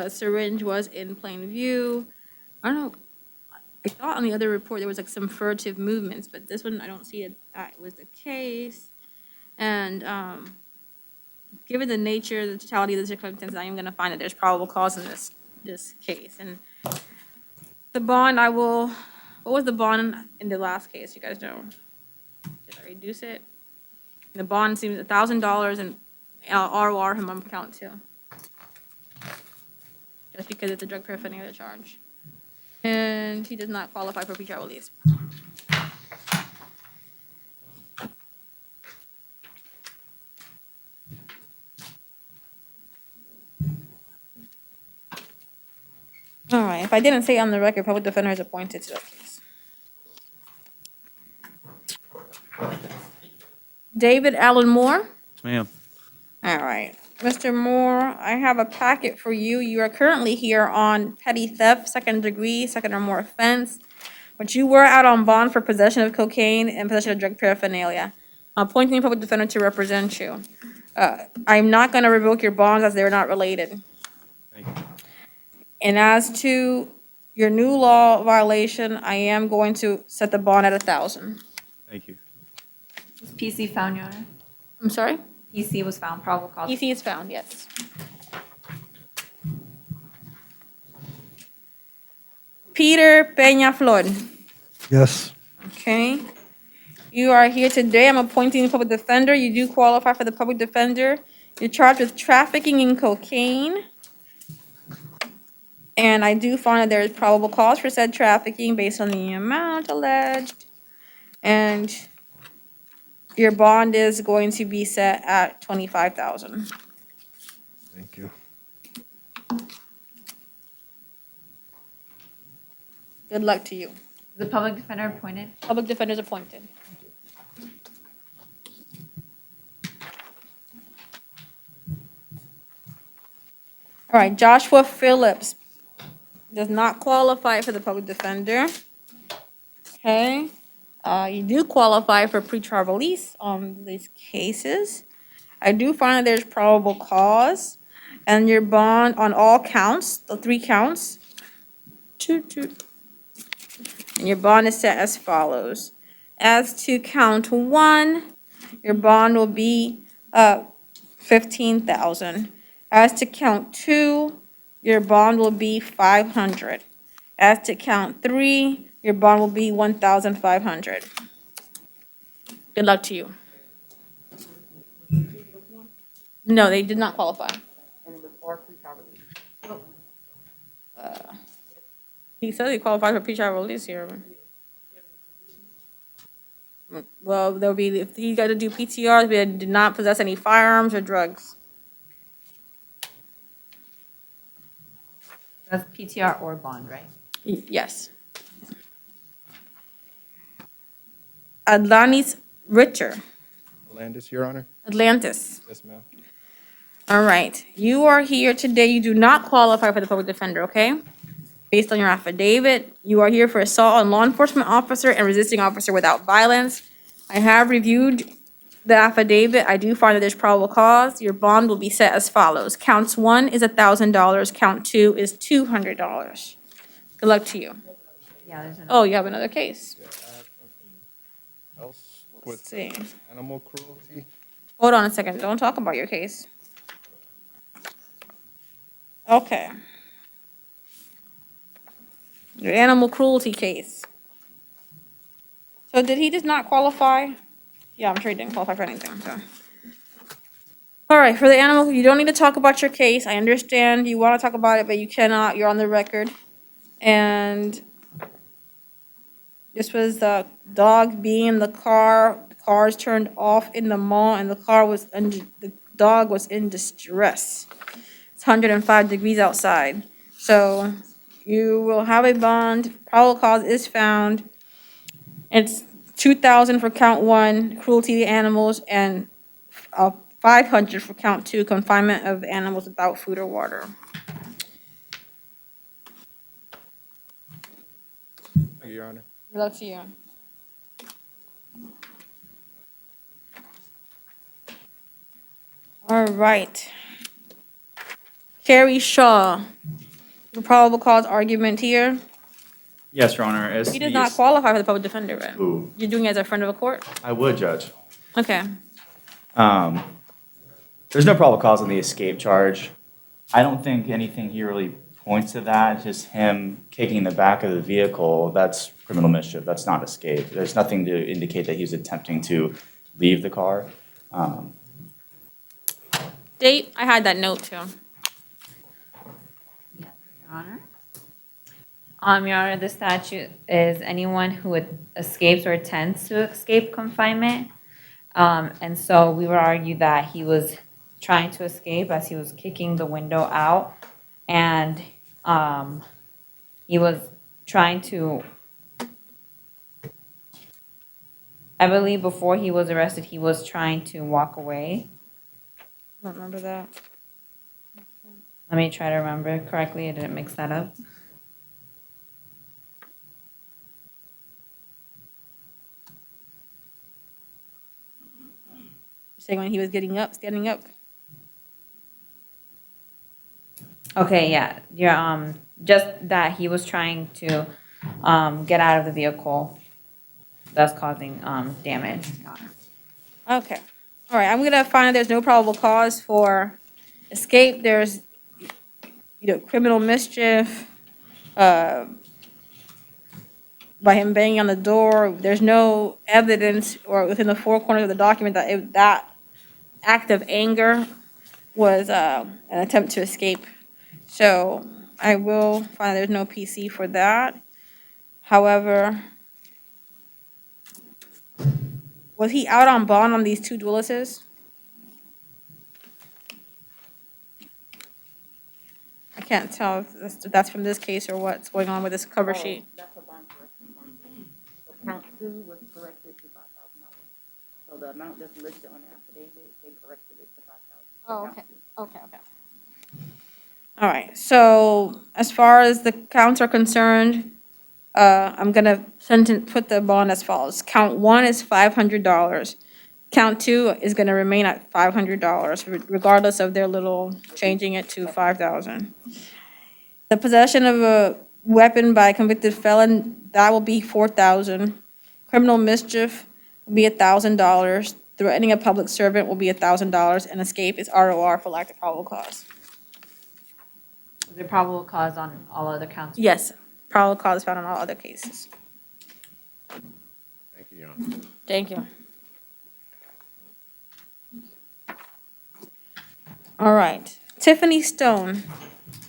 syringe was in plain view. I don't know. I thought on the other report there was like some furtive movements, but this one I don't see that was the case. And given the nature, the totality of the circumstances, I am going to find that there's probable cause in this case. And the bond, what was the bond in the last case? You guys know? Did I reduce it? The bond seems $1,000 and ROR him on count 2. Just because it's a drug paraphernalia charge. And he does not qualify for pretrial release. All right, if I didn't say on the record, public defender is appointed to that case. David Allen Moore. Ma'am. All right. Mr. Moore, I have a packet for you. You are currently here on petty theft, second degree, second or more offense. but you were out on bond for possession of cocaine and possession of drug paraphernalia. I'm appointing a public defender to represent you. I'm not going to revoke your bonds as they're not related. Thank you. And as to your new law violation, I am going to set the bond at 1,000. Thank you. Was PC found, Your Honor? I'm sorry? PC was found, probable cause. PC is found, yes. Peter Peñaflor. Yes. Okay. You are here today. I'm appointing a public defender. You do qualify for the public defender. You're charged with trafficking in cocaine. And I do find that there is probable cause for said trafficking based on the amount alleged. And your bond is going to be set at 25,000. Thank you. Good luck to you. The public defender appointed. Public defender's appointed. All right, Joshua Phillips does not qualify for the public defender. Okay, you do qualify for pretrial release on these cases. I do find that there's probable cause, and your bond on all counts, the 3 counts, and your bond is set as follows. As to count 1, your bond will be 15,000. As to count 2, your bond will be 500. As to count 3, your bond will be 1,500. Good luck to you. No, they did not qualify. He said he qualified for pretrial release here. Well, there'll be, if he got to do PTRs, they did not possess any firearms or drugs. That's PTR or bond, right? Yes. Atlantis Richter. Melendez, Your Honor. Atlantis. Yes, ma'am. All right. You are here today. You do not qualify for the public defender, okay? Based on your affidavit, you are here for assault on law enforcement officer and resisting officer without violence. I have reviewed the affidavit. I do find that there's probable cause. Your bond will be set as follows. Counts 1 is $1,000. Count 2 is $200. Good luck to you. Yeah, there's Oh, you have another case. Yeah, I have something else with Let's see. animal cruelty. Hold on a second. Don't talk about your case. Okay. Your animal cruelty case. So did he just not qualify? Yeah, I'm sure he didn't qualify for anything, so. All right, for the animal, you don't need to talk about your case. I understand you want to talk about it, but you cannot. You're on the record. And this was the dog being in the car. The car's turned off in the mall, and the dog was in distress. It's 105 degrees outside. So you will have a bond. Probable cause is found. It's 2,000 for count 1, cruelty to animals, and 500 for count 2, confinement of animals without food or water. Thank you, Your Honor. Good luck to you. All right. Carrie Shaw, the probable cause argument here. Yes, Your Honor. He does not qualify for the public defender, right? Who? You're doing it as a friend of a court? I would, Judge. Okay. There's no probable cause on the escape charge. I don't think anything here really points to that. Just him kicking the back of the vehicle, that's criminal mischief. That's not escape. There's nothing to indicate that he was attempting to leave the car. Date, I had that note too. Yes, Your Honor. Your Honor, the statute is anyone who escapes or attempts to escape confinement. And so we would argue that he was trying to escape as he was kicking the window out. And he was trying to, I believe before he was arrested, he was trying to walk away. I don't remember that. Let me try to remember correctly. I didn't mix that up. saying when he was standing up. Okay, yeah, you're, just that he was trying to, get out of the vehicle, thus causing, damage. Okay. All right, I'm gonna find that there's no probable cause for escape. There's, criminal mischief, by him banging on the door. There's no evidence or within the four corners of the document that that act of anger was, an attempt to escape. So I will find there's no PC for that. However, was he out on bond on these two Willises? I can't tell if that's from this case or what's going on with this cover sheet. That's a bond correction form. So count 2 was corrected to $5,000. So the amount that's listed on the affidavit, they corrected it to $5,000. Oh, okay, okay. All right, so as far as the counts are concerned, I'm gonna put the bond as follows. Count 1 is $500. Count 2 is gonna remain at $500, regardless of their little changing it to $5,000. The possession of a weapon by a convicted felon, that will be $4,000. Criminal mischief will be $1,000. Threatening a public servant will be $1,000, and escape is ROR for lack of probable cause. Is there probable cause on all other counts? Yes, probable cause is found in all other cases. Thank you, Your Honor. Thank you. All right, Tiffany Stone.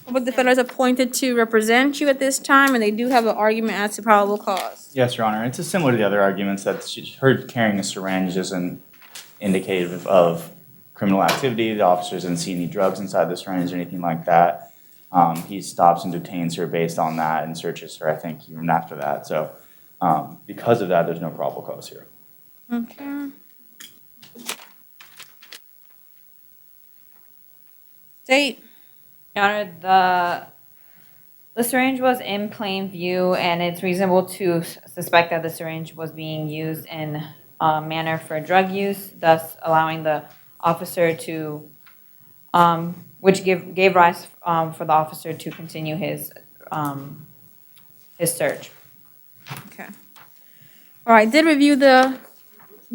Public defender is appointed to represent you at this time, and they do have an argument as to probable cause. Yes, Your Honor. It's just similar to the other arguments that her carrying a syringe isn't indicative of criminal activity. The officers didn't see any drugs inside the syringe or anything like that. He stops and detains her based on that and searches her, I think, even after that. So because of that, there's no probable cause here. Okay. State. Your Honor, the syringe was in plain view, and it's reasonable to suspect that the syringe was being used in a manner for drug use, thus allowing the officer to, which gave rise for the officer to continue his search. Okay. All right, did review the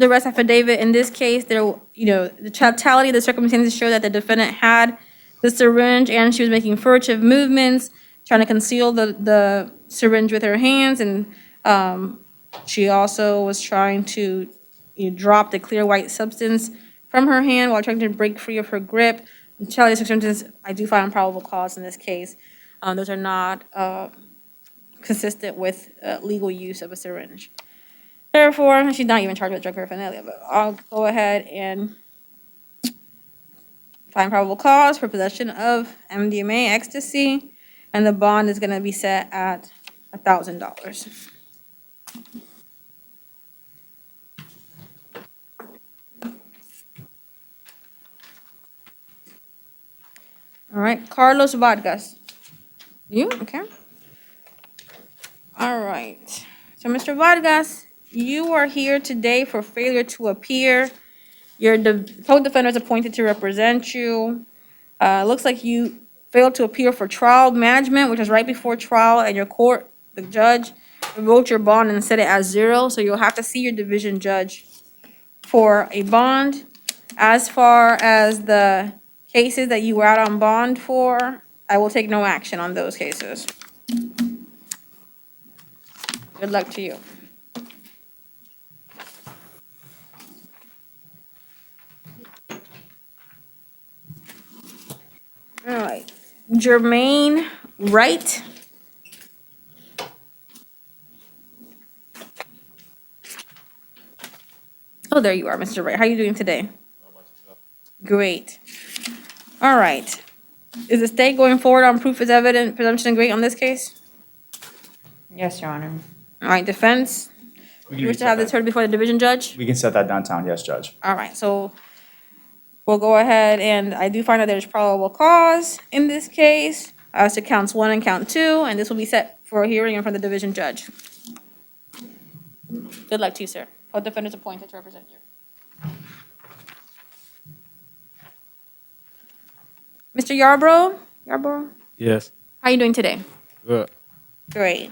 arrest affidavit. In this case, the totality of the circumstances show that the defendant had the syringe and she was making furtive movements, trying to conceal the syringe with her hands, and she also was trying to drop the clear white substance from her hand while trying to break free of her grip. The totality of circumstances, I do find probable cause in this case. Those are not consistent with legal use of a syringe. Therefore, she's not even charged with drug paraphernalia, but I'll go ahead and find probable cause for possession of MDMA, ecstasy, and the bond is gonna be set at $1,000. All right, Carlos Vargas. You, okay. All right, so Mr. Vargas, you are here today for failure to appear. Your co-defendor is appointed to represent you. Looks like you failed to appear for trial management, which was right before trial, and your court, the judge, revoked your bond and set it at 0, so you'll have to see your division judge for a bond. As far as the cases that you were out on bond for, I will take no action on those cases. Good luck to you. All right, Jermaine Wright. Oh, there you are, Mr. Wright. How are you doing today? Great. All right. Is the state going forward on proof is evident, presumption and great on this case? Yes, Your Honor. All right, defense? You wish to have this heard before the division judge? We can set that downtown, yes, Judge. All right, so we'll go ahead, and I do find that there's probable cause in this case as to counts 1 and count 2, and this will be set for a hearing in front of the division judge. Good luck to you, sir. Co-defendant is appointed to represent you. Mr. Yarborough, Yes. how you doing today? Good. Great.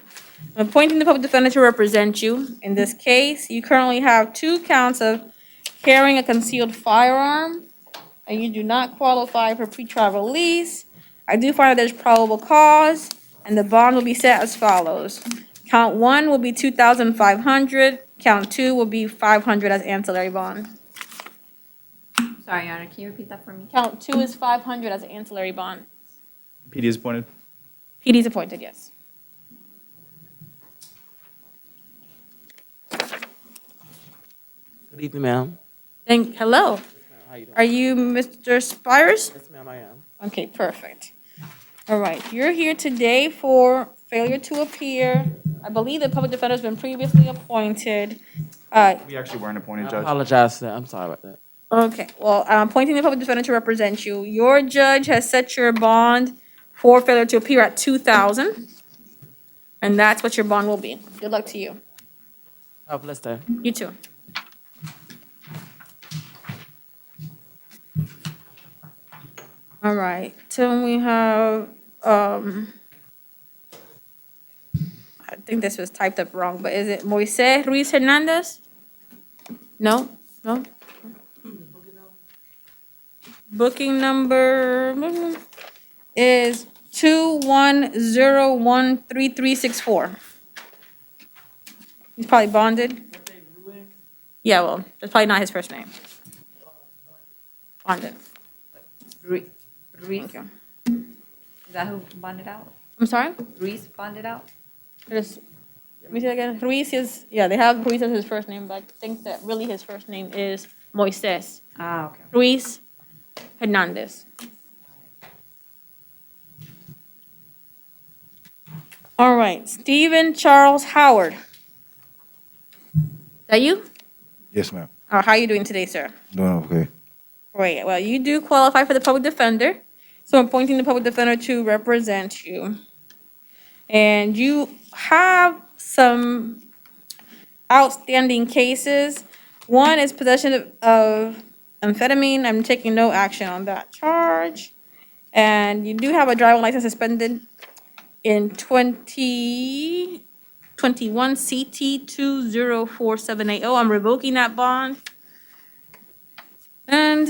I'm appointing the public defender to represent you. In this case, you currently have 2 counts of carrying a concealed firearm, and you do not qualify for pretrial release. I do find that there's probable cause, and the bond will be set as follows. Count 1 will be $2,500. Count 2 will be $500 as ancillary bond. Sorry, Your Honor, can you repeat that for me? Count 2 is $500 as ancillary bond. PD is appointed. PD's appointed, yes. Good evening, ma'am. Hello. How you doing? Are you Mr. Spires? Yes, ma'am, I am. Okay, perfect. All right, you're here today for failure to appear. I believe the public defender has been previously appointed. We actually weren't appointed, I Judge. apologize, sir. I'm sorry about that. Okay, well, I'm appointing the public defender to represent you. Your judge has set your bond for failure to appear at $2,000, and that's what your bond will be. Good luck to you. Have a blessed day. You too. All right, so we have, I think this was typed up wrong, but is it Moises Ruiz Hernandez? No? Booking number is 21013364. He's probably bonded. Yeah, well, that's probably not his first name. Bonded. Thank you. Is that who bonded out? I'm sorry? Ruiz bonded out? Let me see that again. Ruiz is, yeah, they have Ruiz as his first name, but I think that really his first name is Moises. Ah, okay. Ruiz Hernandez. All right, Stephen Charles Howard. Is that you? Yes, ma'am. How are you doing today, sir? Doing okay. Great. Well, you do qualify for the public defender, so I'm appointing the public defender to represent you. And you have some outstanding cases. One is possession of amphetamine. I'm taking no action on that charge. And you do have a driving license suspended in 2021 CT 204780. I'm revoking that bond. And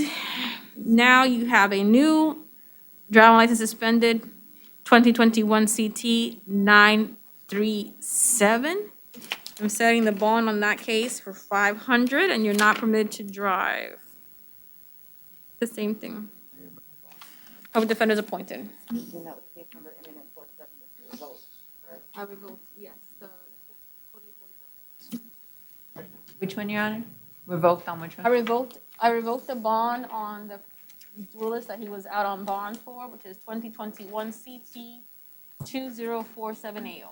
now you have a new driving license suspended, 2021 CT 937. I'm setting the bond on that case for $500, and you're not permitted to drive. The same thing. Public defender's appointed. I revoked, yes. Which one, Your Honor? Revoked on which one? I revoked the bond on the duelist that he was out on bond for, which is 2021 CT 204780.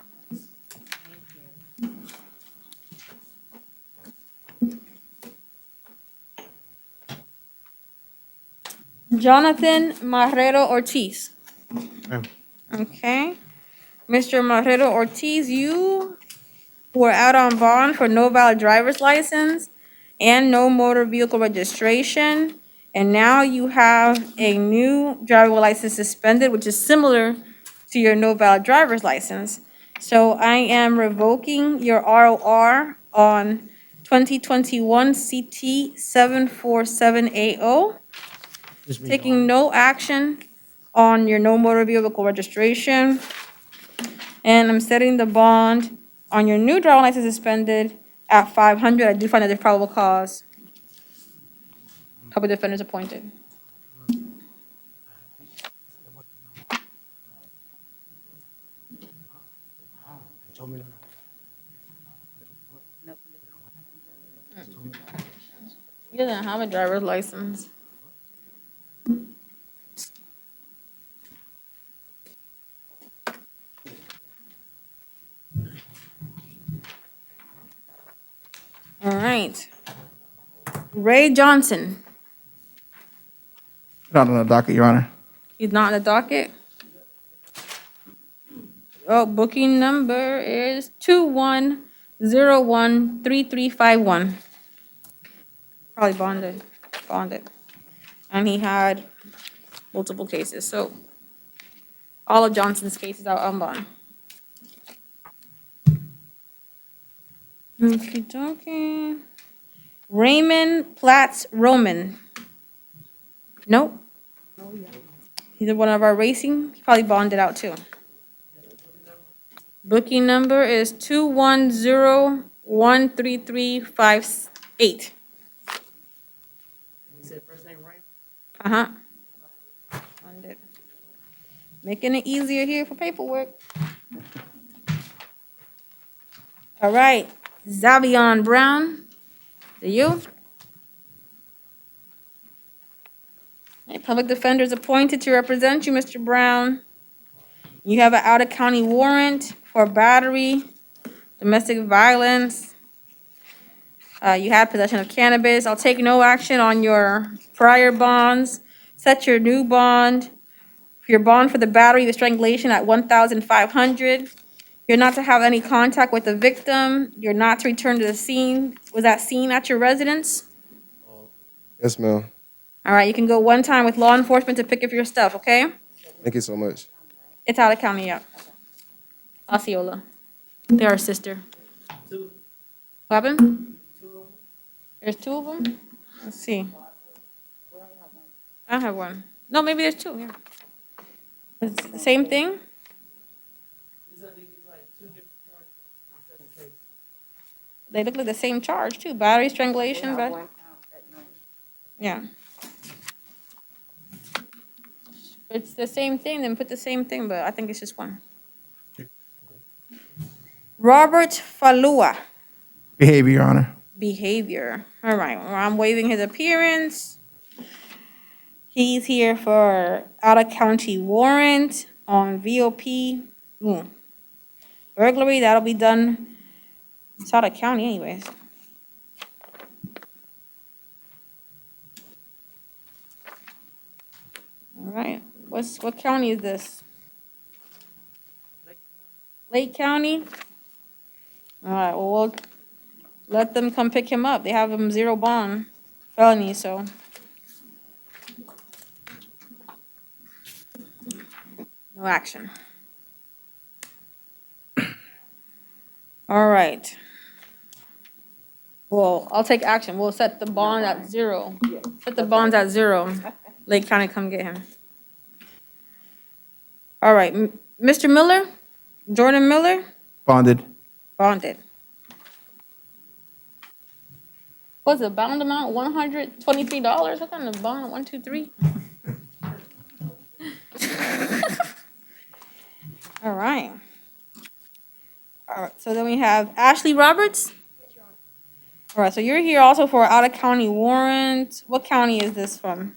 Jonathan Marrero Ortiz. Okay. Mr. Marrero Ortiz, you were out on bond for no valid driver's license and no motor vehicle registration. And now you have a new driver's license suspended, which is similar to your no valid driver's license. So I am revoking your ROR on 2021 CT 74780. Taking no action on your no motor vehicle registration. And I'm setting the bond on your new driver's license suspended at $500. I do find that there's probable cause. Public defenders appointed. He doesn't have a driver's license. All right. Ray Johnson. Not on the docket, Your Honor. He's not in the docket. Oh, booking number is 21013351. Probably bonded. And he had multiple cases. So all of Johnson's cases are on bond. Okie dokie. Raymond Platts Roman. Nope. He's one of our racing. He probably bonded out too. Booking number is 210-13358. You said first name right? Uh-huh. Bonded. Making it easier here for paperwork. All right, Zavion Brown, to you. A public defender is appointed to represent you, Mr. Brown. You have an out-of-county warrant for battery, domestic violence. You had possession of cannabis. I'll take no action on your prior bonds. Set your new bond. Your bond for the battery, the strangulation at $1,500. You're not to have any contact with the victim. You're not to return to the scene. Was that scene at your residence? Yes, ma'am. All right, you can go one time with law enforcement to pick up your stuff, okay? Thank you so much. It's out of county, yeah. Osceola. They're our sister. What happened? There's two of them? Let's see. I have one. No, maybe there's two, yeah. It's the same thing? They look like the same charge too, battery strangulation, but. Yeah. It's the same thing, then put the same thing, but I think it's just one. Robert Falua. Behavior, Your Honor. Behavior. All right, well, I'm waiving his appearance. He's here for out-of-county warrant on VOP. Burglary, that'll be done. It's out of county anyways. All right, what county is this? Lake County? All right, well, we'll let them come pick him up. They have him 0 bond, felony, so. No action. All right. Well, I'll take action. We'll set the bond at 0. Set the bonds at 0. Lake County, come get him. All right, Mr. Miller? Jordan Miller? Bonded. Bonded. What's the bond amount? $123? What kind of bond? 1, 2, 3? All right. All right, so then we have Ashley Roberts. All right, so you're here also for out-of-county warrant. What county is this from?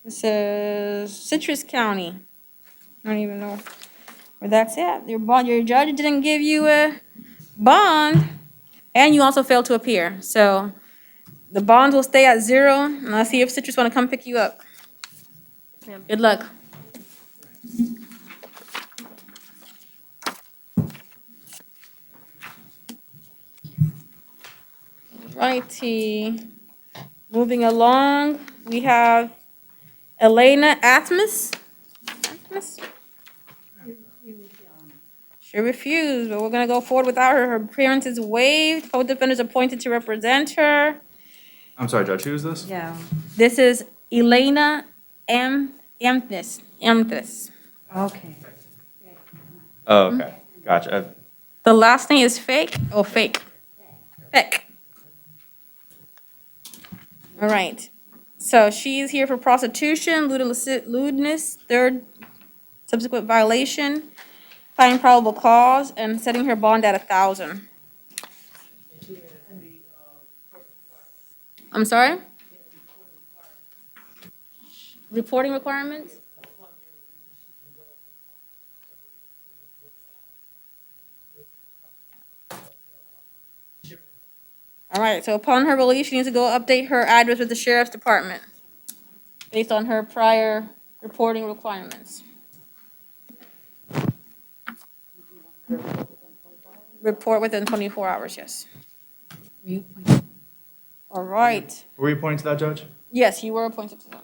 This is Citrus County. I don't even know where that's at. Your judge didn't give you a bond, and you also failed to appear. So the bonds will stay at 0, and I'll see if Citrus want to come pick you up. Good luck. Righty. Moving along, we have Elena Atmos. She refused, but we're gonna go forward without her. Her appearance is waived. Public defender is appointed to represent her. I'm sorry, Judge, who is this? Yeah. This is Elena Atmos. Okay. Oh, okay, gotcha. The last name is fake. Peck. All right. So she's here for prostitution, lewdness, third subsequent violation, finding probable cause, and setting her bond at 1,000. I'm sorry? Reporting requirements? All right, so upon her release, she needs to go update her address with the sheriff's department based on her prior reporting requirements. Report within 24 hours, yes. All right. Were you pointing to that, Judge? Yes, you were appointed to that.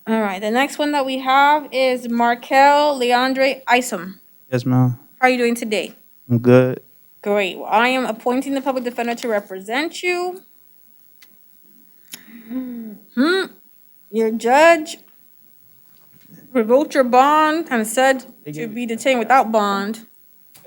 All right, the next one that we have is Markel Leandre Isom. Yes, ma'am. How are you doing today? I'm good. Great. Well, I am appointing the public defender to represent you. Your judge revoked your bond and said to be detained without bond.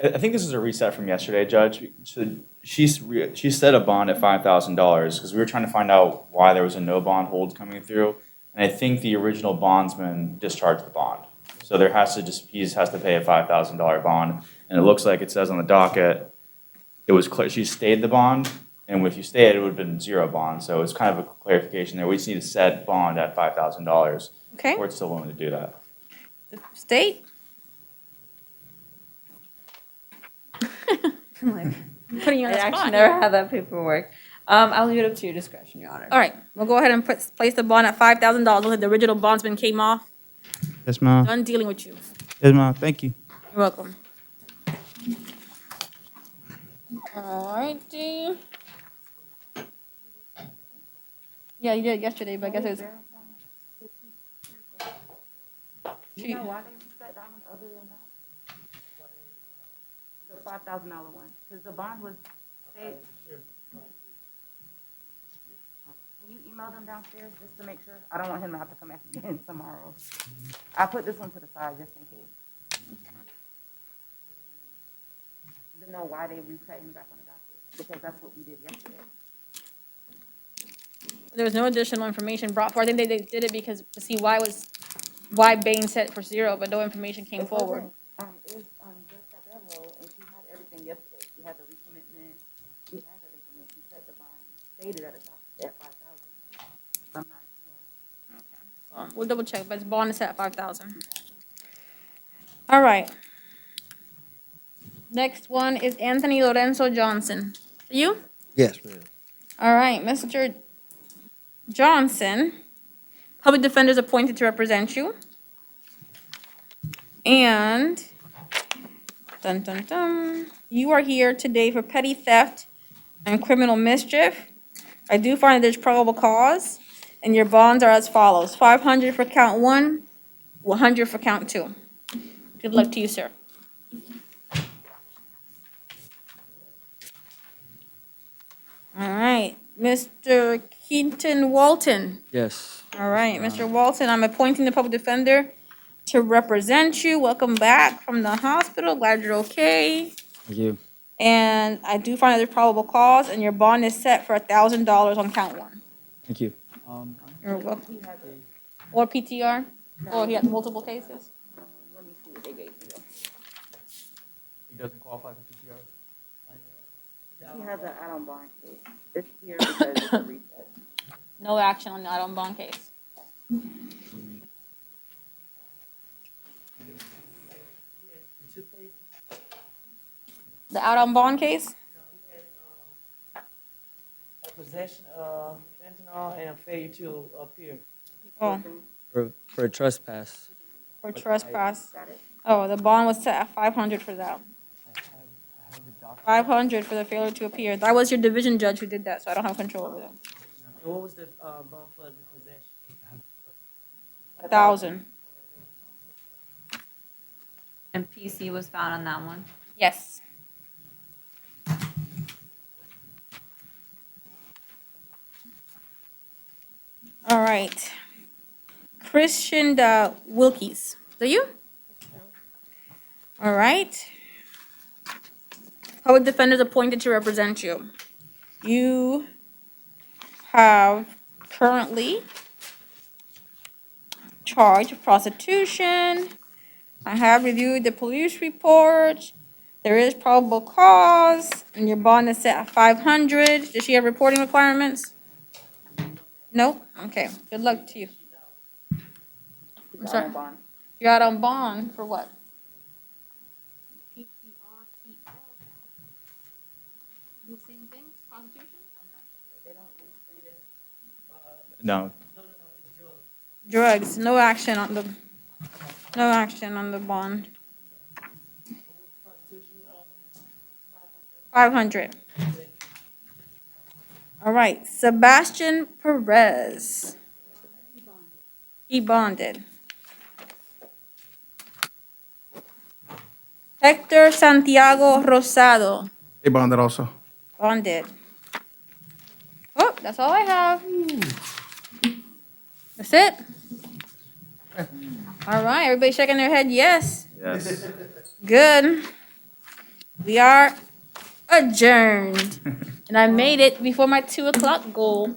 I think this is a reset from yesterday, Judge. So she set a bond at $5,000 because we were trying to find out why there was a no bond hold coming through. And I think the original bondsman discharged the bond. So there has to he just has to pay a $5,000 bond. And it looks like it says on the docket, it was clear, she stayed the bond. And if you stayed, it would have been zero bond. So it's kind of a clarification there. We just need to set bond at $5,000. Okay. Court's still willing to do that. The state? I'm like, Putting you on I the actually spot. never had that paperwork. I'll leave it up to your discretion, Your Honor. All right, we'll go ahead and place the bond at $5,000. Looks like the original bondsman came off. Yes, ma'am. Done dealing with you. Yes, ma'am. Thank you. You're welcome. All righty. Yeah, you did yesterday, but I guess it was. You know why they reset that one other than that? The $5,000 one, because the bond was paid. Can you email them downstairs just to make sure? I don't want him to have to come back again tomorrow. I put this one to the side just in case. To know why they reset him back on the docket, because that's what we did yesterday. There was no additional information brought forward. I think they did it because to see why Bain set for zero, but no information came forward. It was, just Terrell, and she had everything yesterday. She had the recommitment, she had everything, and she set the bond, stated at $5,000. I'm not sure. Okay. Well, we'll double check, but it's bond is set at 5,000. All right. Next one is Anthony Lorenzo Johnson. You? Yes, ma'am. All right, Mr. Johnson, public defender is appointed to represent you. And, dun, dun, dun, you are here today for petty theft and criminal mischief. I do find that there's probable cause, and your bonds are as follows: 500 for count 1, 100 for count 2. Good luck to you, sir. All right, Mr. Keaton Walton. Yes. All right, Mr. Walton, I'm appointing the public defender to represent you. Welcome back from the hospital. Glad you're okay. Thank you. And I do find that there's probable cause, and your bond is set for $1,000 on count 1. Thank you. You're welcome. Or PTR? Or he has multiple cases? Let me see what they gave you. He doesn't qualify for PTR? He has an add-on bond case. It's here because it's a reset. No action on the add-on bond case. The add-on bond case? Possession of fentanyl and a failure to appear. Oh, For trespass. for trespass. Oh, the bond was set at 500 for that. 500 for the failure to appear. That was your division judge who did that, so I don't have control over that. And what was the bond for the possession? 1,000. And PC was found on that one. Yes. All right. Christian Wilkies. Is that you? All right. Public defender is appointed to represent you. You have currently charged of prostitution. I have reviewed the police report. There is probable cause, and your bond is set at 500. Does she have reporting requirements? No? Okay. Good luck to you. I'm sorry. You're out on bond for what? The same thing? Prostitution? No. Drugs. No action on the bond. 500. All right, Sebastian Perez. He bonded. Hector Santiago Rosado, They bonded also. bonded. Oh, that's all I have. That's it? All right, everybody shaking their head yes. Yes. Good. We are adjourned. And I made it before my 2 o'clock goal.